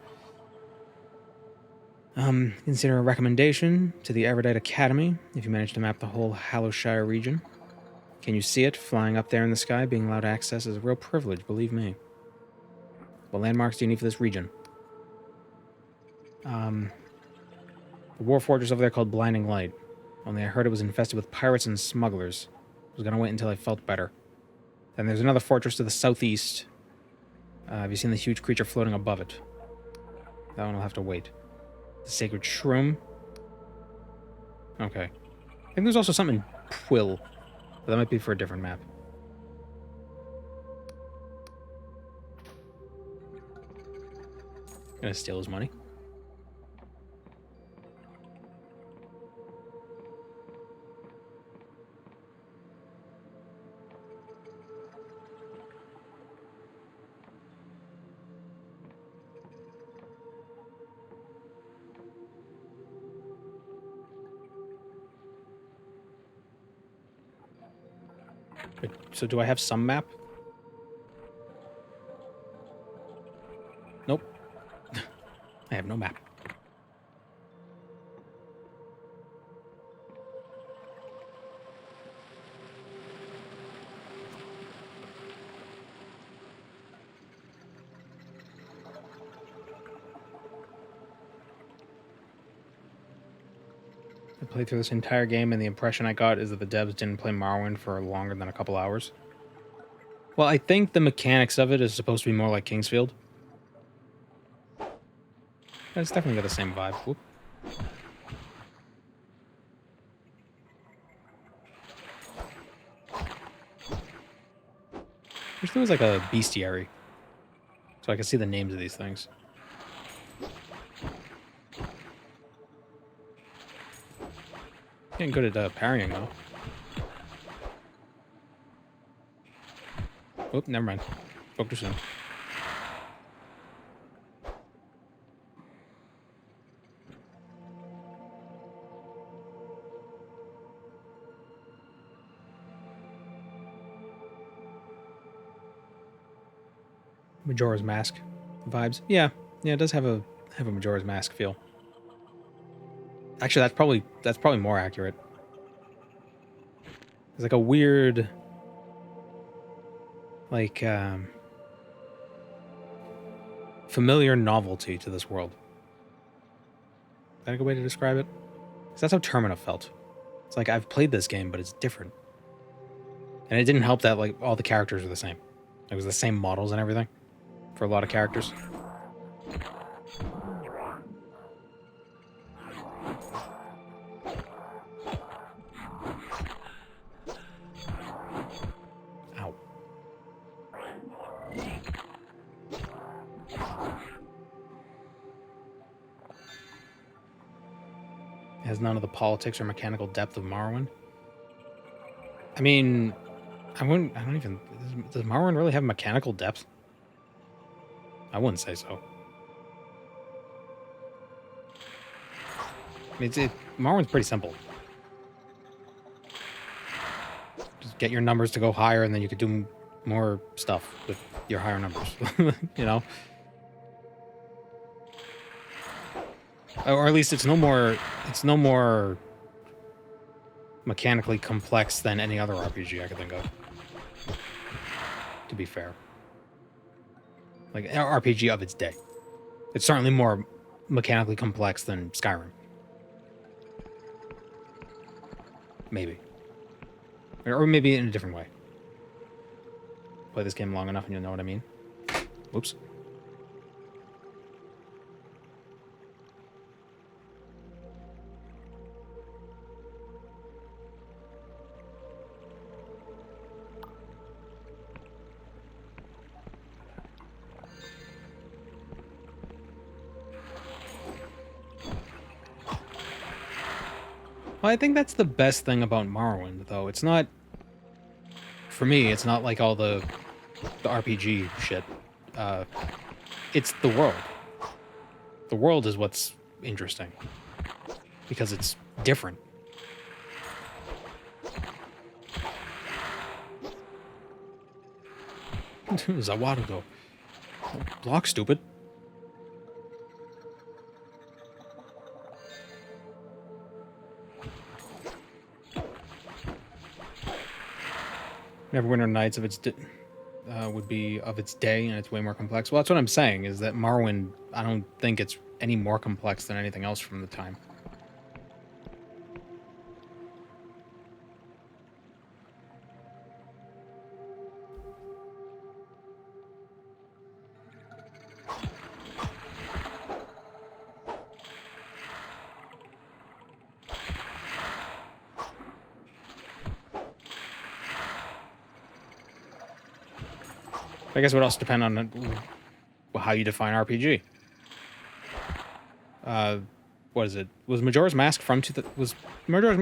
Consider a recommendation to the Erudite Academy if you manage to map the whole Hallowshire region. Can you see it flying up there in the sky? Being allowed access is a real privilege, believe me. What landmarks do you need for this region? The war fortress over there called Blinding Light. Only I heard it was infested with pirates and smugglers. I was gonna wait until I felt better. Then there's another fortress to the southeast. Have you seen the huge creature floating above it? That one will have to wait. The sacred shroom. Okay. I think there's also something in Quill. But that might be for a different map. Gonna steal his money. So do I have some map? Nope. I have no map. I played through this entire game, and the impression I got is that the devs didn't play Morrowind for longer than a couple hours. Well, I think the mechanics of it is supposed to be more like Kingsfield. It's definitely got the same vibe. Whoop. Wish there was like a bestiary, so I can see the names of these things. Getting good at parrying though. Oop, never mind. Spoke too soon. Majora's Mask vibes. Yeah, it does have a Majora's Mask feel. Actually, that's probably more accurate. It's like a weird, like, familiar novelty to this world. Is that a good way to describe it? Because that's how Termina felt. It's like, I've played this game, but it's different. And it didn't help that, like, all the characters were the same. It was the same models and everything for a lot of characters. Ow. It has none of the politics or mechanical depth of Morrowind. I mean, does Morrowind really have mechanical depth? I wouldn't say so. I mean, Morrowind's pretty simple. Just get your numbers to go higher, and then you could do more stuff with your higher numbers. You know? Or at least it's no more mechanically complex than any other RPG I could think of. To be fair. Like, an RPG of its day. It's certainly more mechanically complex than Skyrim. Maybe. Or maybe in a different way. Play this game long enough and you'll know what I mean. Whoops. Well, I think that's the best thing about Morrowind, though. It's not... For me, it's not like all the RPG shit. It's the world. The world is what's interesting. Because it's different. Zawado. Block, stupid. Neverwinter Nights would be of its day, and it's way more complex. Well, that's what I'm saying, is that Morrowind, I don't think it's any more complex than anything else from the time. I guess it would also depend on how you define RPG. What is it? Was Majora's Mask from when was Majora's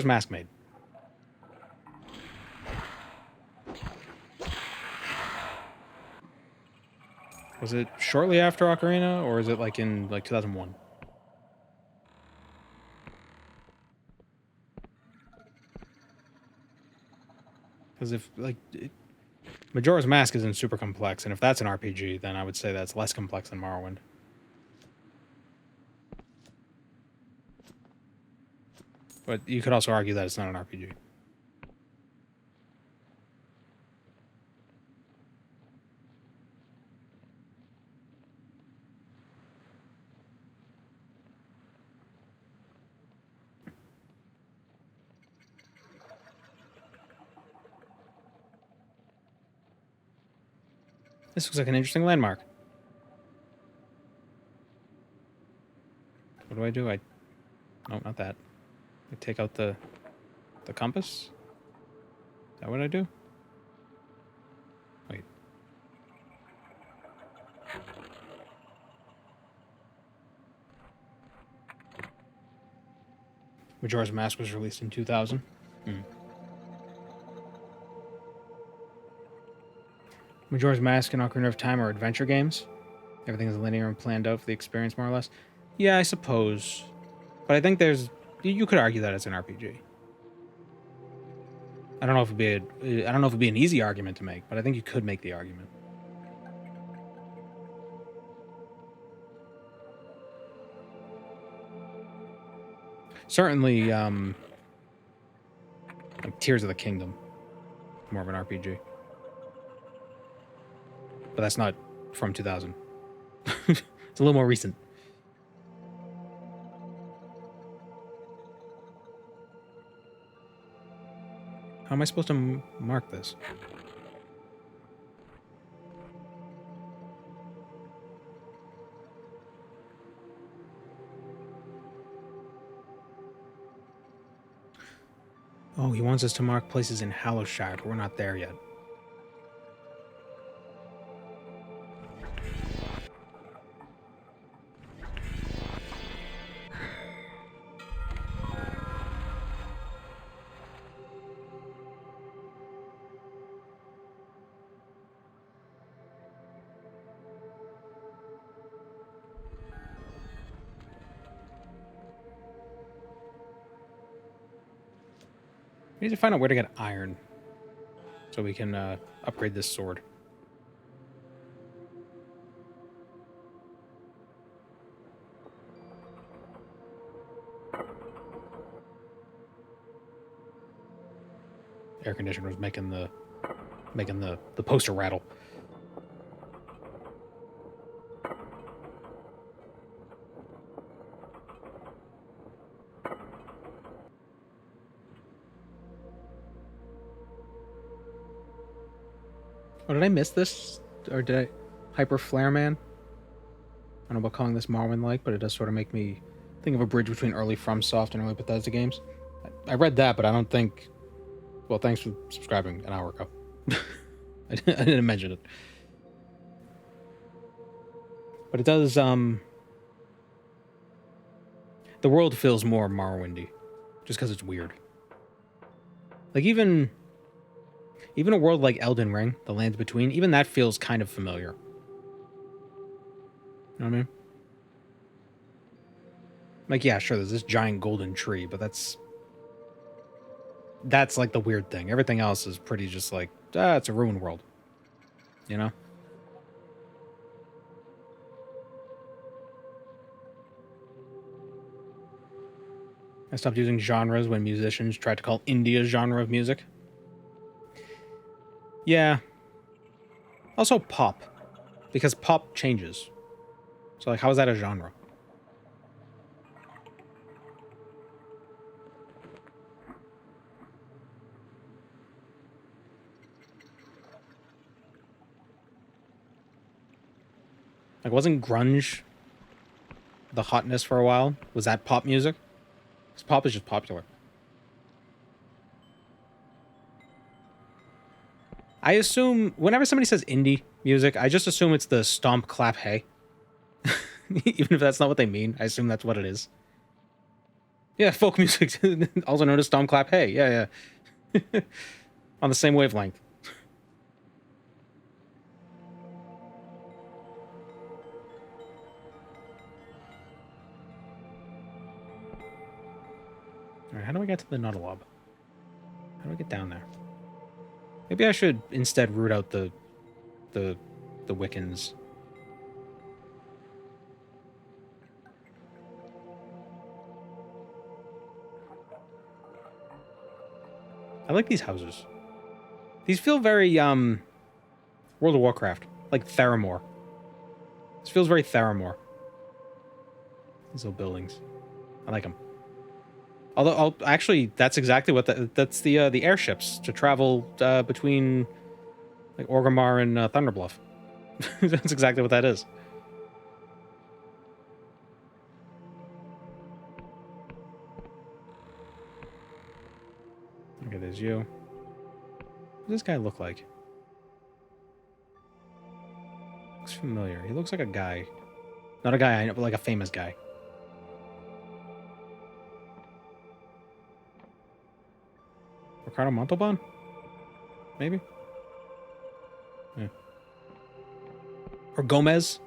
Mask made? Was it shortly after Ocarina, or is it like in 2001? Because if, like, Majora's Mask isn't super complex, and if that's an RPG, then I would say that's less complex than Morrowind. But you could also argue that it's not an RPG. This looks like an interesting landmark. What do? No, not that. I take out the compass? Is that what I do? Wait. Majora's Mask was released in 2000. Majora's Mask and Ocarina of Time are adventure games. Everything is linear and planned out for the experience, more or less. Yeah, I suppose. But I think you could argue that it's an RPG. I don't know if it'd be an easy argument to make, but I think you could make the argument. Certainly, like Tears of the Kingdom, more of an RPG. But that's not from 2000. It's a little more recent. How am I supposed to mark this? Oh, he wants us to mark places in Hallowshire, but we're not there yet. We need to find out where to get iron so we can upgrade this sword. Air conditioner was making the poster rattle. Oh, did I miss this? Or did I... Hyper Flare Man? I don't know about calling this Morrowind-like, but it does sort of make me think of a bridge between early FromSoft and early Bethesda games. I read that, but I don't think... Well, thanks for subscribing an hour ago. I didn't mention it. But it does, the world feels more Morrowindy. Just because it's weird. Like, even a world like Elden Ring, the lands between, even that feels kind of familiar. You know what I mean? Like, yeah, sure, there's this giant golden tree, but that's like the weird thing. Everything else is pretty just like, it's a ruined world. You know? I stopped using genres when musicians tried to call indie a genre of music. Yeah. Also pop. Because pop changes. So, like, how is that a genre? Like, wasn't grunge the hotness for a while? Was that pop music? Because pop is just popular. I assume, whenever somebody says indie music, I just assume it's the stomp, clap, hey. Even if that's not what they mean, I assume that's what it is. Yeah, folk music, also known as stomp, clap, hey. Yeah, yeah. On the same wavelength. Alright, how do I get to the Nuttalob? How do I get down there? Maybe I should instead root out the Wiccans. I like these houses. These feel very World of Warcraft, like Theramore. This feels very Theramore. These little buildings, I like them. Although, actually, that's exactly what that's the airships to travel between like Orgrimmar and Thunderbluff. That's exactly what that is. Okay, there's you. What does this guy look like? Looks familiar. He looks like a guy. Not a guy I know, but like a famous guy. Ricardo Montalban? Maybe? Yeah. Or Gomez?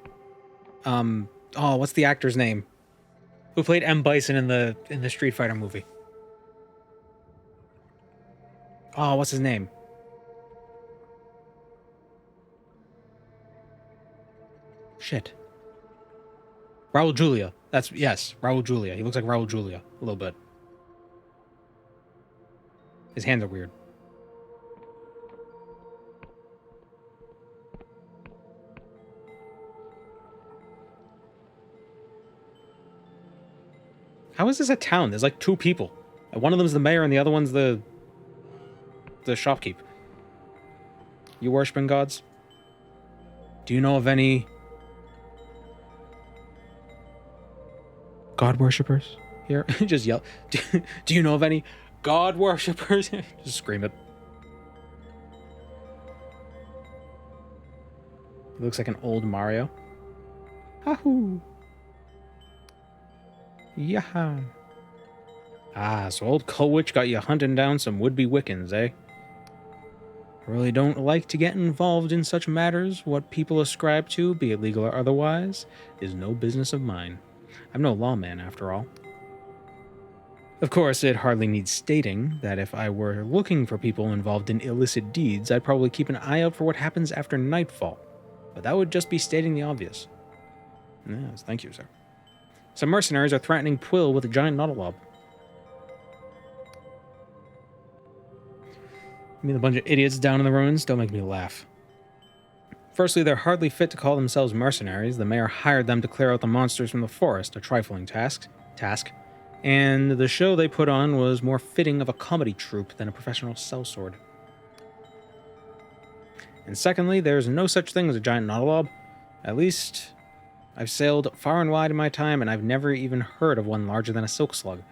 Oh, what's the actor's name? Who played M. Bison in the Street Fighter movie? Oh, what's his name? Shit. Raul Julia. Yes, Raul Julia. He looks like Raul Julia a little bit. His hands are weird. How is this a town? There's like 2 people. And one of them's the mayor and the other one's the shopkeep. You worshiping gods? Do you know of any god worshippers here? Just yell. Do you know of any god worshippers? Just scream it. He looks like an old Mario. Hahoo! Yaha! Ah, so old Colwich got you hunting down some would-be Wiccans, eh? I really don't like to get involved in such matters. What people ascribe to, be it legal or otherwise, is no business of mine. I'm no lawman, after all. Of course, it hardly needs stating that if I were looking for people involved in illicit deeds, I'd probably keep an eye out for what happens after nightfall. But that would just be stating the obvious. Yes, thank you, sir. Some mercenaries are threatening Quill with a giant Nautilob. I mean, a bunch of idiots down in the ruins don't make me laugh. Firstly, they're hardly fit to call themselves mercenaries. The mayor hired them to clear out the monsters from the forest, a trifling task. And the show they put on was more fitting of a comedy troupe than a professional sellsword. And secondly, there's no such thing as a giant Nautilob. At least, I've sailed far and wide in my time, and I've never even heard of one larger than a silk slug.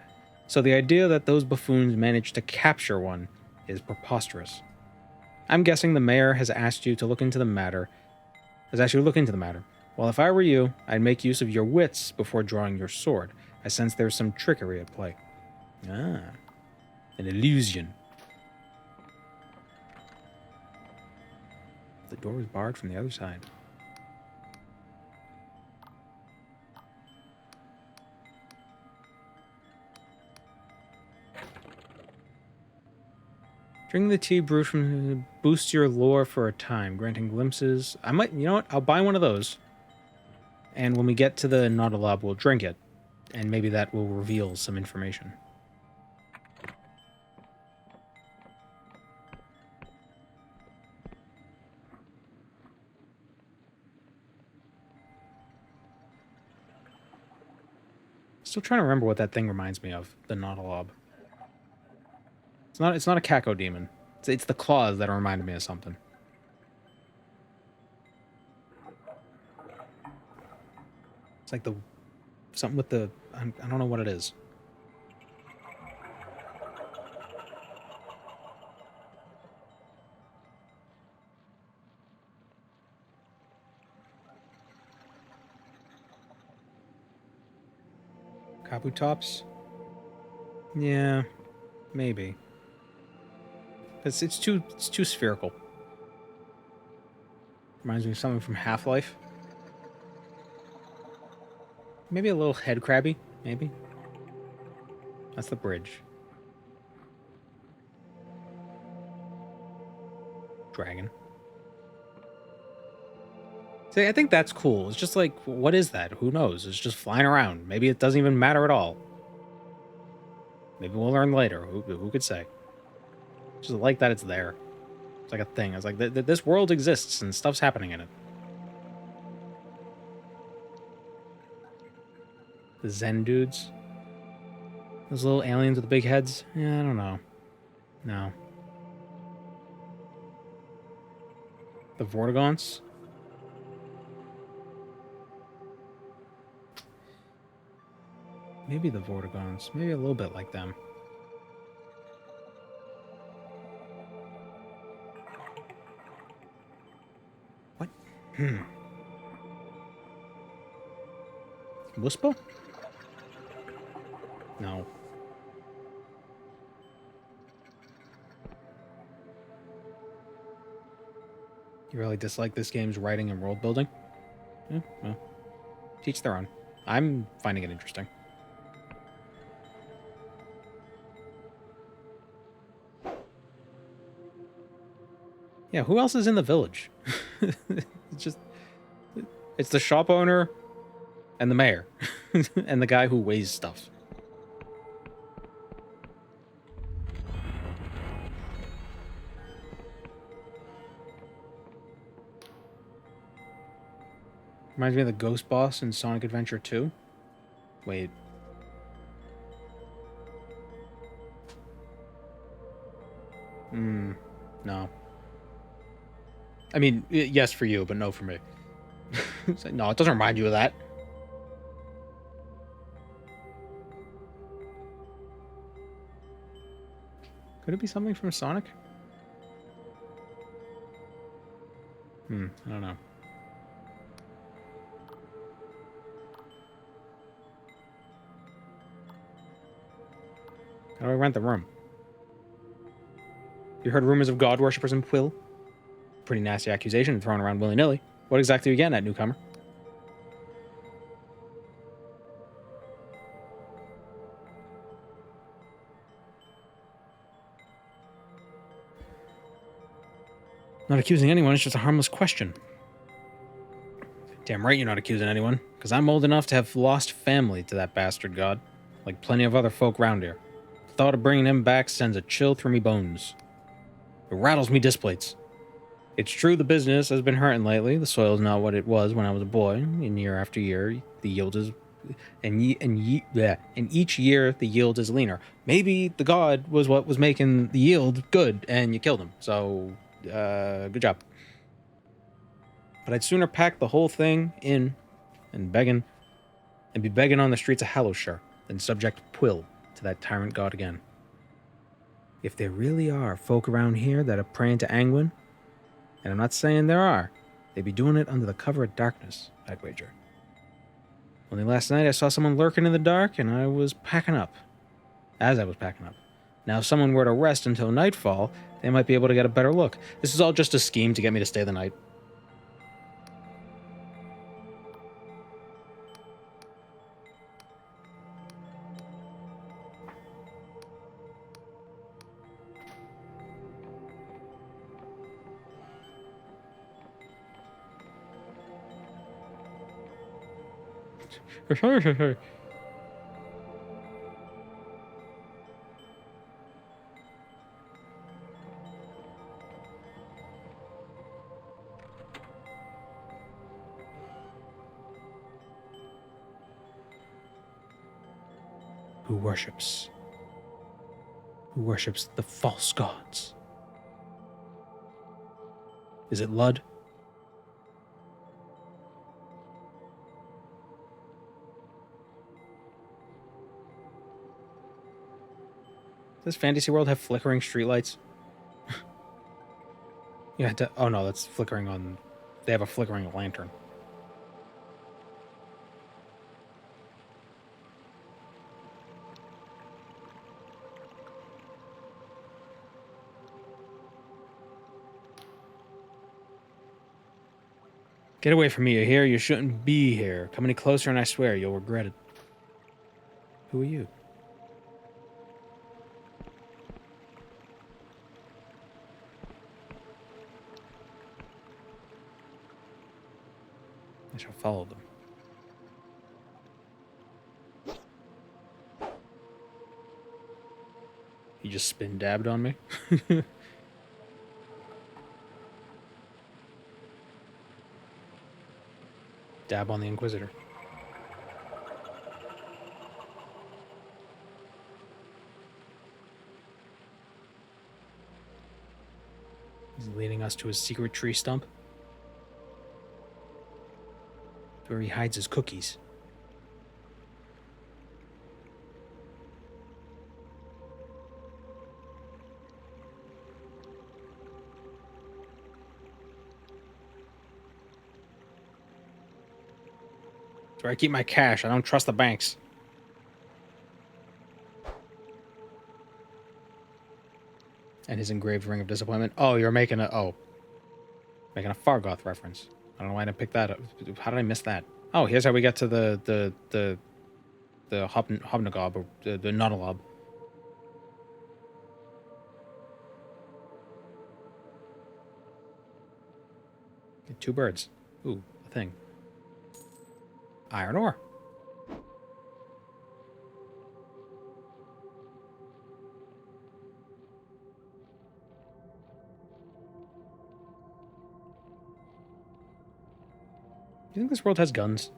So the idea that those buffoons managed to capture one is preposterous. I'm guessing the mayor has asked you to look into the matter. Well, if I were you, I'd make use of your wits before drawing your sword. I sense there's some trickery at play. Ah, an illusion. The door was barred from the other side. Drink the tea brewed from boosts your lore for a time, granting glimpses. I might, you know what? I'll buy one of those. And when we get to the Nautilob, we'll drink it. And maybe that will reveal some information. Still trying to remember what that thing reminds me of, the Nautilob. It's not a Cacodemon. It's the claws that reminded me of something. It's like something with the, I don't know what it is. Kabutops? Yeah, maybe. It's too spherical. Reminds me of something from Half-Life. Maybe a little head crabby, maybe. That's the bridge. Dragon. See, I think that's cool. It's just like, what is that? Who knows? It's just flying around. Maybe it doesn't even matter at all. Maybe we'll learn later. Who could say? Just like that it's there. It's like a thing. It's like this world exists and stuff's happening in it. The Zen dudes. Those little aliens with the big heads. Yeah, I don't know. No. The Vortigons. Maybe the Vortigons. Maybe a little bit like them. What? Whisper? No. You really dislike this game's writing and world building? Yeah, well, teach their own. I'm finding it interesting. Yeah, who else is in the village? It's the shop owner and the mayor and the guy who weighs stuff. Reminds me of the ghost boss in Sonic Adventure 2. Wait. No. I mean, yes for you, but no for me. No, it doesn't remind you of that. Could it be something from Sonic? I don't know. How do I rent the room? You heard rumors of god worshippers in Quill? Pretty nasty accusation thrown around willy-nilly. What exactly are you getting at, newcomer? Not accusing anyone, it's just a harmless question. Damn right you're not accusing anyone, because I'm old enough to have lost family to that bastard god, like plenty of other folk round here. The thought of bringing him back sends a chill through me bones. It rattles me displates. It's true the business has been hurting lately. The soil's not what it was when I was a boy, and year after year, the yield is... And each year, the yield is leaner. Maybe the god was what was making the yield good, and you killed him. So, good job. But I'd sooner pack the whole thing in and be begging on the streets of Hallowshire than subject Quill to that tyrant god again. If there really are folk around here that are praying to Angwin, and I'm not saying there are, they'd be doing it under the cover of darkness, I'd wager. Only last night I saw someone lurking in the dark, and I was packing up. As I was packing up. Now, if someone were to rest until nightfall, they might be able to get a better look. This is all just a scheme to get me to stay the night. Who worships the false gods? Is it Lud? Does Fantasy World have flickering streetlights? Yeah, oh no, that's flickering on... They have a flickering lantern. Get away from me, you hear? You shouldn't be here. Come any closer and I swear you'll regret it. Who are you? shall follow them. He just spin dabbed on me. Dab on the Inquisitor. He's leading us to his secret tree stump, where he hides his cookies. It's where I keep my cash. I don't trust the banks. And his engraved ring of disappointment. Oh, you're making a making a Fargoth reference. I don't know why I didn't pick that up. How did I miss that? Oh, here's how we get to the Hobnagob, or the Nautilab. Get 2 birds. Ooh, a thing. Iron ore. Do you think this world has guns?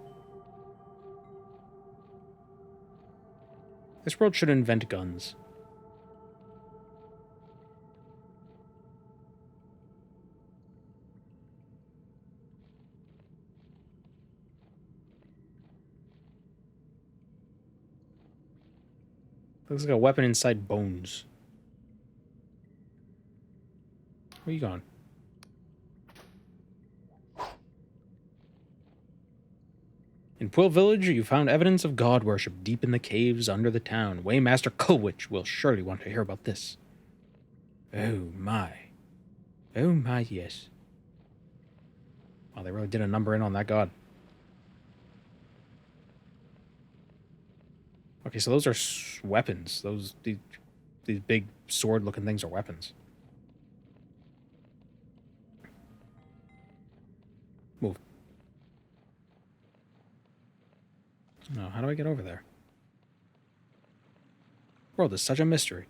This world should invent guns. Looks like a weapon inside bones. Where are you going? In Quill Village, you found evidence of god worship deep in the caves under the town. Waymaster Kulwich will surely want to hear about this. Oh my. Oh my, yes. Wow, they really did a number in on that god. Okay, so those are weapons. These big sword-looking things are weapons. Move. No, how do I get over there? The world is such a mystery.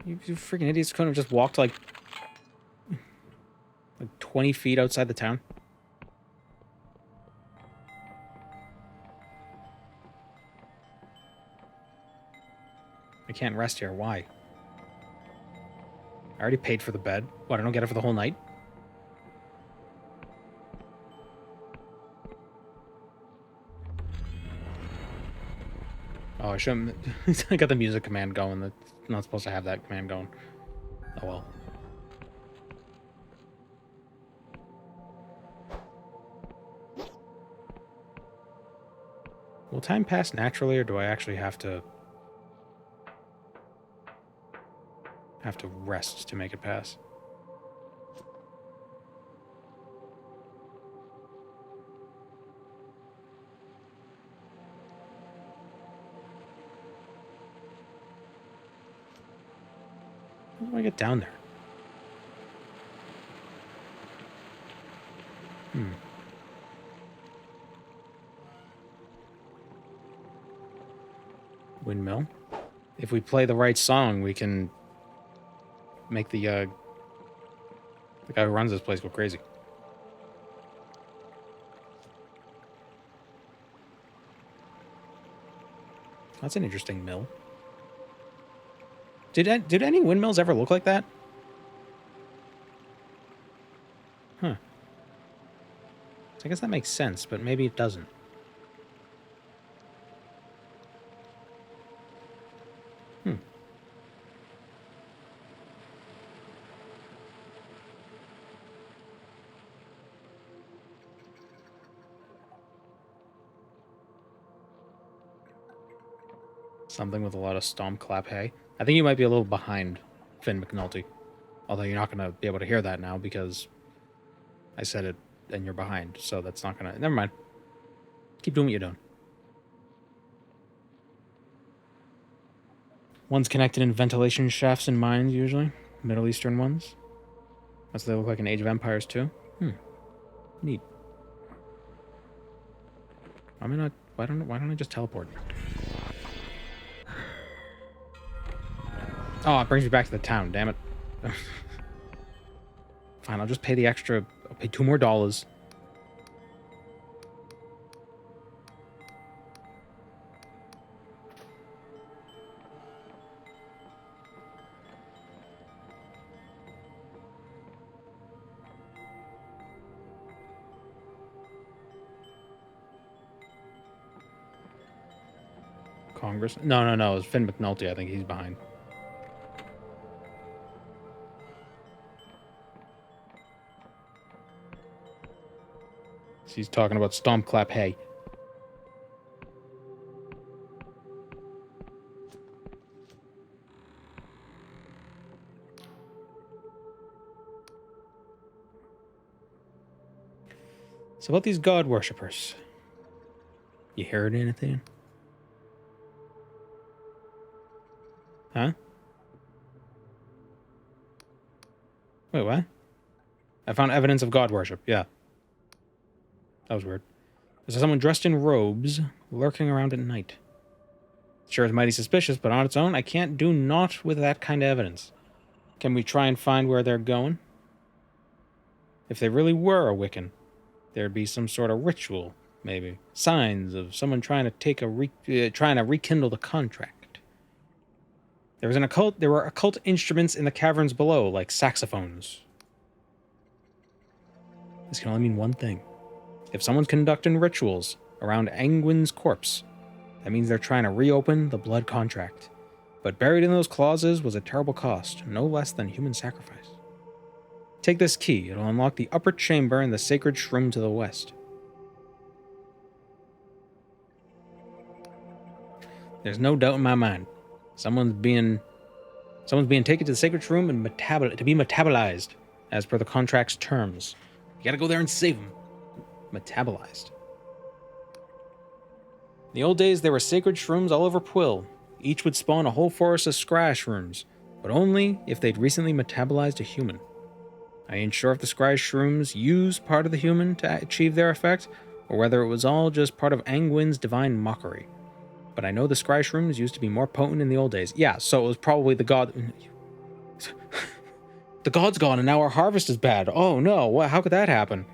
You freaking idiots couldn't have just walked like 20 feet outside the town. I can't rest here. Why? I already paid for the bed. What, I don't get it for the whole night? Oh, I shouldn't. I got the music command going. That's not supposed to have that command going. Oh well. Will time pass naturally, or do I actually have to rest to make it pass? How do I get down there? Windmill. If we play the right song, we can make the guy who runs this place go crazy. That's an interesting mill. Did any windmills ever look like that? Huh. So I guess that makes sense, but maybe it doesn't. Something with a lot of stomp clap hay. I think you might be a little behind Finn McNulty. Although you're not going to be able to hear that now because I said it and you're behind. So that's not going to... Never mind. Keep doing what you're doing. One's connected in ventilation shafts and mines, usually. Middle Eastern ones. That's what they look like in Age of Empires, too. Neat. I mean, why don't I just teleport? Oh, it brings me back to the town, damn it. Fine, I'll just pay the extra... I'll pay $2 more. Congress? No. It was Finn McNulty. I think he's behind. He's talking about stomp, clap, hay. So about these god worshippers. You heard anything? Huh? Wait, what? I found evidence of god worship, yeah. That was weird. There's someone dressed in robes lurking around at night. Sure is mighty suspicious, but on its own, I can't do naught with that kind of evidence. Can we try and find where they're going? If they really were a Wiccan, there'd be some sort of ritual, maybe. Signs of someone trying to take trying to rekindle the contract. There were occult instruments in the caverns below, like saxophones. This can only mean one thing. If someone's conducting rituals around Angwin's corpse, that means they're trying to reopen the blood contract. But buried in those clauses was a terrible cost, no less than human sacrifice. Take this key. It'll unlock the upper chamber in the sacred shroom to the west. There's no doubt in my mind. Someone's being taken to the sacred shroom and to be metabolized, as per the contract's terms. You gotta go there and save them. Metabolized. In the old days, there were sacred shrooms all over Quill. Each would spawn a whole forest of scry shrooms, but only if they'd recently metabolized a human. I ain't sure if the scry shrooms used part of the human to achieve their effect, or whether it was all just part of Angwin's divine mockery. But I know the scry shrooms used to be more potent in the old days. Yeah, so it was probably the god... The god's gone and now our harvest is bad. Oh no, how could that happen?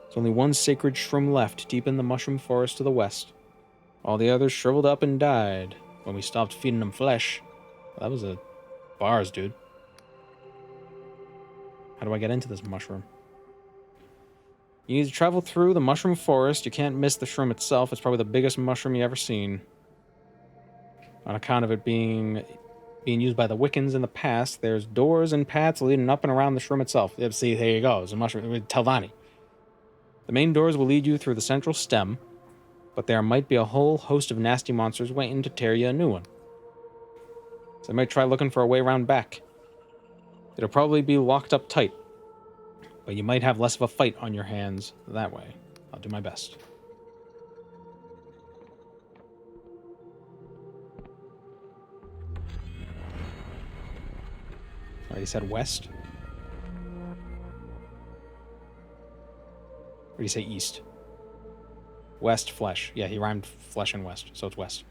There's only one sacred shroom left, deep in the mushroom forest to the west. All the others shriveled up and died when we stopped feeding them flesh. Well, that was a... bars, dude. How do I get into this mushroom? You need to travel through the mushroom forest. You can't miss the shroom itself. It's probably the biggest mushroom you've ever seen. On account of it being used by the Wiccans in the past, there's doors and paths leading up and around the shroom itself. See, there you go. It's a mushroom. Telvanni. The main doors will lead you through the central stem, but there might be a whole host of nasty monsters waiting to tear you a new one. So I might try looking for a way around back. It'll probably be locked up tight, but you might have less of a fight on your hands that way. I'll do my best. Alright, he said west? Or did he say east? West, flesh. Yeah, he rhymed flesh and west, so it's west.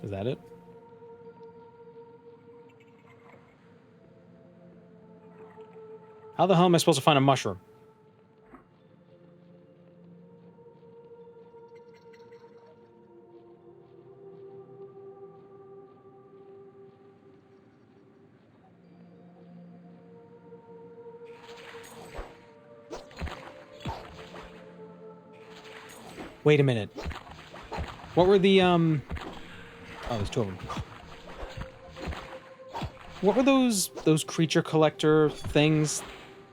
Is that it? How the hell am I supposed to find a mushroom? Wait a minute. What were the, Oh, there's two of them. What were those creature collector things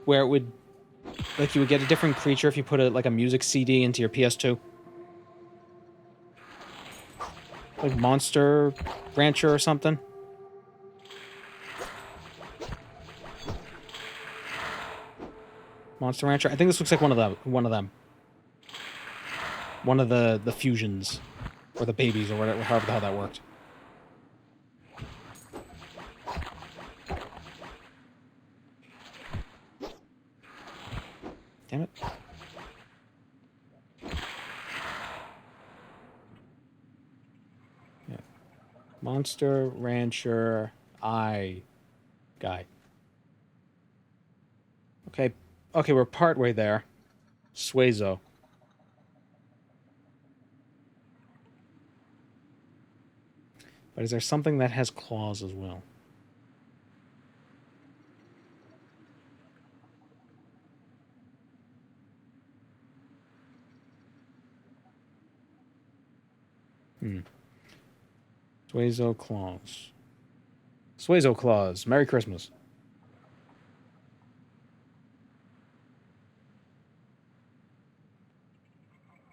where it would, like, you would get a different creature if you put a music CD into your PS2? Like Monster Rancher or something? Monster Rancher? I think this looks like one of them. One of the fusions. Or the babies, or whatever, however the hell that worked. Damn it. Yeah. Monster Rancher Eye guy. Okay. Okay, we're partway there. Suezo. But is there something that has claws as well? Suezo claws. Suezo claws. Merry Christmas.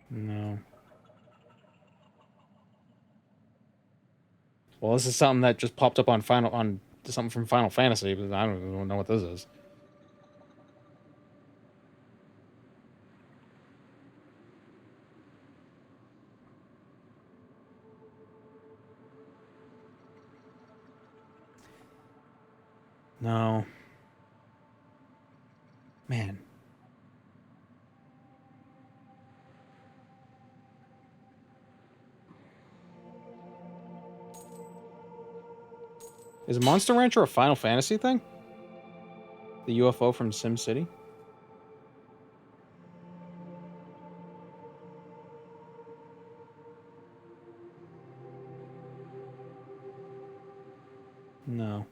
No. Well, this is something that just popped up on something from Final Fantasy, but I don't even know what this is. No. Man. Is Monster Rancher a Final Fantasy thing? The UFO from SimCity? No.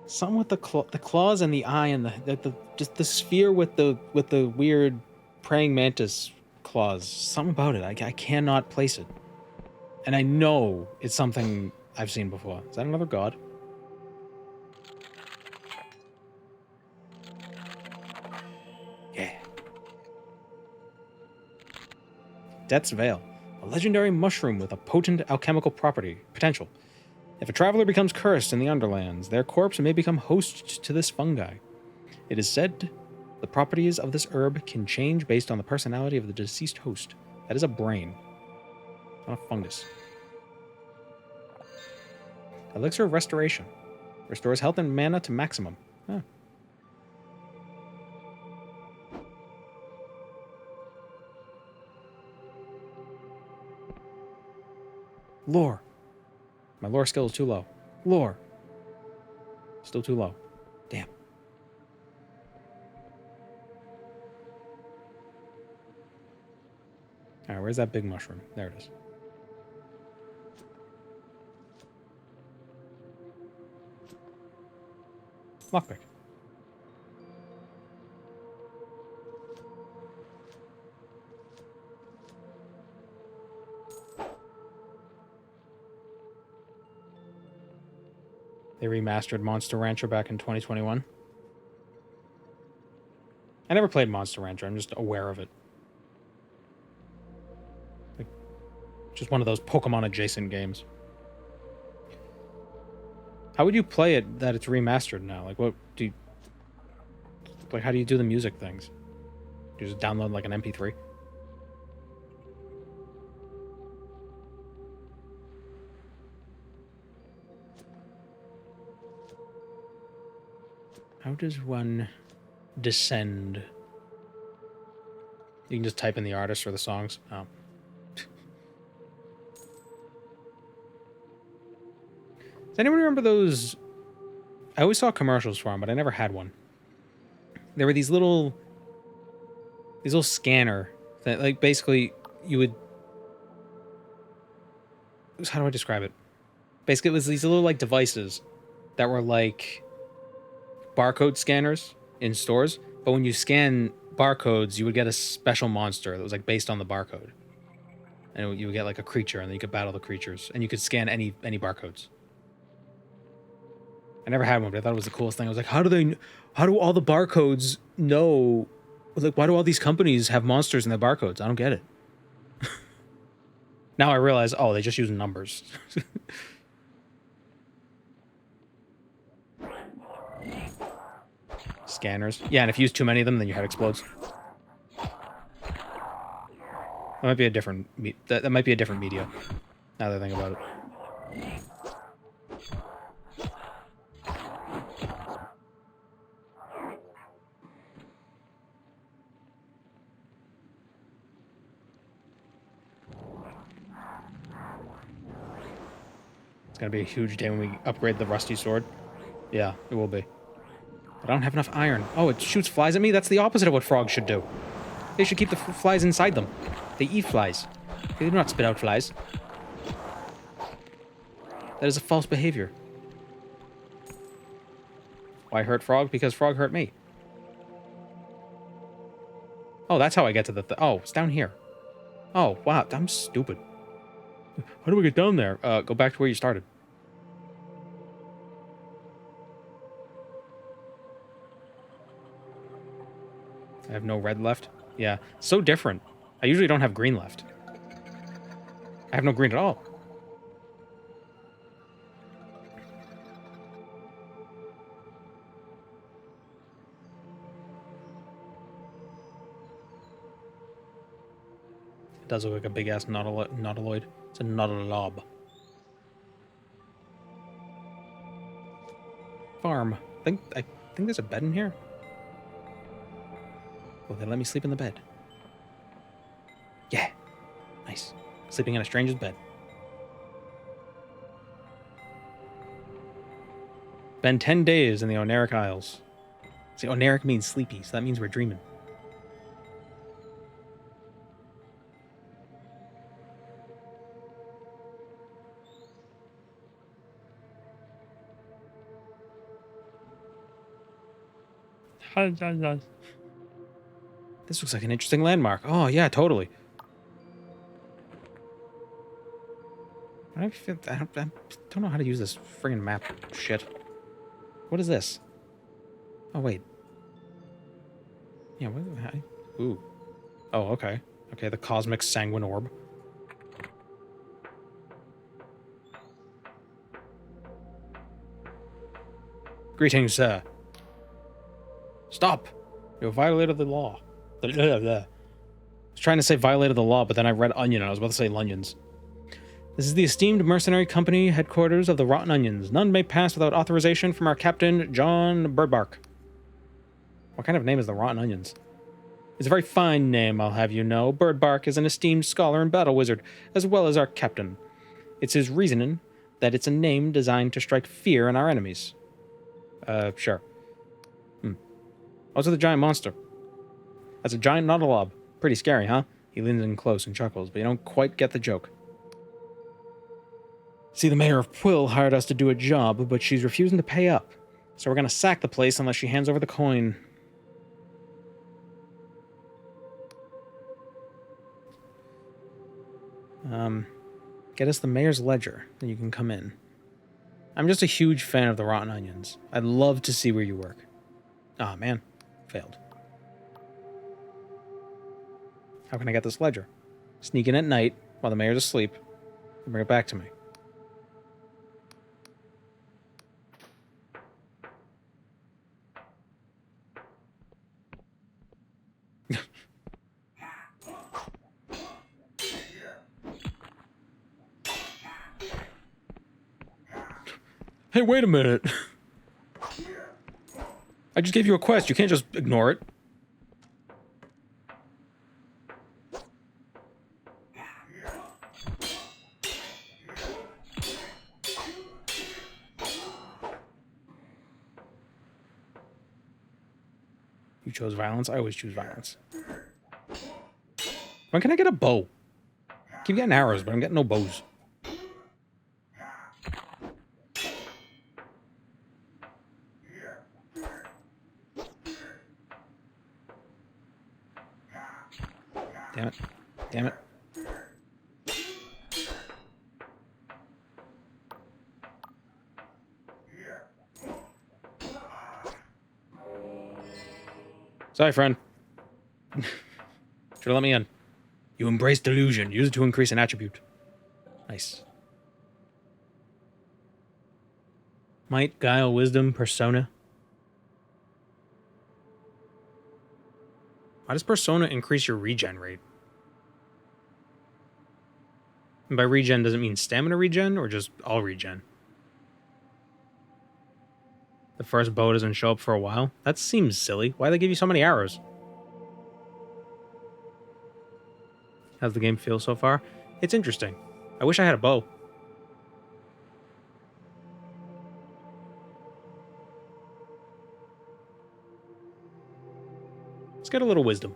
Something with the claws and the eye and just the sphere with the weird praying mantis claws. Something about it. I cannot place it. And I know it's something I've seen before. Is that another god? Yeah. Death's Veil. A legendary mushroom with a potent alchemical potential. If a traveler becomes cursed in the underlands, their corpse may become host to this fungi. It is said the properties of this herb can change based on the personality of the deceased host. That is a brain. Not a fungus. Elixir of Restoration. Restores health and mana to maximum. Huh. Lore. My lore skill is too low. Lore. Still too low. Damn. Alright, where's that big mushroom? There it is. Lockpick. They remastered Monster Rancher back in 2021. I never played Monster Rancher, I'm just aware of it. Like, just one of those Pokemon adjacent games. How would you play it that it's remastered now? Like, what do you... Like, how do you do the music things? Do you just download, like, an MP3? How does one descend? You can just type in the artist or the songs. Oh. Does anyone remember those? I always saw commercials for them, but I never had one. There were these little scanner that, like, basically you would. How do I describe it? Basically, it was these little, like, devices that were like barcode scanners in stores, but when you scan barcodes, you would get a special monster that was, like, based on the barcode. and you would get like a creature, and then you could battle the creatures, and you could scan any barcodes. I never had one, but I thought it was the coolest thing. I was like, how do all the barcodes know? Like, why do all these companies have monsters in their barcodes? I don't get it. Now I realize, oh, they just use numbers. Scanners. Yeah, and if you use too many of them, then your head explodes. That might be a different that might be a different media. Now that I think about it. It's gonna be a huge day when we upgrade the rusty sword. Yeah, it will be. But I don't have enough iron. Oh, it shoots flies at me? That's the opposite of what frogs should do. They should keep the flies inside them. They eat flies. They do not spit out flies. That is a false behavior. Why hurt frog? Because frog hurt me. Oh, that's how I get to the... oh, it's down here. Oh, wow, I'm stupid. How do we get down there? Go back to where you started. I have no red left. Yeah, so different. I usually don't have green left. I have no green at all. It does look like a big-ass nautiloid. It's a nautilob. Farm. I think there's a bed in here. Will they let me sleep in the bed? Yeah. Nice. Sleeping in a stranger's bed. Been 10 days in the Oneric Isles. See, Oneric means sleepy, so that means we're dreaming. This looks like an interesting landmark. Oh, yeah, totally. I don't know how to use this friggin' map shit. What is this? Oh, wait. Yeah, what? Ooh. Oh, okay. Okay, the Cosmic Sanguine Orb. Greetings, sir. Stop! You have violated the law. I was trying to say violated the law, but then I read onion and I was about to say Lunions. This is the esteemed mercenary company headquarters of the Rotten Onions. None may pass without authorization from our captain, John Birdbark. What kind of name is the Rotten Onions? It's a very fine name, I'll have you know. Birdbark is an esteemed scholar and battle wizard, as well as our captain. It's his reasoning that it's a name designed to strike fear in our enemies. Sure. Also the giant monster. That's a giant nautilob. Pretty scary, huh? He leans in close and chuckles, but you don't quite get the joke. See, the mayor of Quill hired us to do a job, but she's refusing to pay up. So we're gonna sack the place unless she hands over the coin. Get us the mayor's ledger, then you can come in. I'm just a huge fan of the Rotten Onions. I'd love to see where you work. Ah, man. Failed. How can I get this ledger? Sneak in at night, while the mayor's asleep, and bring it back to me. Hey, wait a minute. I just gave you a quest. You can't just ignore it. You chose violence? I always choose violence. When can I get a bow? I keep getting arrows, but I'm getting no bows. Damn it. Damn it. Sorry, friend. Should've let me in. You embrace delusion. Use it to increase an attribute. Nice. Might, guile, wisdom, persona. Why does persona increase your regen rate? And by regen, does it mean stamina regen or just all regen? The first bow doesn't show up for a while? That seems silly. Why do they give you so many arrows? How's the game feel so far? It's interesting. I wish I had a bow. Let's get a little wisdom.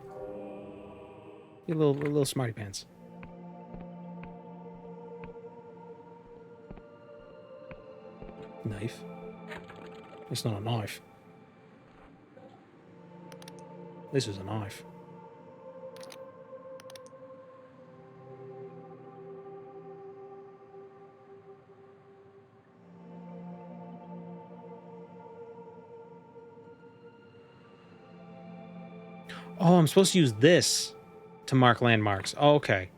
Get a little smarty pants. Knife. It's not a knife. This is a knife. Oh, I'm supposed to use this to mark landmarks. Oh, okay.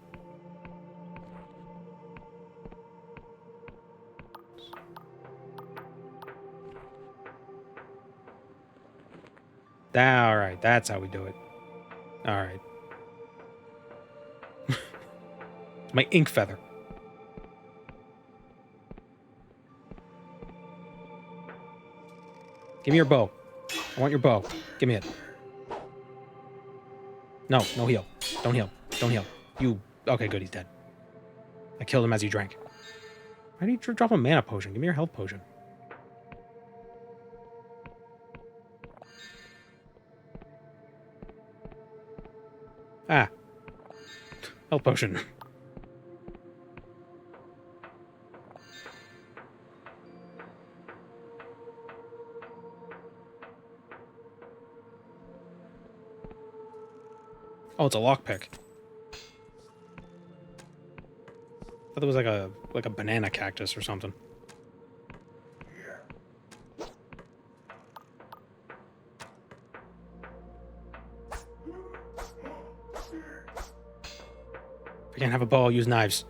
All right, that's how we do it. All right. It's my ink feather. Give me your bow. I want your bow. Give me it. No, no heal. Don't heal. Don't heal. You... Okay, good, he's dead. I killed him as he drank. Why do you drop a mana potion? Give me your health potion. Ah. Health potion. Oh, it's a lockpick. I thought it was like a banana cactus or something. If I can't have a bow, I'll use knives.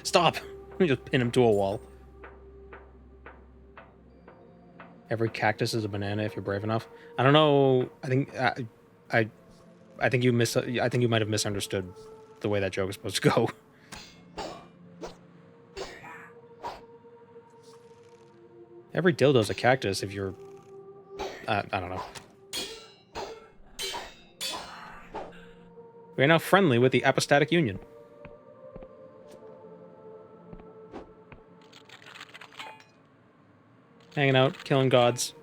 Stop! Let me just pin him to a wall. Every cactus is a banana if you're brave enough. I don't know. I think I think you might have misunderstood the way that joke is supposed to go. Every dildo's a cactus if you're... I don't know. We are now friendly with the Apostatic Union. Hanging out, killing gods.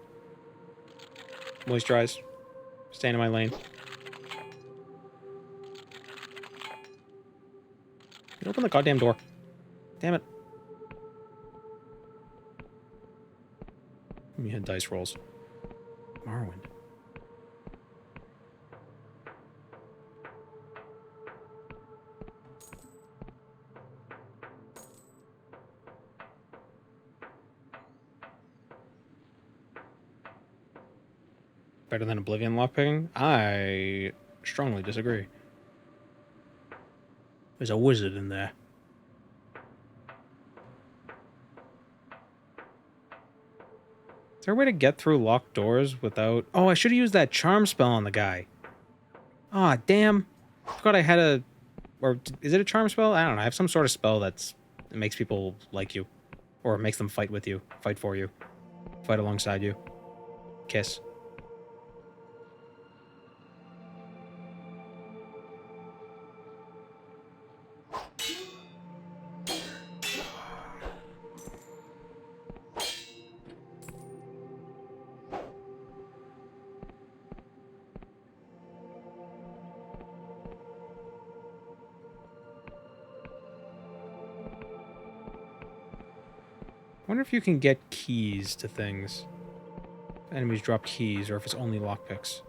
Moisturize. Staying in my lane. Open the goddamn door. Damn it. Let me hit dice rolls. Morrowind. Better than Oblivion lockpicking? I strongly disagree. There's a wizard in there. Is there a way to get through locked doors without... Oh, I should have used that charm spell on the guy. Aw, damn. I forgot I had a... Or is it a charm spell? I don't know. I have some sort of spell that makes people like you. Or makes them fight with you. Fight for you. Fight alongside you. Kiss. I wonder if you can get keys to things. If enemies drop keys, or if it's only lockpicks.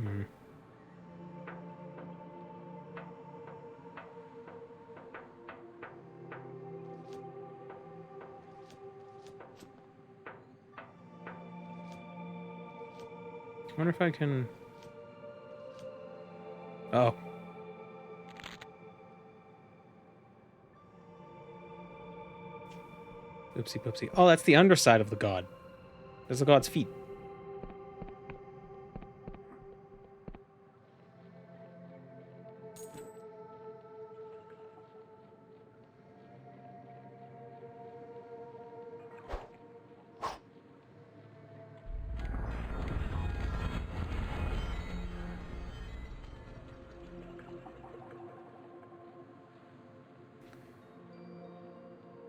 Hmm. I wonder if I can... Oh. Oopsie poopsie. Oh, that's the underside of the god. That's the god's feet.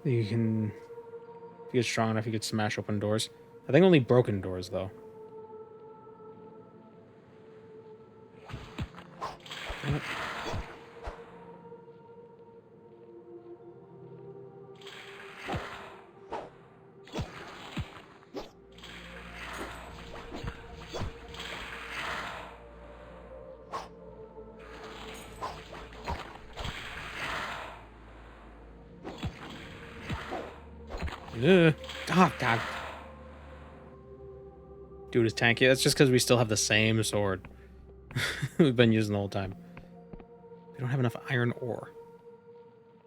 You can... If you get strong enough, you could smash open doors. I think only broken doors, though. Damn it. Ugh. Oh, God. Dude is tanky. That's just because we still have the same sword we've been using the whole time. We don't have enough iron ore.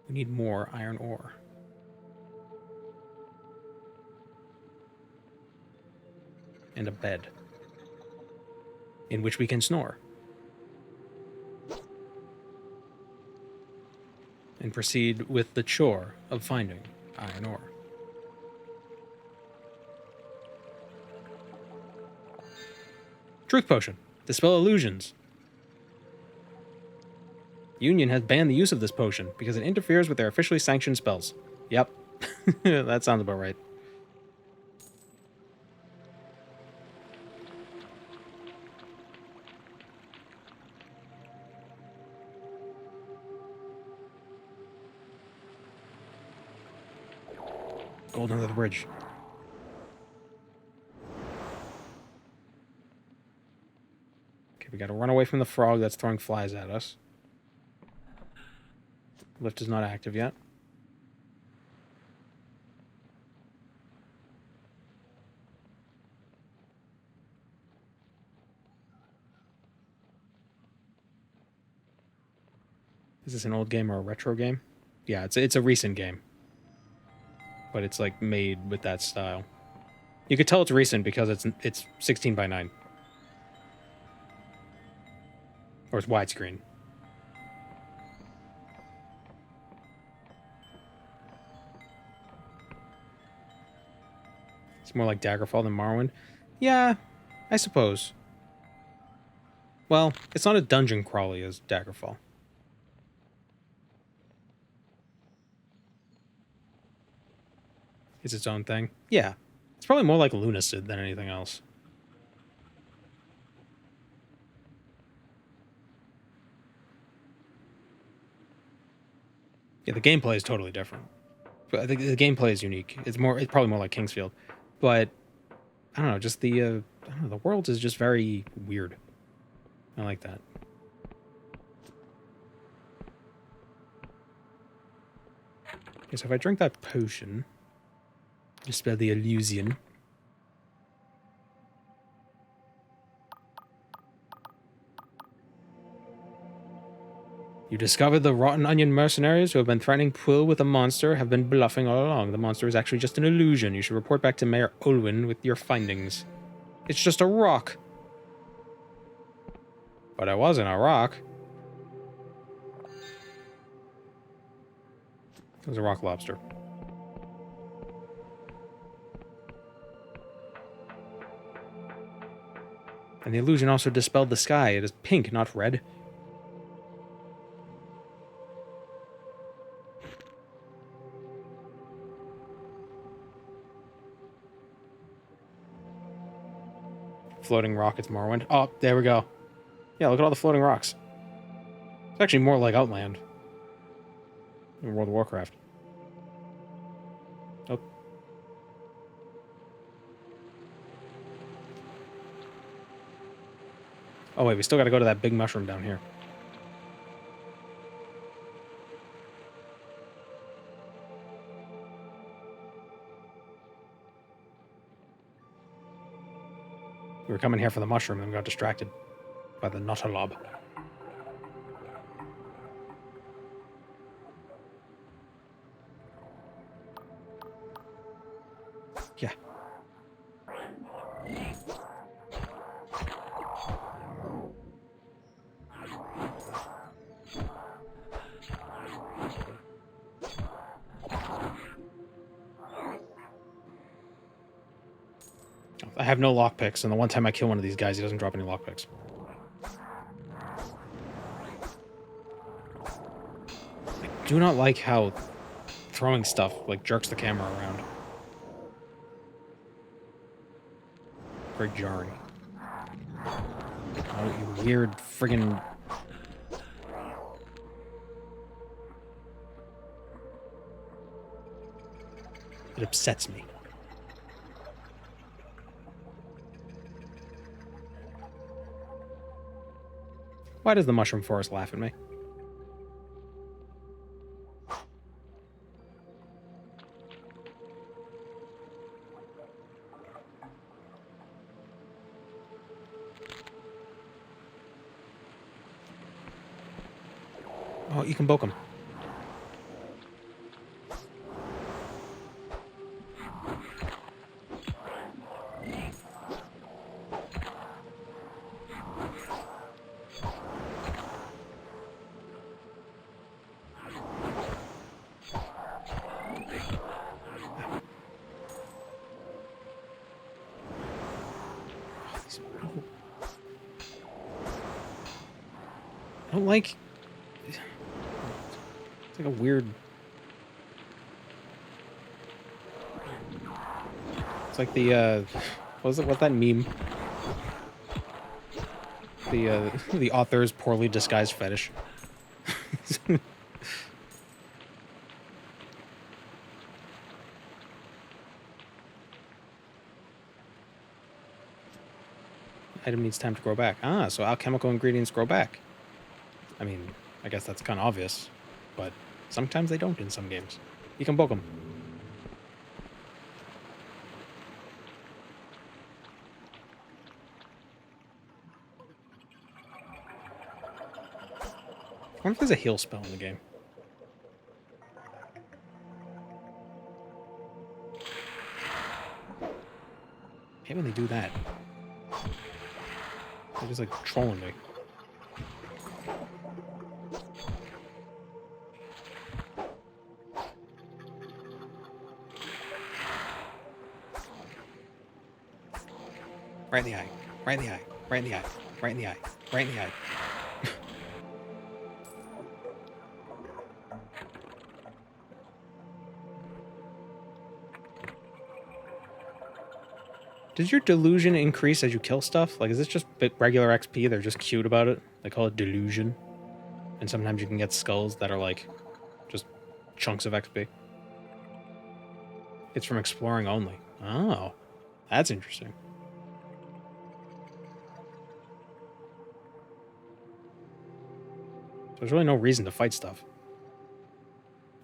We need more iron ore. And a bed. In which we can snore. And proceed with the chore of finding iron ore. Truth potion. Dispel illusions. Union has banned the use of this potion because it interferes with their officially sanctioned spells. Yep. That sounds about right. Gold under the bridge. Okay, we gotta run away from the frog that's throwing flies at us. Lift is not active yet. Is this an old game or a retro game? Yeah, it's a recent game. But it's like made with that style. You could tell it's recent because it's 16 by 9. Or it's widescreen. It's more like Daggerfall than Morrowind. Yeah, I suppose. Well, it's not a dungeon crawly as Daggerfall. It's its own thing. Yeah. It's probably more like Lunacid than anything else. Yeah, the gameplay is totally different. But I think the gameplay is unique. It's probably more like Kingsfield. But I don't know, just the I don't know, the world is just very weird. I like that. Okay, so if I drink that potion, dispel the illusion. You discovered the rotten onion mercenaries who have been threatening Quill with a monster have been bluffing all along. The monster is actually just an illusion. You should report back to Mayor Olwyn with your findings. It's just a rock. But it wasn't a rock. It was a rock lobster. And the illusion also dispelled the sky. It is pink, not red. Floating rock, it's Morrowind. Oh, there we go. Yeah, look at all the floating rocks. It's actually more like Outland in World of Warcraft. Oh. Oh, wait, we still gotta go to that big mushroom down here. We were coming here for the mushroom and got distracted by the Notalob. Yeah. I have no lockpicks, and the one time I kill one of these guys, he doesn't drop any lockpicks. I do not like how throwing stuff, like, jerks the camera around. Very jarring. Oh, you weird friggin'... It upsets me. Why does the mushroom forest laugh at me? Oh, you can poke him. I don't like... It's like a weird... It's like the, what's that meme? The author's poorly disguised fetish. Item needs time to grow back. Ah, so alchemical ingredients grow back. I mean, I guess that's kind of obvious, but sometimes they don't in some games. You can poke them. I wonder if there's a heal spell in the game. I hate when they do that. They're just like trolling me. Right in the eye. Right in the eye. Right in the eye. Right in the eye. Right in the eye. Does your delusion increase as you kill stuff? Like, is this just regular XP? They're just cute about it. They call it delusion. And sometimes you can get skulls that are like just chunks of XP. It's from exploring only. Oh, that's interesting. There's really no reason to fight stuff.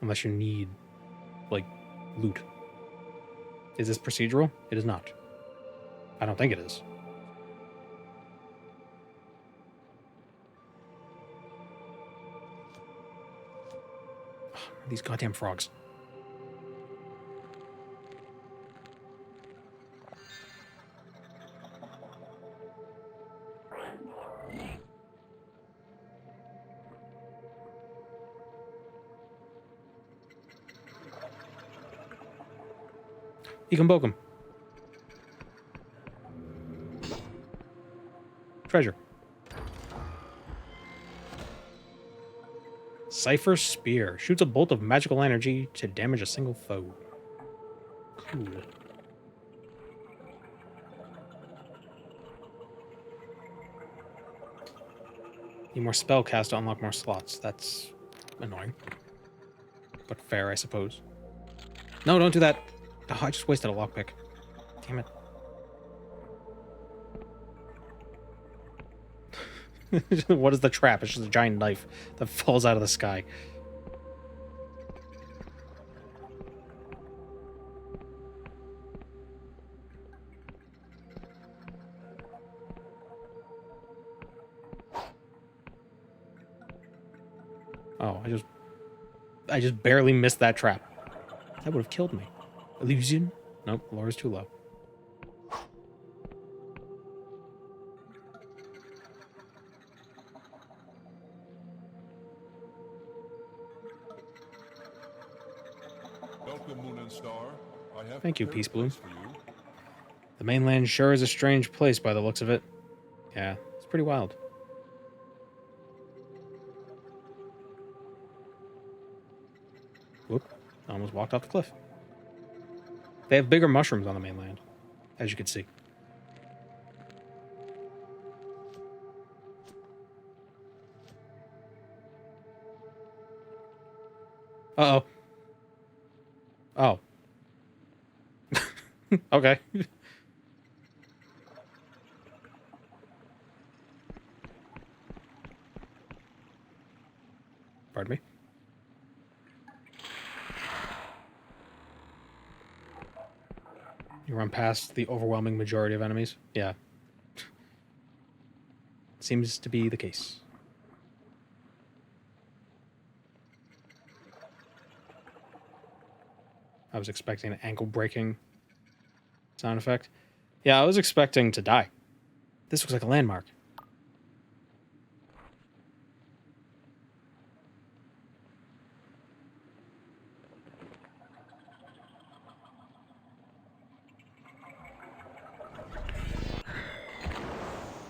Unless you need, like, loot. Is this procedural? It is not. I don't think it is. These goddamn frogs. You can poke them. Treasure. Cypher Spear. Shoots a bolt of magical energy to damage a single foe. Cool. Need more spell cast to unlock more slots. That's annoying. But fair, I suppose. No, don't do that. Oh, I just wasted a lockpick. Damn it. What is the trap? It's just a giant knife that falls out of the sky. Oh, I just barely missed that trap. That would have killed me. Illusion? Nope, Laura's too low.
Welcome, Moon and Star. I have
Thank you,
prepared a
Peace Bloom.
place for you.
The mainland sure is a strange place by the looks of it. Yeah, it's pretty wild. Whoop, I almost walked off the cliff. They have bigger mushrooms on the mainland, as you can see. Uh-oh. Oh. Okay. Pardon me. You run past the overwhelming majority of enemies? Yeah. Seems to be the case. I was expecting an ankle-breaking sound effect. Yeah, I was expecting to die. This looks like a landmark.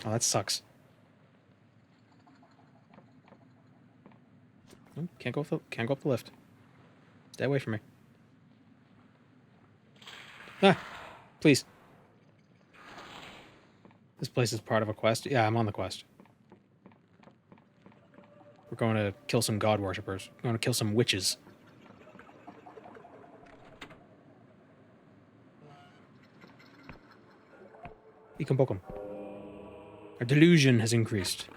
Oh, that sucks. Oh, can't go up the lift. Stay away from me. Ah, please. This place is part of a quest. Yeah, I'm on the quest. We're going to kill some god worshippers. We're going to kill some witches. You can book them. Our delusion has increased.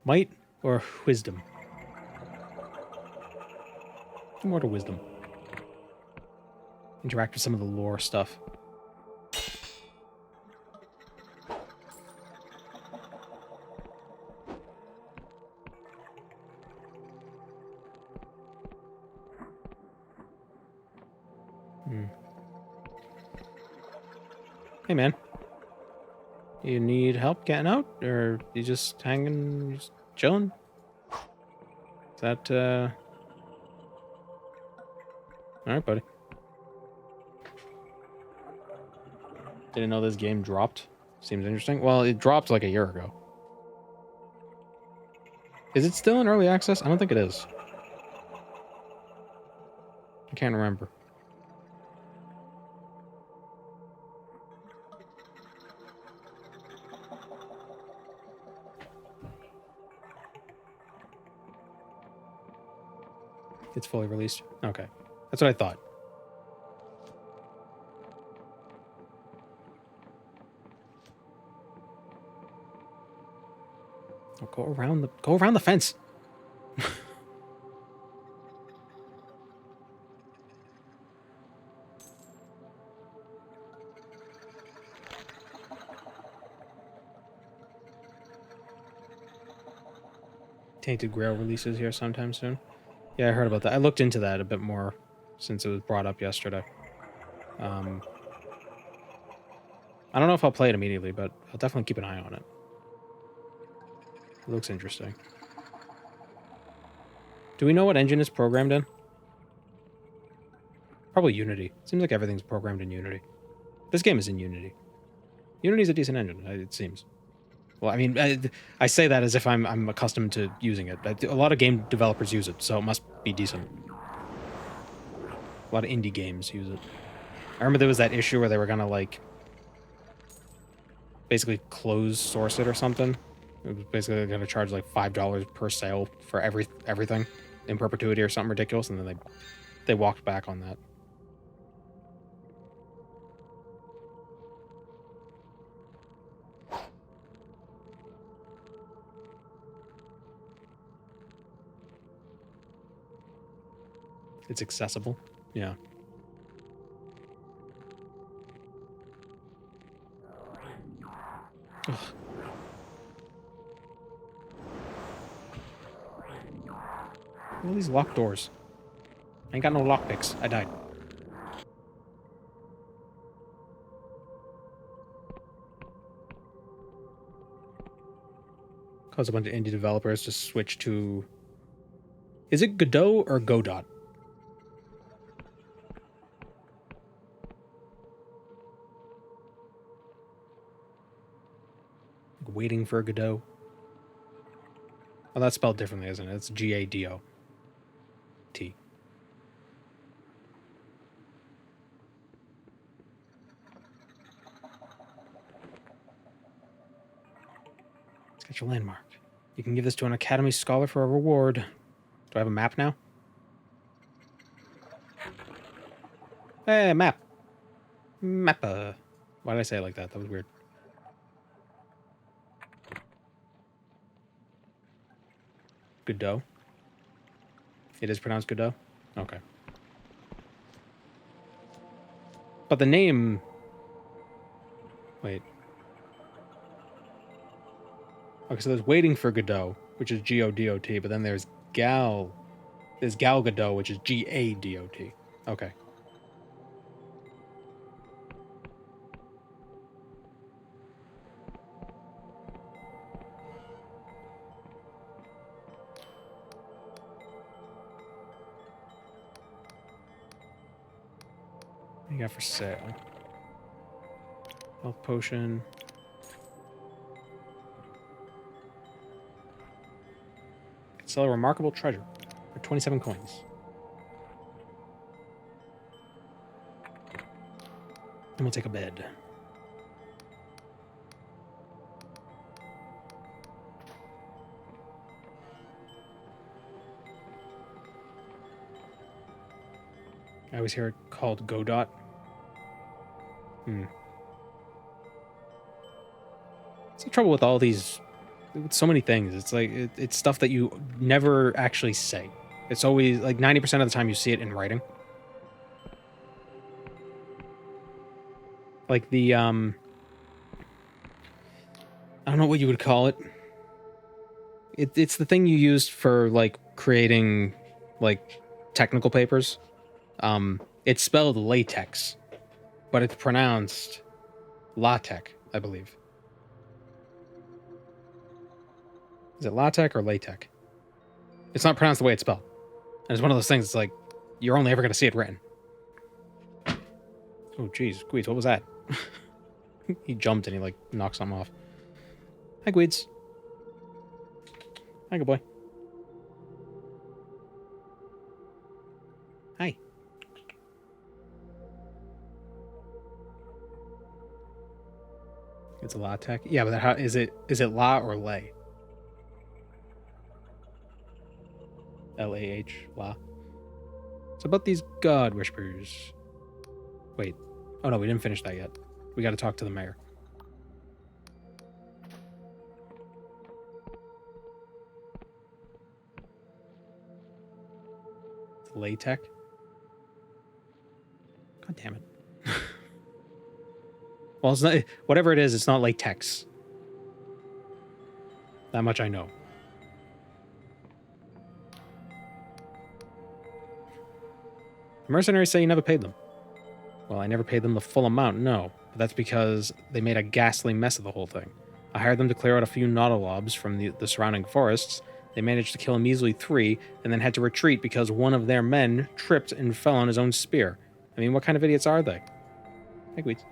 Might or wisdom? More to wisdom. Interact with some of the lore stuff. Hey, man. You need help getting out? Or you just hanging, just chilling? Is that, Alright, buddy. Didn't know this game dropped. Seems interesting. Well, it dropped like a year ago. Is it still in early access? I don't think it is. I can't remember. It's fully released? Okay. That's what I thought. Oh, go around the fence. Tainted Grail releases here sometime soon. Yeah, I heard about that. I looked into that a bit more since it was brought up yesterday. I don't know if I'll play it immediately, but I'll definitely keep an eye on it. It looks interesting. Do we know what engine it's programmed in? Probably Unity. Seems like everything's programmed in Unity. This game is in Unity. Unity's a decent engine, it seems. Well, I mean, I say that as if I'm accustomed to using it. A lot of game developers use it, so it must be decent. A lot of indie games use it. I remember there was that issue where they were gonna, like, basically close source it or something. It was basically gonna charge like $5 per sale for everything in perpetuity or something ridiculous, and then they they walked back on that. It's accessible. Yeah. Ugh. All these locked doors. I ain't got no lockpicks. I died. Caused a bunch of indie developers to switch to... Is it Godot or Godot? Waiting for Godot. Oh, that's spelled differently, isn't it? It's G-A-D-O-T. Let's get your landmark. You can give this to an Academy Scholar for a reward. Do I have a map now? Hey, map. Mappa. Why did I say it like that? That was weird. Godot. It is pronounced Godot? Okay. But the name... Wait. Okay, so there's Waiting for Godot, which is G-O-D-O-T, but then there's Gal... There's Gal Godot, which is G-A-D-O-T. Okay. What do you got for sale? Health potion. Can sell a remarkable treasure for 27 coins. And we'll take a bed. I always hear it called Godot. It's the trouble with all these, with so many things. It's like, it's stuff that you never actually say. It's always, like 90% of the time you see it in writing. Like the, I don't know what you would call it. It's the thing you used for, like, creating, like, technical papers. It's spelled latex, but it's pronounced latex, I believe. Is it latex or latex? It's not pronounced the way it's spelled. And it's one of those things, it's like, you're only ever going to see it written. Oh, jeez. Gweeds, what was that? He jumped and he, like, knocked something off. Hi, Gweeds. Hi, good boy. Hi. It's a latex? Yeah, but how is it la or lay? L-A-H, la. It's about these god whispers. Wait. Oh no, we didn't finish that yet. We gotta talk to the mayor. It's latex? God damn it. Well, it's not, whatever it is, it's not latex. That much I know. The mercenaries say you never paid them. Well, I never paid them the full amount, no. But that's because they made a ghastly mess of the whole thing. I hired them to clear out a few nautilobs from the surrounding forests. They managed to kill a measly 3, and then had to retreat because one of their men tripped and fell on his own spear. I mean, what kind of idiots are they? Hey, Gweeds.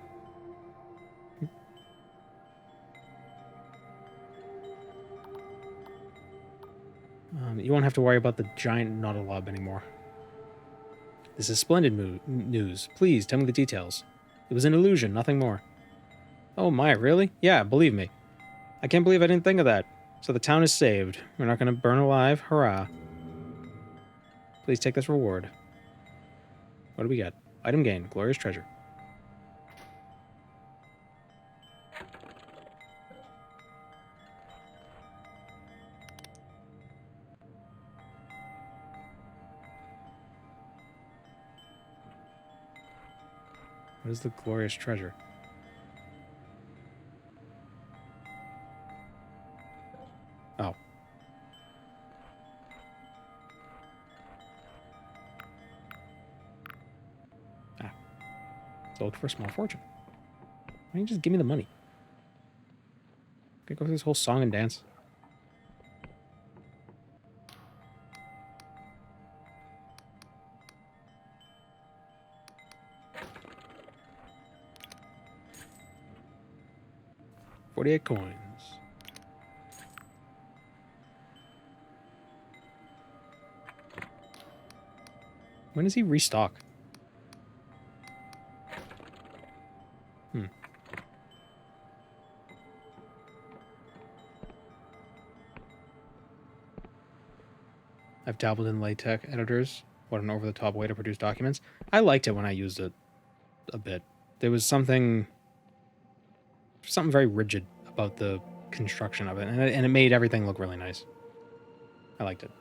You won't have to worry about the giant nautilob anymore. This is splendid news. Please, tell me the details. It was an illusion, nothing more. Oh my, really? Yeah, believe me. I can't believe I didn't think of that. So the town is saved. We're not going to burn alive. Hurrah. Please take this reward. What do we get? Item gain. Glorious treasure. What is the glorious treasure? Oh. Ah. Sold for a small fortune. Why don't you just give me the money? Can I go through this whole song and dance? $48 coins. When does he restock? I've dabbled in LaTeX editors. What an over-the-top way to produce documents. I liked it when I used it a bit. There was something very rigid about the construction of it, and it made everything look really nice. I liked it.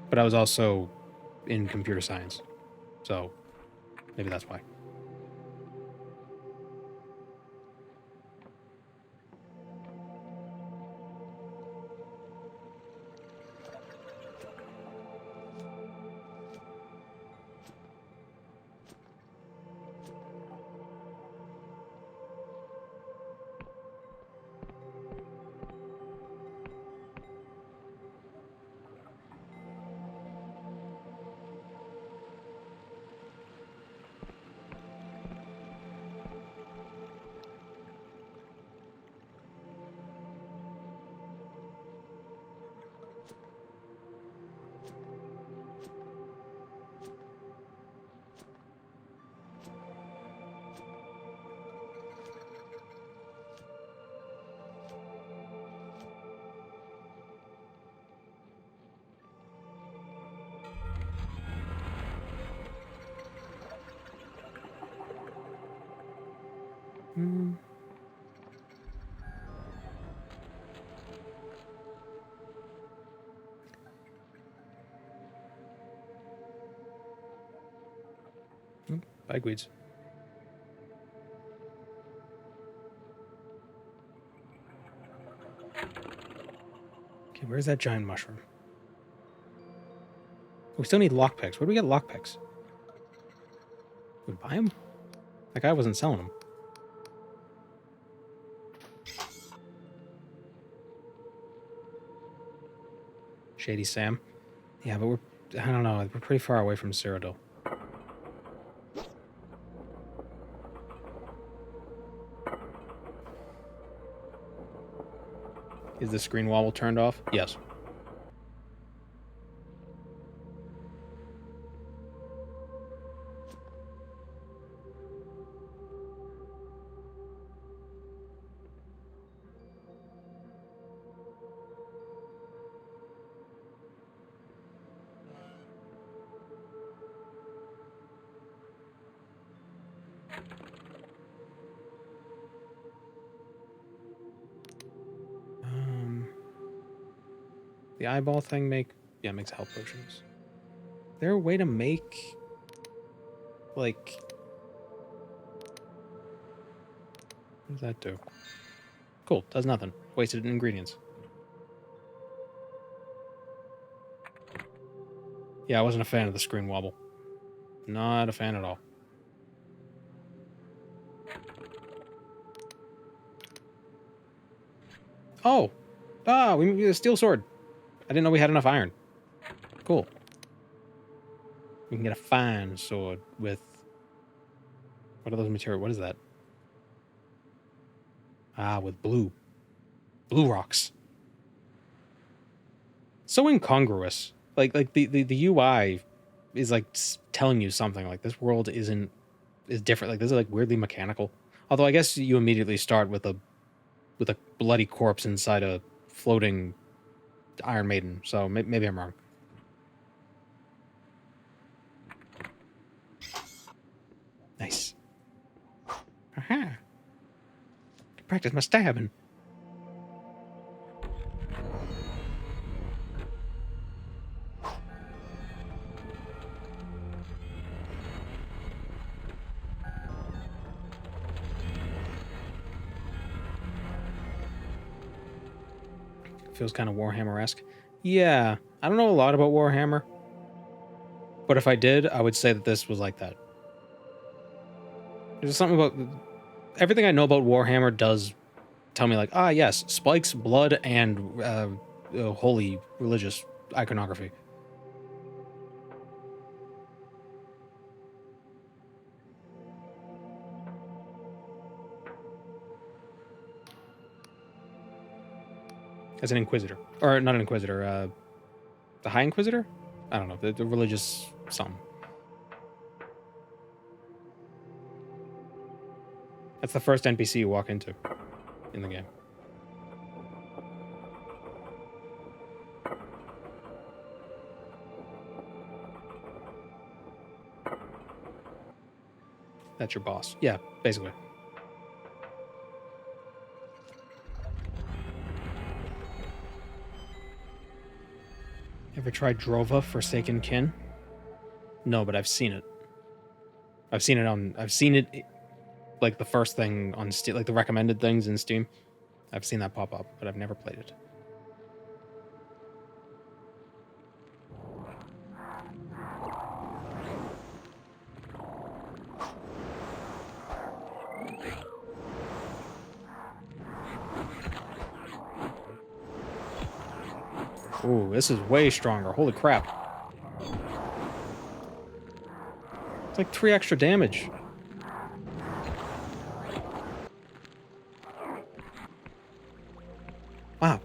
But I was also in computer science, so maybe that's why. Bagweeds. Okay, where's that giant mushroom? We still need lockpicks. Where do we get lockpicks? We buy them? That guy wasn't selling them. Shady Sam. Yeah, but I don't know, we're pretty far away from Cyrodiil. Is the screen wobble turned off? Yes. The eyeball thing makes health potions. Is there a way to make, like, what does that do? Cool, does nothing. Wasted ingredients. Yeah, I wasn't a fan of the screen wobble. Not a fan at all. Oh! Ah, we need a steel sword. I didn't know we had enough iron. Cool. We can get a fine sword with... What are those materials? What is that? Ah, with blue. Blue rocks. So incongruous. Like the UI is like telling you something. Like, this world is different. Like, this is like weirdly mechanical. Although I guess you immediately start with a bloody corpse inside a floating Iron Maiden, so maybe I'm wrong. Nice. Aha. Practice my stabbing. Feels kind of Warhammer-esque. Yeah, I don't know a lot about Warhammer, but if I did, I would say that this was like that. There's something about everything I know about Warhammer does tell me like, ah, yes, spikes, blood, and holy religious iconography. As an Inquisitor. Or not an Inquisitor, the High Inquisitor? I don't know, the religious something. That's the first NPC you walk into in the game. That's your boss. Yeah, basically. Ever tried Drova Forsaken Kin? No, but I've seen it. I've seen it like the first thing on Steam, like the recommended things in Steam. I've seen that pop up, but I've never played it. Ooh, this is way stronger. Holy crap. It's like 3 extra damage. Wow.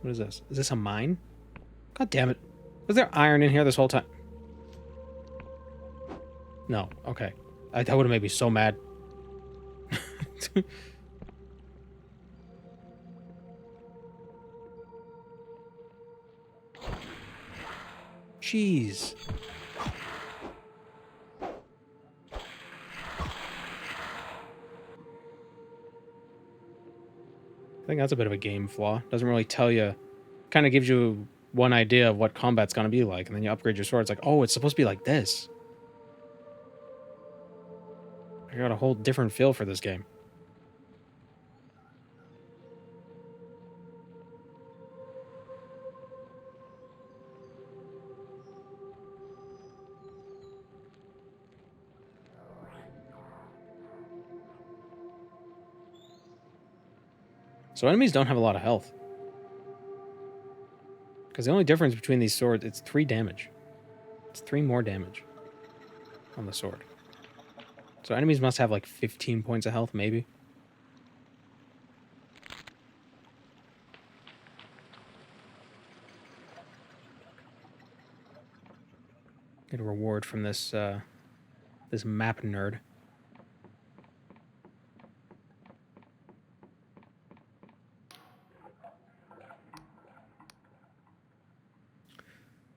What is this? Is this a mine? God damn it. Was there iron in here this whole time? No. Okay. That would have made me so mad. Jeez. I think that's a bit of a game flaw. Doesn't really tell you. Kind of gives you one idea of what combat's going to be like, and then you upgrade your sword. It's like, oh, it's supposed to be like this. I got a whole different feel for this game. So enemies don't have a lot of health. Because the only difference between these swords, it's 3 damage. It's 3 more damage on the sword. So enemies must have like 15 points of health, maybe. Get a reward from this this map nerd.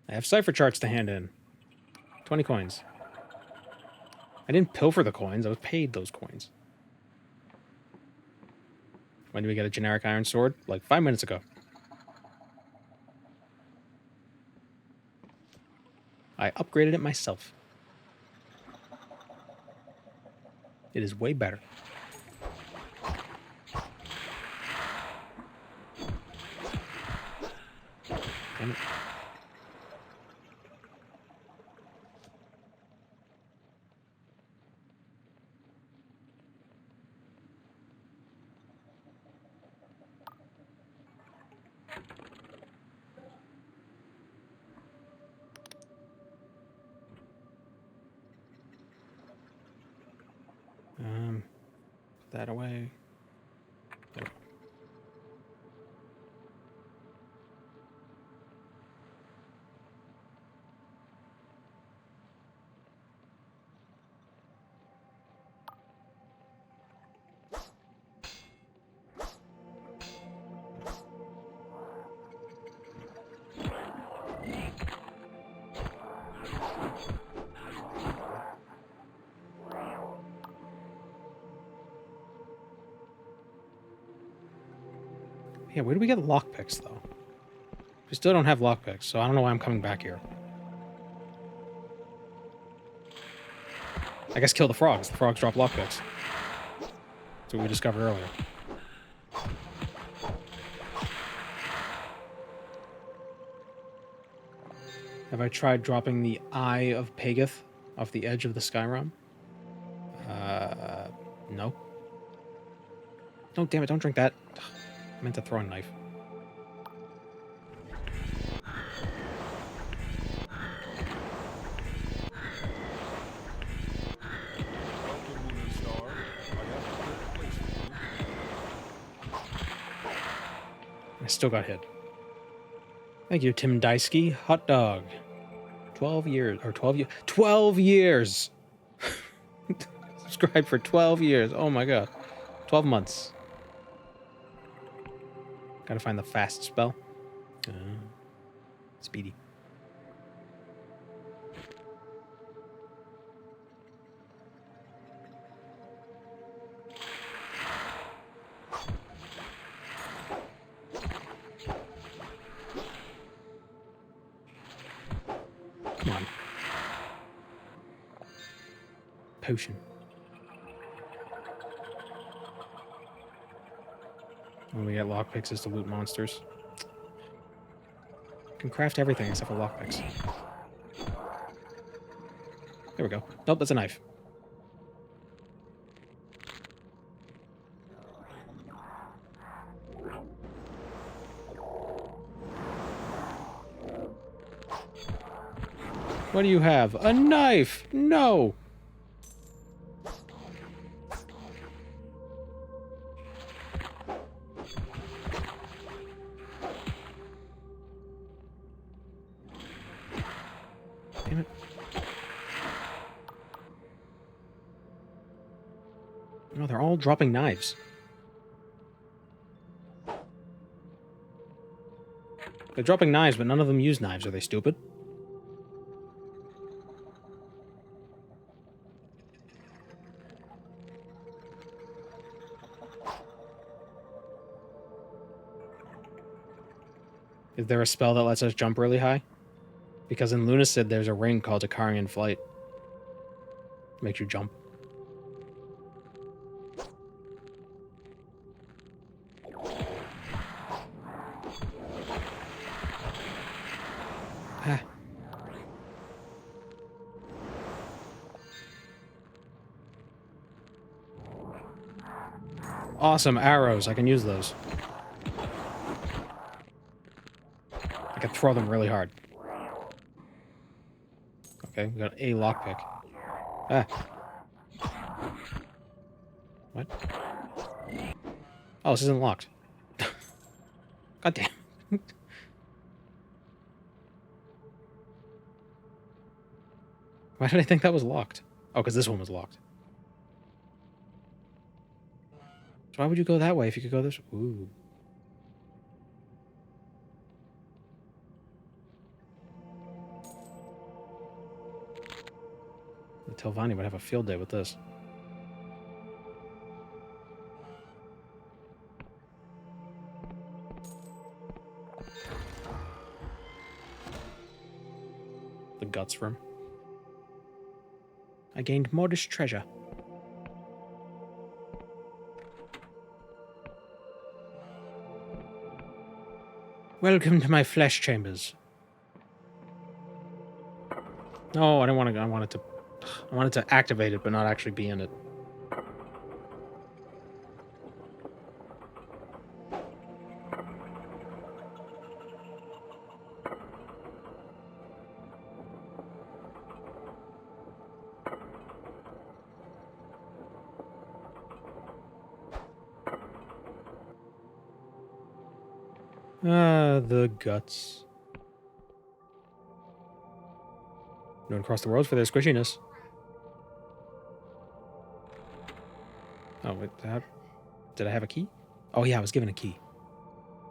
I have cipher charts to hand in. 20 coins. I didn't pilfer the coins, I was paid those coins. When do we get a generic iron sword? Like 5 minutes ago. I upgraded it myself. It is way better. Damn it. Put that away. There we go. Yeah, where do we get lockpicks, though? We still don't have lockpicks, so I don't know why I'm coming back here. I guess kill the frogs. The frogs drop lockpicks. That's what we discovered earlier. Have I tried dropping the Eye of Pageth off the edge of the Sky Realm? No. No, damn it, don't drink that. I meant to throw a knife.
Welcome, Moon and Star. I have prepared a place for you.
I still got hit. Thank you, Tim Dysky. Hot dog. 12 years. Or 12 years. 12 years! Subscribed for 12 years. Oh my god. 12 months. Gotta find the fast spell. Speedy. Come on. Potion. When we get lockpicks is to loot monsters. Can craft everything except for lockpicks. There we go. Nope, that's a knife. What do you have? A knife! No! Damn it. No, they're all dropping knives. They're dropping knives, but none of them use knives. Are they stupid? Is there a spell that lets us jump really high? Because in Lunacid, there's a ring called Ikarian Flight. Makes you jump. Ah. Awesome arrows. I can use those. I can throw them really hard. Okay, we got a lockpick. Ah. What? Oh, this isn't locked. God damn. Why did I think that was locked? Oh, because this one was locked. So why would you go that way if you could go this way? Ooh. The Telvanni would have a field day with this. The guts room. I gained modest treasure. Welcome to my flesh chambers. No, I don't want to. I wanted to activate it, but not actually be in it. Ah, the guts. Known across the world for their squishiness. Oh, wait, did I have a key? Oh yeah, I was given a key.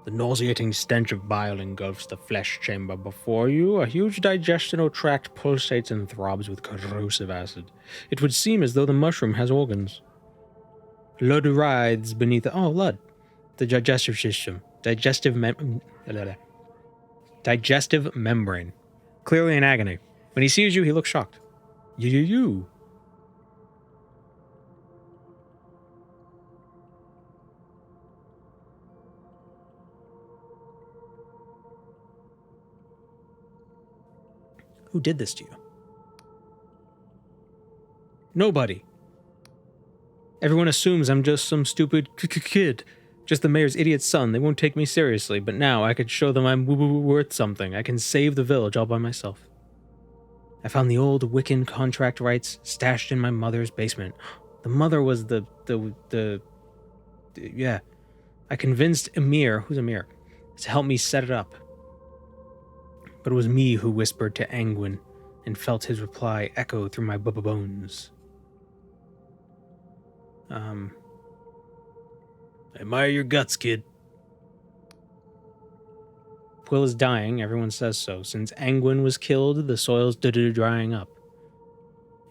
The nauseating stench of bile engulfs the flesh chamber before you. A huge digestional tract pulsates and throbs with corrosive acid. It would seem as though the mushroom has organs. Lud writhes beneath... Oh, Lud. the digestive system. Digestive membrane. Clearly in agony. When he sees you, he looks shocked. You. Who did this to you? Nobody. Everyone assumes I'm just some stupid kid. Just the mayor's idiot son. They won't take me seriously, but now I could show them I'm worth something. I can save the village all by myself. I found the old Wiccan contract rights stashed in my mother's basement. The mother was yeah. I convinced Emir, who's Emir, to help me set it up. But it was me who whispered to Angwin and felt his reply echo through my bones. I admire your guts, kid. Quill is dying, everyone says so. Since Angwin was killed, the soil's drying up.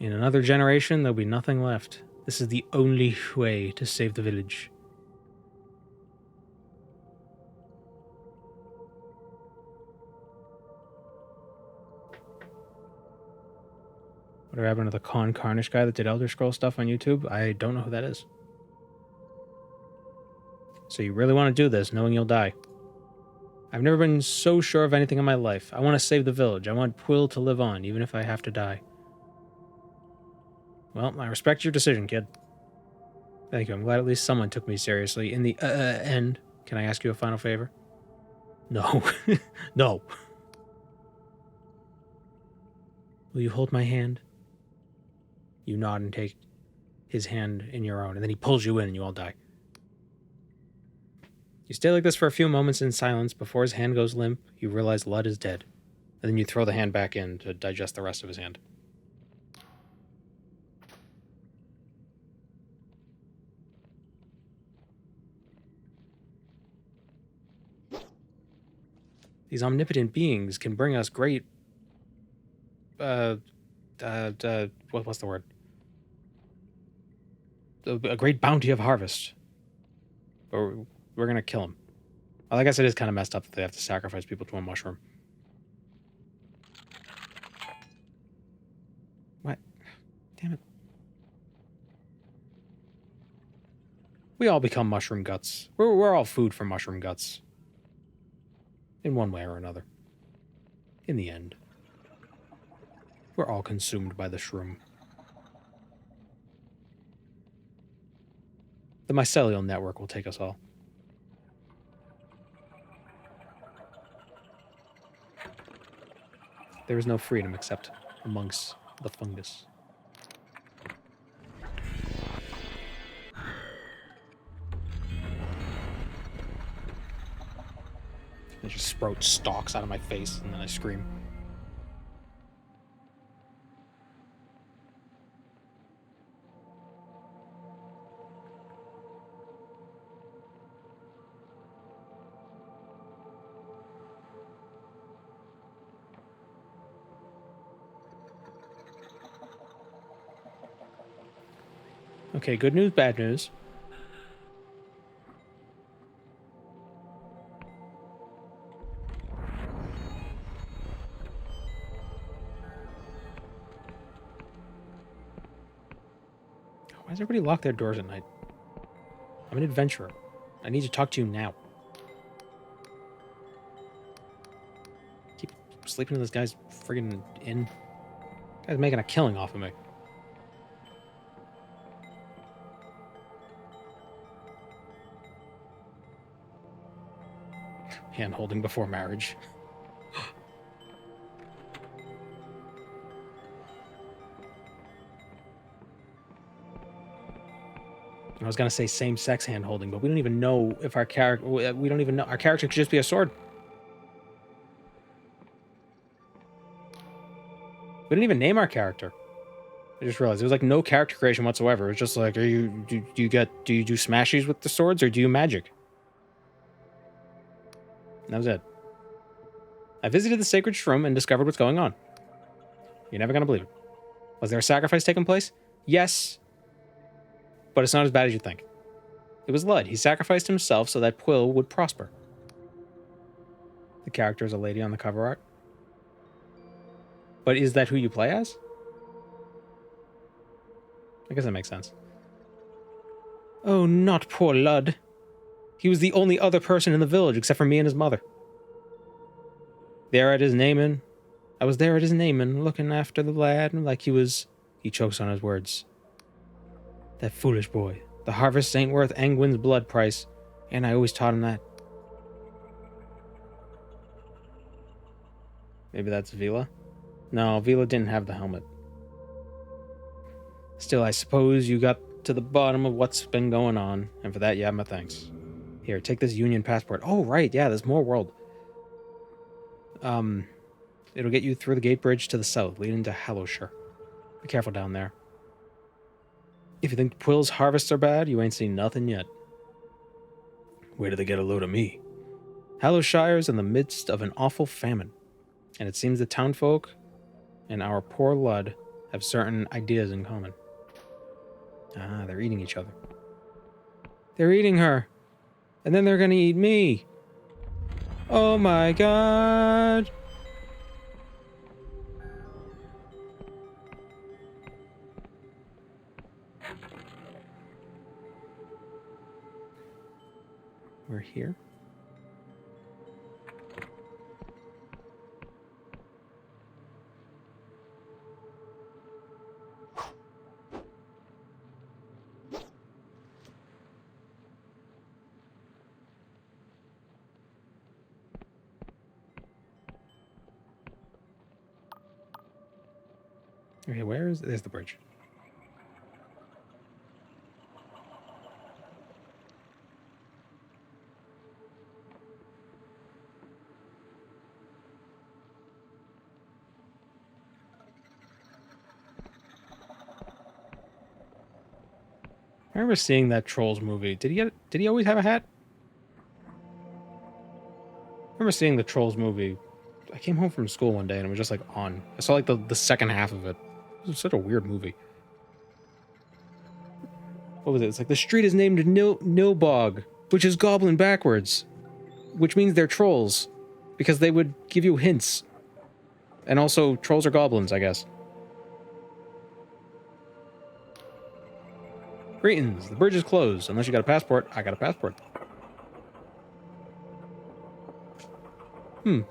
In another generation, there'll be nothing left. This is the only way to save the village. Whatever happened to the Con Carnish guy that did Elder Scrolls stuff on YouTube? I don't know who that is. So you really want to do this, knowing you'll die. I've never been so sure of anything in my life. I want to save the village. I want Quill to live on, even if I have to die. Well, I respect your decision, kid. Thank you. I'm glad at least someone took me seriously. In the end, can I ask you a final favor? No. No. Will you hold my hand? You nod and take his hand in your own, and then he pulls you in and you all die. You stay like this for a few moments in silence. Before his hand goes limp, you realize Lud is dead. And then you throw the hand back in to digest the rest of his hand. These omnipotent beings can bring us great... what's the word? A great bounty of harvest. But we're gonna kill him. Well, I guess it is kind of messed up that they have to sacrifice people to a mushroom. What? Damn it. We all become mushroom guts. We're all food for mushroom guts. In one way or another. In the end. We're all consumed by the shroom. The mycelial network will take us all. There is no freedom except amongst the fungus. They just sprout stalks out of my face, and then I scream. Okay, good news, bad news. Why does everybody lock their doors at night? I'm an adventurer. I need to talk to you now. Keep sleeping in this guy's friggin' inn. This guy's making a killing off of me. Hand-holding before marriage. I was gonna say same-sex hand-holding, but we don't even know if our character... We don't even know. Our character could just be a sword. We didn't even name our character. I just realized there was like no character creation whatsoever. It was just like, do you do smashies with the swords, or do you magic? And that was it. I visited the sacred shroom and discovered what's going on. You're never gonna believe it. Was there a sacrifice taking place? Yes. But it's not as bad as you think. It was Lud. He sacrificed himself so that Quill would prosper. The character is a lady on the cover art. But is that who you play as? I guess that makes sense. Oh, not poor Lud. He was the only other person in the village except for me and his mother. There at his naming. I was there at his naming, looking after the lad like he was... He chokes on his words. That foolish boy. The harvest ain't worth Angwin's blood price, and I always taught him that. Maybe that's Vila? No, Vila didn't have the helmet. Still, I suppose you got to the bottom of what's been going on, and for that, you have my thanks. Here, take this Union passport. Oh, right, yeah, there's more world. It'll get you through the gate bridge to the south, leading to Hallowshire. Be careful down there. If you think Quill's harvests are bad, you ain't seen nothing yet. Where did they get a load of me? Hallowshire's in the midst of an awful famine, and it seems the townfolk and our poor Lud have certain ideas in common. Ah, they're eating each other. They're eating her, and then they're gonna eat me. Oh my god! We're here. Okay, there's the bridge. I remember seeing that Trolls movie. Did he always have a hat? I remember seeing the Trolls movie. I came home from school one day and it was just like on. I saw like the second half of it. It was such a weird movie. What was it? It's like the street is named Nilbog, which is goblin backwards, which means they're trolls because they would give you hints. And also, trolls are goblins, I guess. Greetings. The bridge is closed. Unless you got a passport. I got a passport.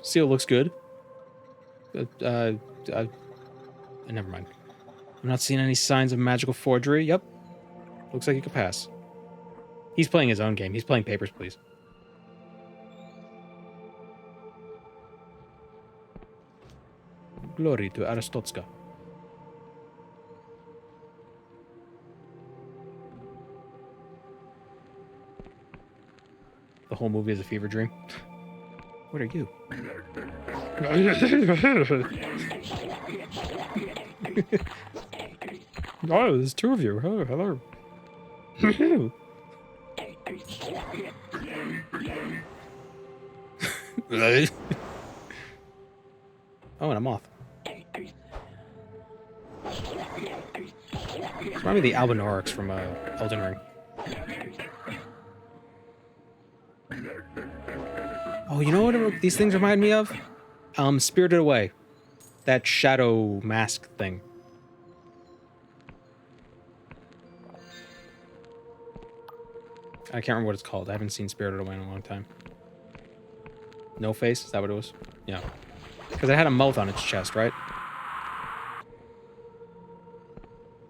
Seal looks good. Never mind. I'm not seeing any signs of magical forgery. Yep. Looks like you could pass. He's playing his own game. He's playing Papers, Please. Glory to Aristotska. The whole movie is a fever dream. What are you? Oh, there's two of you. Oh, hello. Oh, and a moth. It's probably the Albinaurix from Elden Ring. Oh, you know what these things remind me of? Spirited Away. That shadow mask thing. I can't remember what it's called. I haven't seen Spirited Away in a long time. No Face? Is that what it was? Yeah. Because it had a mouth on its chest, right?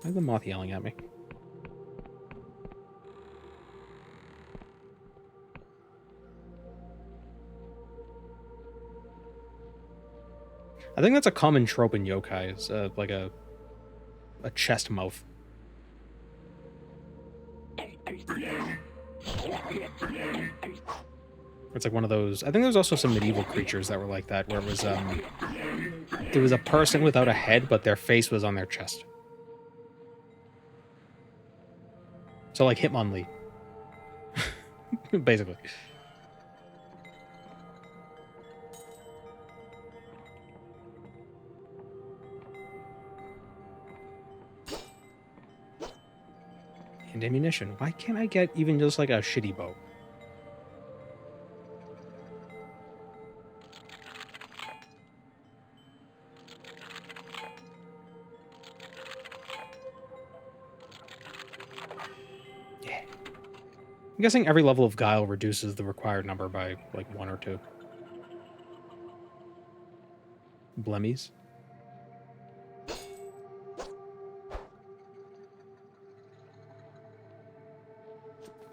Why is the moth yelling at me? I think that's a common trope in yokai. It's like a chest mouth. It's like one of those. I think there's also some medieval creatures that were like that, where it was a person without a head, but their face was on their chest. So like Hitmonlee, basically. And ammunition. Why can't I get even just like a shitty bow? Yeah. I'm guessing every level of Guile reduces the required number by like 1 or 2. Blemmies.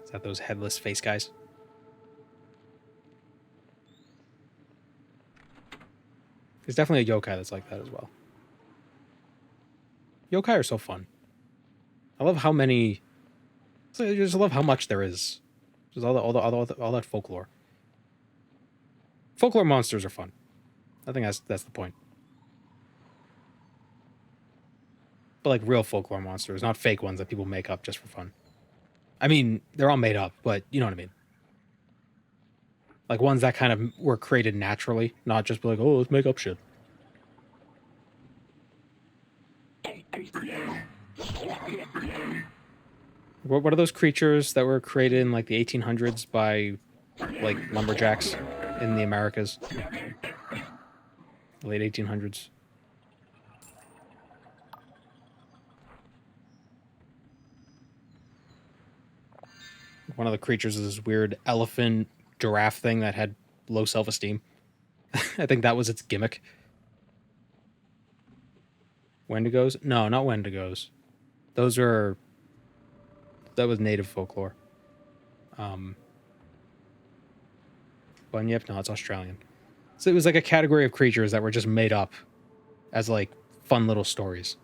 Is that those headless face guys? There's definitely a yokai that's like that as well. Yokai are so fun. I love how many. I just love how much there is. Just all that folklore. Folklore monsters are fun. I think that's the point. But like real folklore monsters, not fake ones that people make up just for fun. I mean, they're all made up, but you know what I mean. Like ones that kind of were created naturally, not just be like, oh, let's make up shit. What are those creatures that were created in like the 1800s by like lumberjacks in the Americas? Late 1800s. One of the creatures is this weird elephant giraffe thing that had low self-esteem. I think that was its gimmick. Wendigos? No, not Wendigos. That was native folklore. Bunyip? No, it's Australian. So it was like a category of creatures that were just made up as like fun little stories.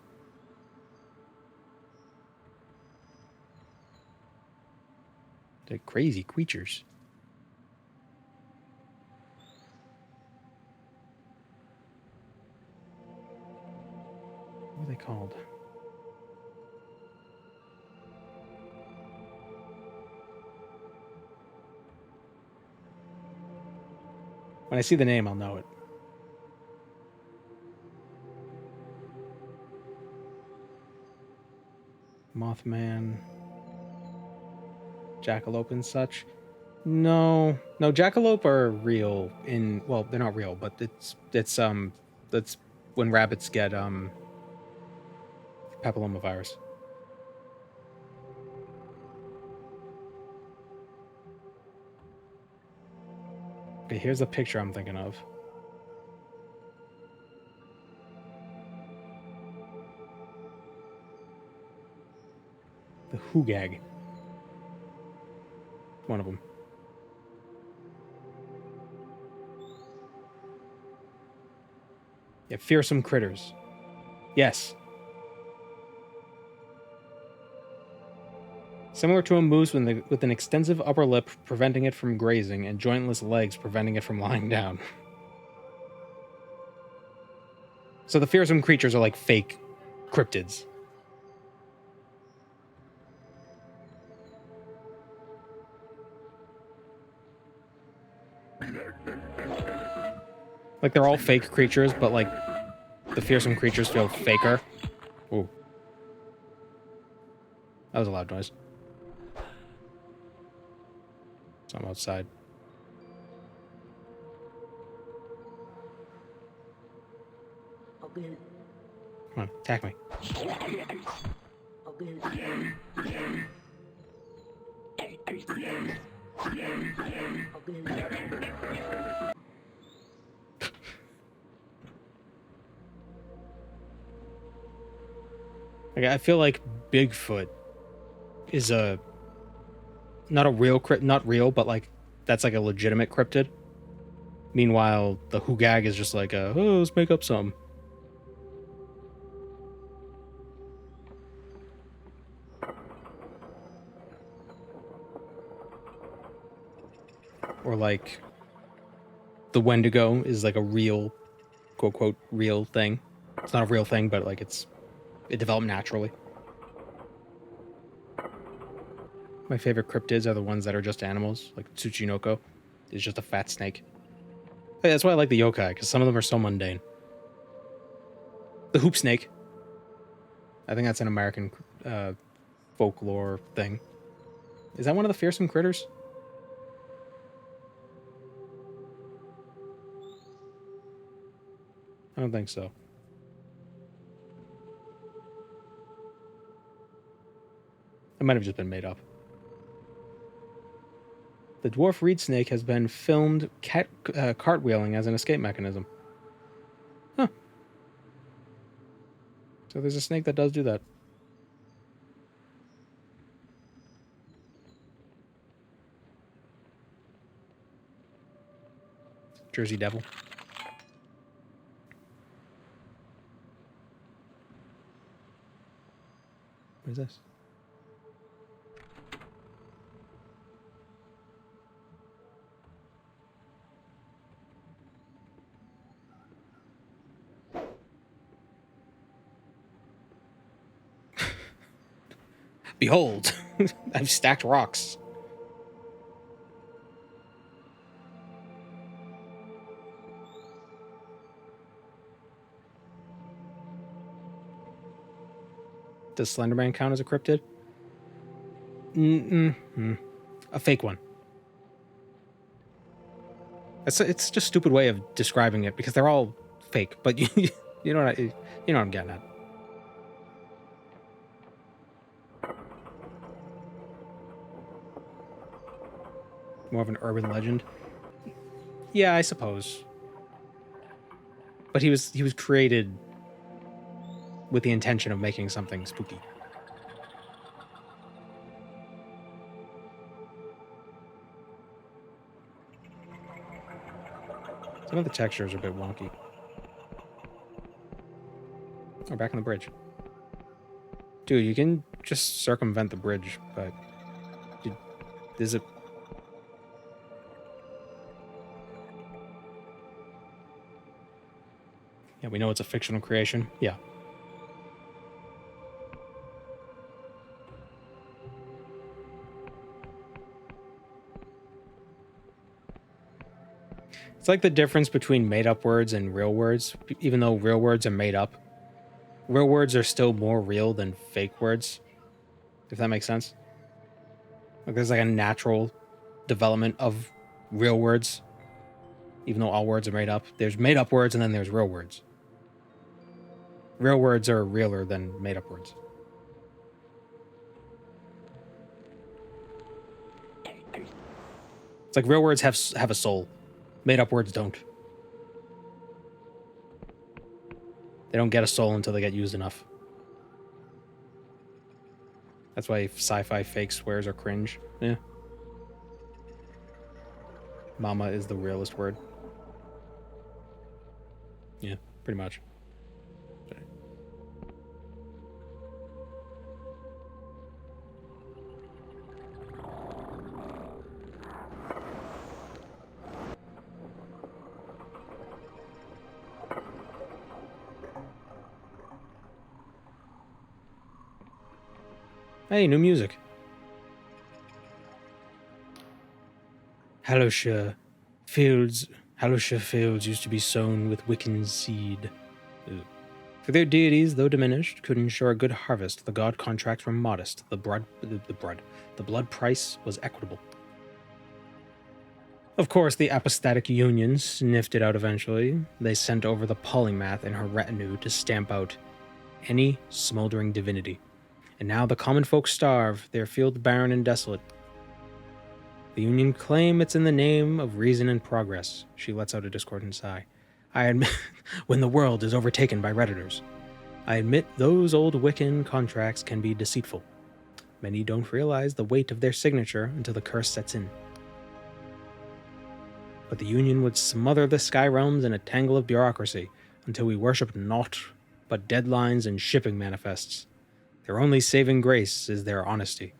They're crazy creatures. What are they called? When I see the name, I'll know it. Mothman. Jackalope and such. No, jackalope are real in, well, they're not real, but that's when rabbits get papillomavirus. Okay, here's the picture I'm thinking of. The Hugag. One of them. Yeah, fearsome critters. Yes. Similar to a moose with an extensive upper lip preventing it from grazing and jointless legs preventing it from lying down. So the fearsome creatures are like fake cryptids. Like they're all fake creatures, but like the fearsome creatures feel faker. Ooh. That was a loud noise. So I'm outside. Come on, attack me. Like, I feel like Bigfoot is not real, but like that's like a legitimate cryptid. Meanwhile, the Hugag is just like let's make up some. Or like the Wendigo is like a real, quote, real thing. It's not a real thing, but like it developed naturally. My favorite cryptids are the ones that are just animals, like Tsuchinoko is just a fat snake. Hey, that's why I like the yokai, because some of them are so mundane. The hoop snake. I think that's an American folklore thing. Is that one of the fearsome critters? I don't think so. It might have just been made up. The dwarf reed snake has been filmed cartwheeling as an escape mechanism. Huh. So there's a snake that does do that. Jersey Devil. What is this? Behold, I've stacked rocks. Does Slenderman count as a cryptid? A fake one. It's just a stupid way of describing it because they're all fake. But you know what I'm getting at. More of an urban legend. Yeah, I suppose. But he was created with the intention of making something spooky. Some of the textures are a bit wonky. Oh, back on the bridge. Dude, you can just circumvent the bridge, but is it? Yeah, we know it's a fictional creation. Yeah. It's like the difference between made-up words and real words. Even though real words are made up, real words are still more real than fake words, if that makes sense. Like there's like a natural development of real words, even though all words are made up. There's made-up words and then there's real words. Real words are realer than made-up words. It's like real words have a soul. Made-up words don't. They don't get a soul until they get used enough. That's why sci-fi fake swears are cringe. Yeah. Mama is the realest word. Yeah, pretty much. Hey, new music. Hallowshire fields used to be sown with Wiccan seed. Ooh. For their deities, though diminished, could ensure a good harvest. The god contracts were modest. The blood price was equitable. Of course, the apostatic union sniffed it out eventually. They sent over the polymath and her retinue to stamp out any smoldering divinity. And now the common folk starve, their field barren and desolate. The Union claim it's in the name of reason and progress. She lets out a discordant sigh. I admit, when the world is overtaken by Redditors, I admit those old Wiccan contracts can be deceitful. Many don't realize the weight of their signature until the curse sets in. But the Union would smother the sky realms in a tangle of bureaucracy until we worshipped naught but deadlines and shipping manifests. Their only saving grace is their honesty.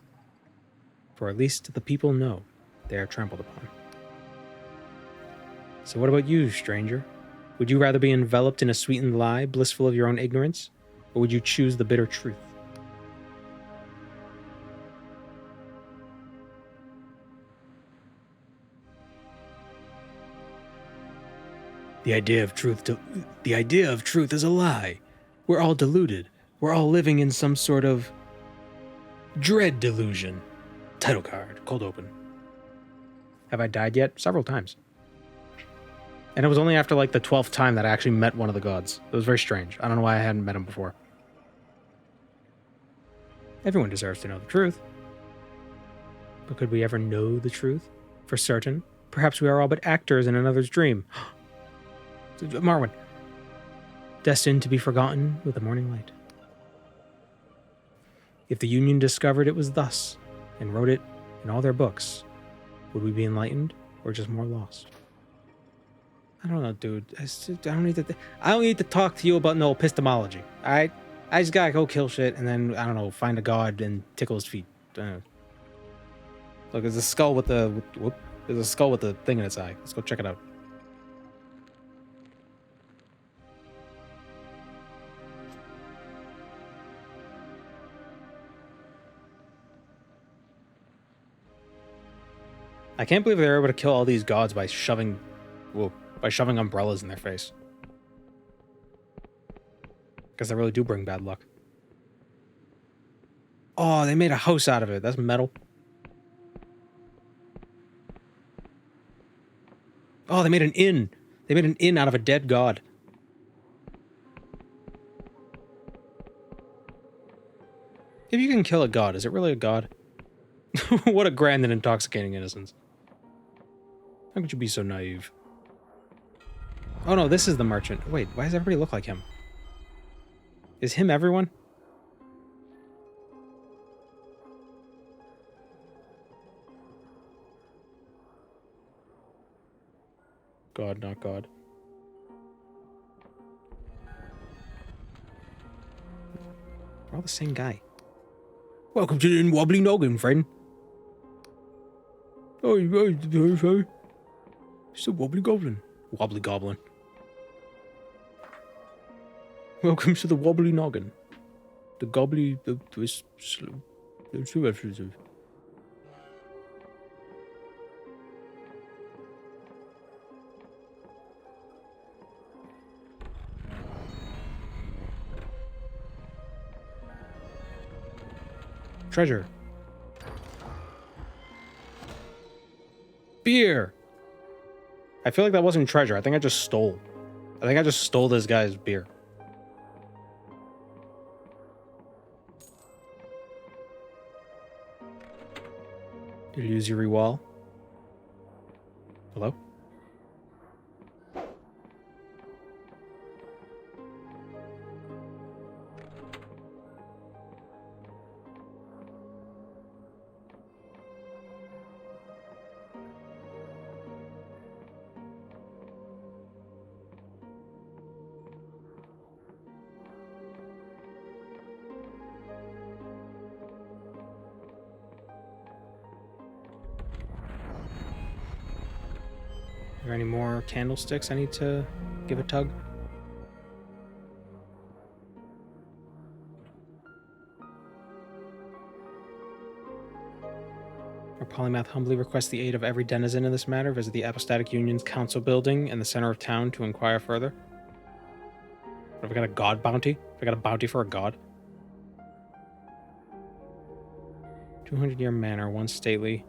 For at least the people know they are trampled upon. So what about you, stranger? Would you rather be enveloped in a sweetened lie, blissful of your own ignorance, or would you choose the bitter truth? The idea of truth is a lie. We're all deluded. We're all living in some sort of Dread Delusion. Title card. Cold open. Have I died yet? Several times. And it was only after like the 12th time that I actually met one of the gods. It was very strange. I don't know why I hadn't met him before. Everyone deserves to know the truth. But could we ever know the truth? For certain? Perhaps we are all but actors in another's dream. Marwyn. Destined to be forgotten with the morning light. If the Union discovered it was thus, and wrote it in all their books, would we be enlightened, or just more lost? I don't know, dude. I don't need to talk to you about no epistemology, alright? I just gotta go kill shit, and then, I don't know, find a god and tickle his feet. Look, there's a skull with the... There's a skull with the thing in its eye. Let's go check it out. I can't believe they were able to kill all these gods by shoving umbrellas in their face. Because they really do bring bad luck. Oh, they made a house out of it. That's metal. Oh, they made an inn. They made an inn out of a dead god. If you can kill a god, is it really a god? What a grand and intoxicating innocence. How could you be so naive? Oh no, this is the merchant. Wait, why does everybody look like him? Is him everyone? God, not God. We're all the same guy. Welcome to the wobbly noggin, friend. Oh, sorry. It's a wobbly goblin. Wobbly goblin. Welcome to the wobbly noggin. The gobbly... Treasure. Beer. I feel like that wasn't treasure. I think I just stole. I think I just stole this guy's beer. Illusory wall. Hello? Are there any more candlesticks I need to give a tug? Our polymath humbly requests the aid of every denizen in this matter. Visit the Apostatic Union's council building in the center of town to inquire further. Have we got a god bounty? Have we got a bounty for a god? 200-year manor, one stately.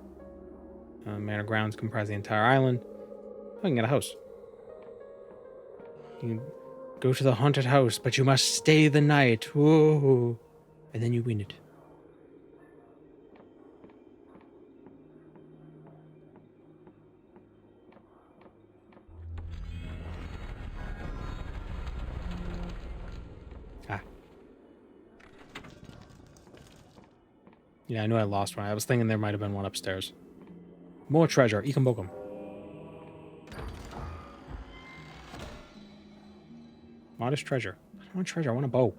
Manor grounds comprise the entire island. I can get a house. You can go to the haunted house, but you must stay the night. Whoa. And then you win it. Ah. Yeah, I knew I lost one. I was thinking there might have been one upstairs. More treasure. Ikambokum. Modest treasure. I don't want treasure, I want a bow.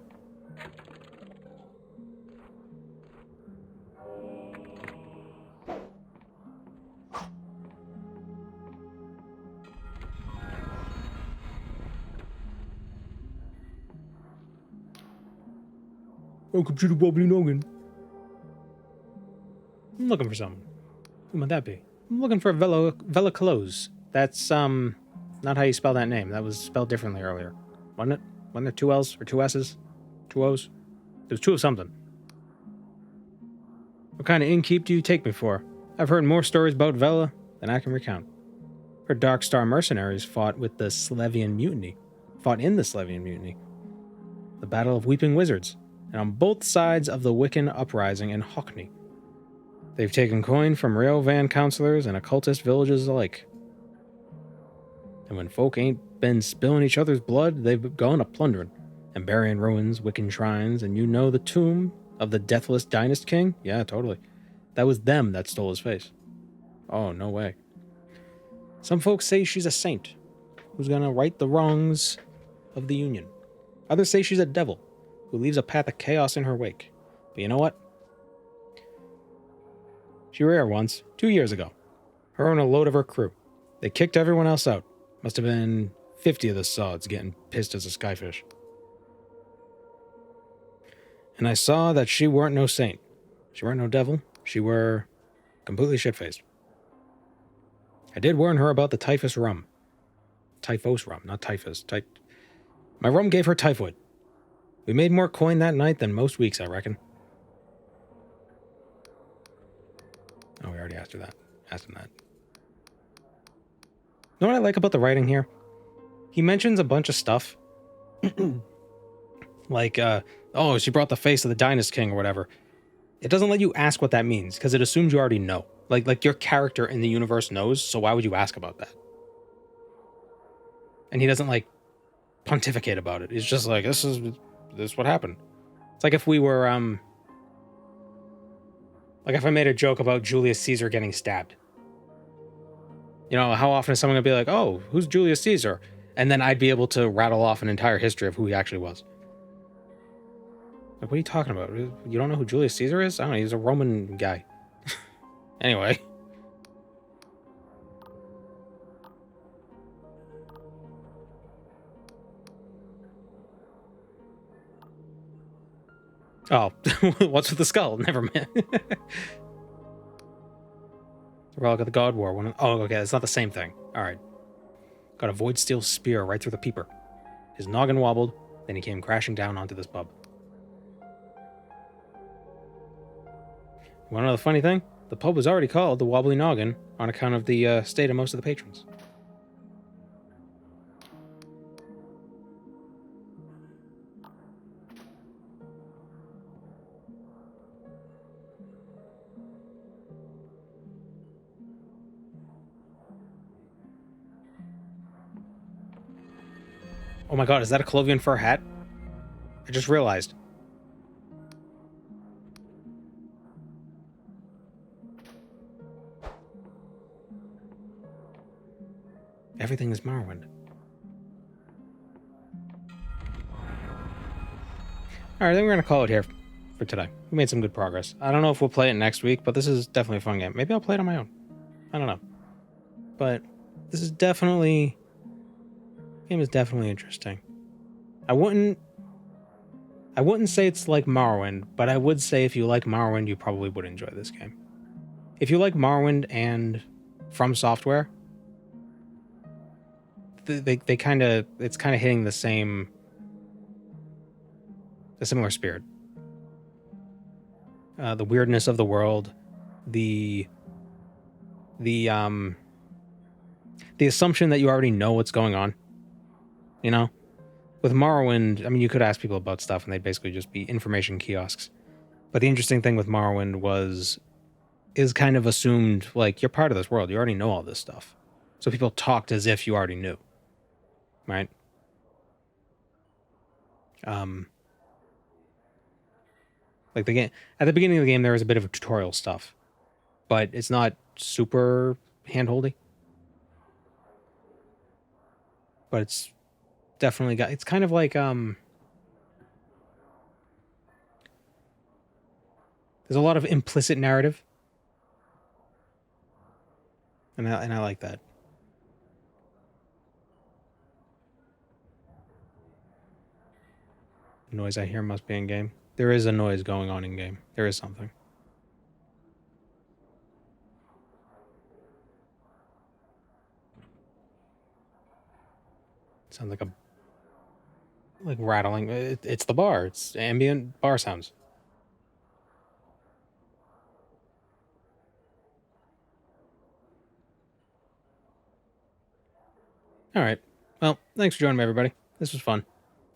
Welcome to the wobbly noggin. I'm looking for something. Who might that be? I'm looking for Vela Close. That's, not how you spell that name. That was spelled differently earlier. Wasn't it? Wasn't there 2 L's or 2 S's? 2 O's? There was 2 of something. What kind of innkeep do you take me for? I've heard more stories about Vela than I can recount. Her Dark Star mercenaries fought in the Slavian Mutiny. The Battle of Weeping Wizards, and on both sides of the Wiccan Uprising in Hockney. They've taken coin from Railvan councilors and occultist villages alike. And when folk ain't been spilling each other's blood, they've gone a plundering and burying ruins, Wiccan shrines, and you know the tomb of the deathless Dynast King? Yeah, totally. That was them that stole his face. Oh, no way. Some folks say she's a saint who's gonna right the wrongs of the Union. Others say she's a devil who leaves a path of chaos in her wake. But you know what? She were here once, 2 years ago. Her and a load of her crew. They kicked everyone else out. Must have been 50 of the sods getting pissed as a skyfish. And I saw that she weren't no saint. She weren't no devil. She were completely shit-faced. I did warn her about the typhus rum. Typhos rum, not typhus. My rum gave her typhoid. We made more coin that night than most weeks, I reckon. Oh, we already asked him that. You know what I like about the writing here? He mentions a bunch of stuff. Like, oh, she brought the face of the Dynast King or whatever. It doesn't let you ask what that means, because it assumes you already know. Like your character in the universe knows, so why would you ask about that? And he doesn't, like, pontificate about it. He's just like, this is what happened. It's like if we were, like if I made a joke about Julius Caesar getting stabbed. You know, how often is someone gonna be like, oh, who's Julius Caesar? And then I'd be able to rattle off an entire history of who he actually was. Like, what are you talking about? You don't know who Julius Caesar is? I don't know, he's a Roman guy. Anyway. Oh, what's with the skull? Never mind. Relic of the God War. Oh, okay, that's not the same thing. Alright. Got a void steel spear right through the peeper. His noggin wobbled, then he came crashing down onto this pub. You wanna know the funny thing? The pub was already called the Wobbly Noggin on account of the state of most of the patrons. Oh my god, is that a Colovian fur hat? I just realized. Everything is Morrowind. Alright, I think we're going to call it here for today. We made some good progress. I don't know if we'll play it next week, but this is definitely a fun game. Maybe I'll play it on my own. I don't know. But this is definitely... game is definitely interesting. I wouldn't say it's like Morrowind, but I would say if you like Morrowind, you probably would enjoy this game. If you like Morrowind and From Software, it's kind of hitting the similar spirit. The weirdness of the world, the assumption that you already know what's going on. You know, with Morrowind, I mean, you could ask people about stuff and they'd basically just be information kiosks. But the interesting thing with Morrowind is kind of assumed, like, you're part of this world. You already know all this stuff. So people talked as if you already knew. Right? Like the game, at the beginning of the game, there was a bit of tutorial stuff, but it's not super handholdy. But it's definitely got, it's kind of like, there's a lot of implicit narrative. And I like that. The noise I hear must be in game. There is a noise going on in game. There is something. Sounds like rattling. It's the bar. It's ambient bar sounds. All right. Well, thanks for joining me, everybody. This was fun.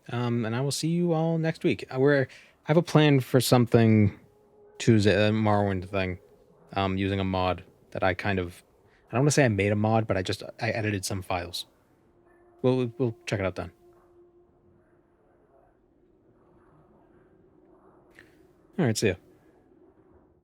And I will see you all next week. I have a plan for something Tuesday, a Morrowind thing, using a mod that I don't want to say I made a mod, but I edited some files. We'll check it out then. All right, see ya.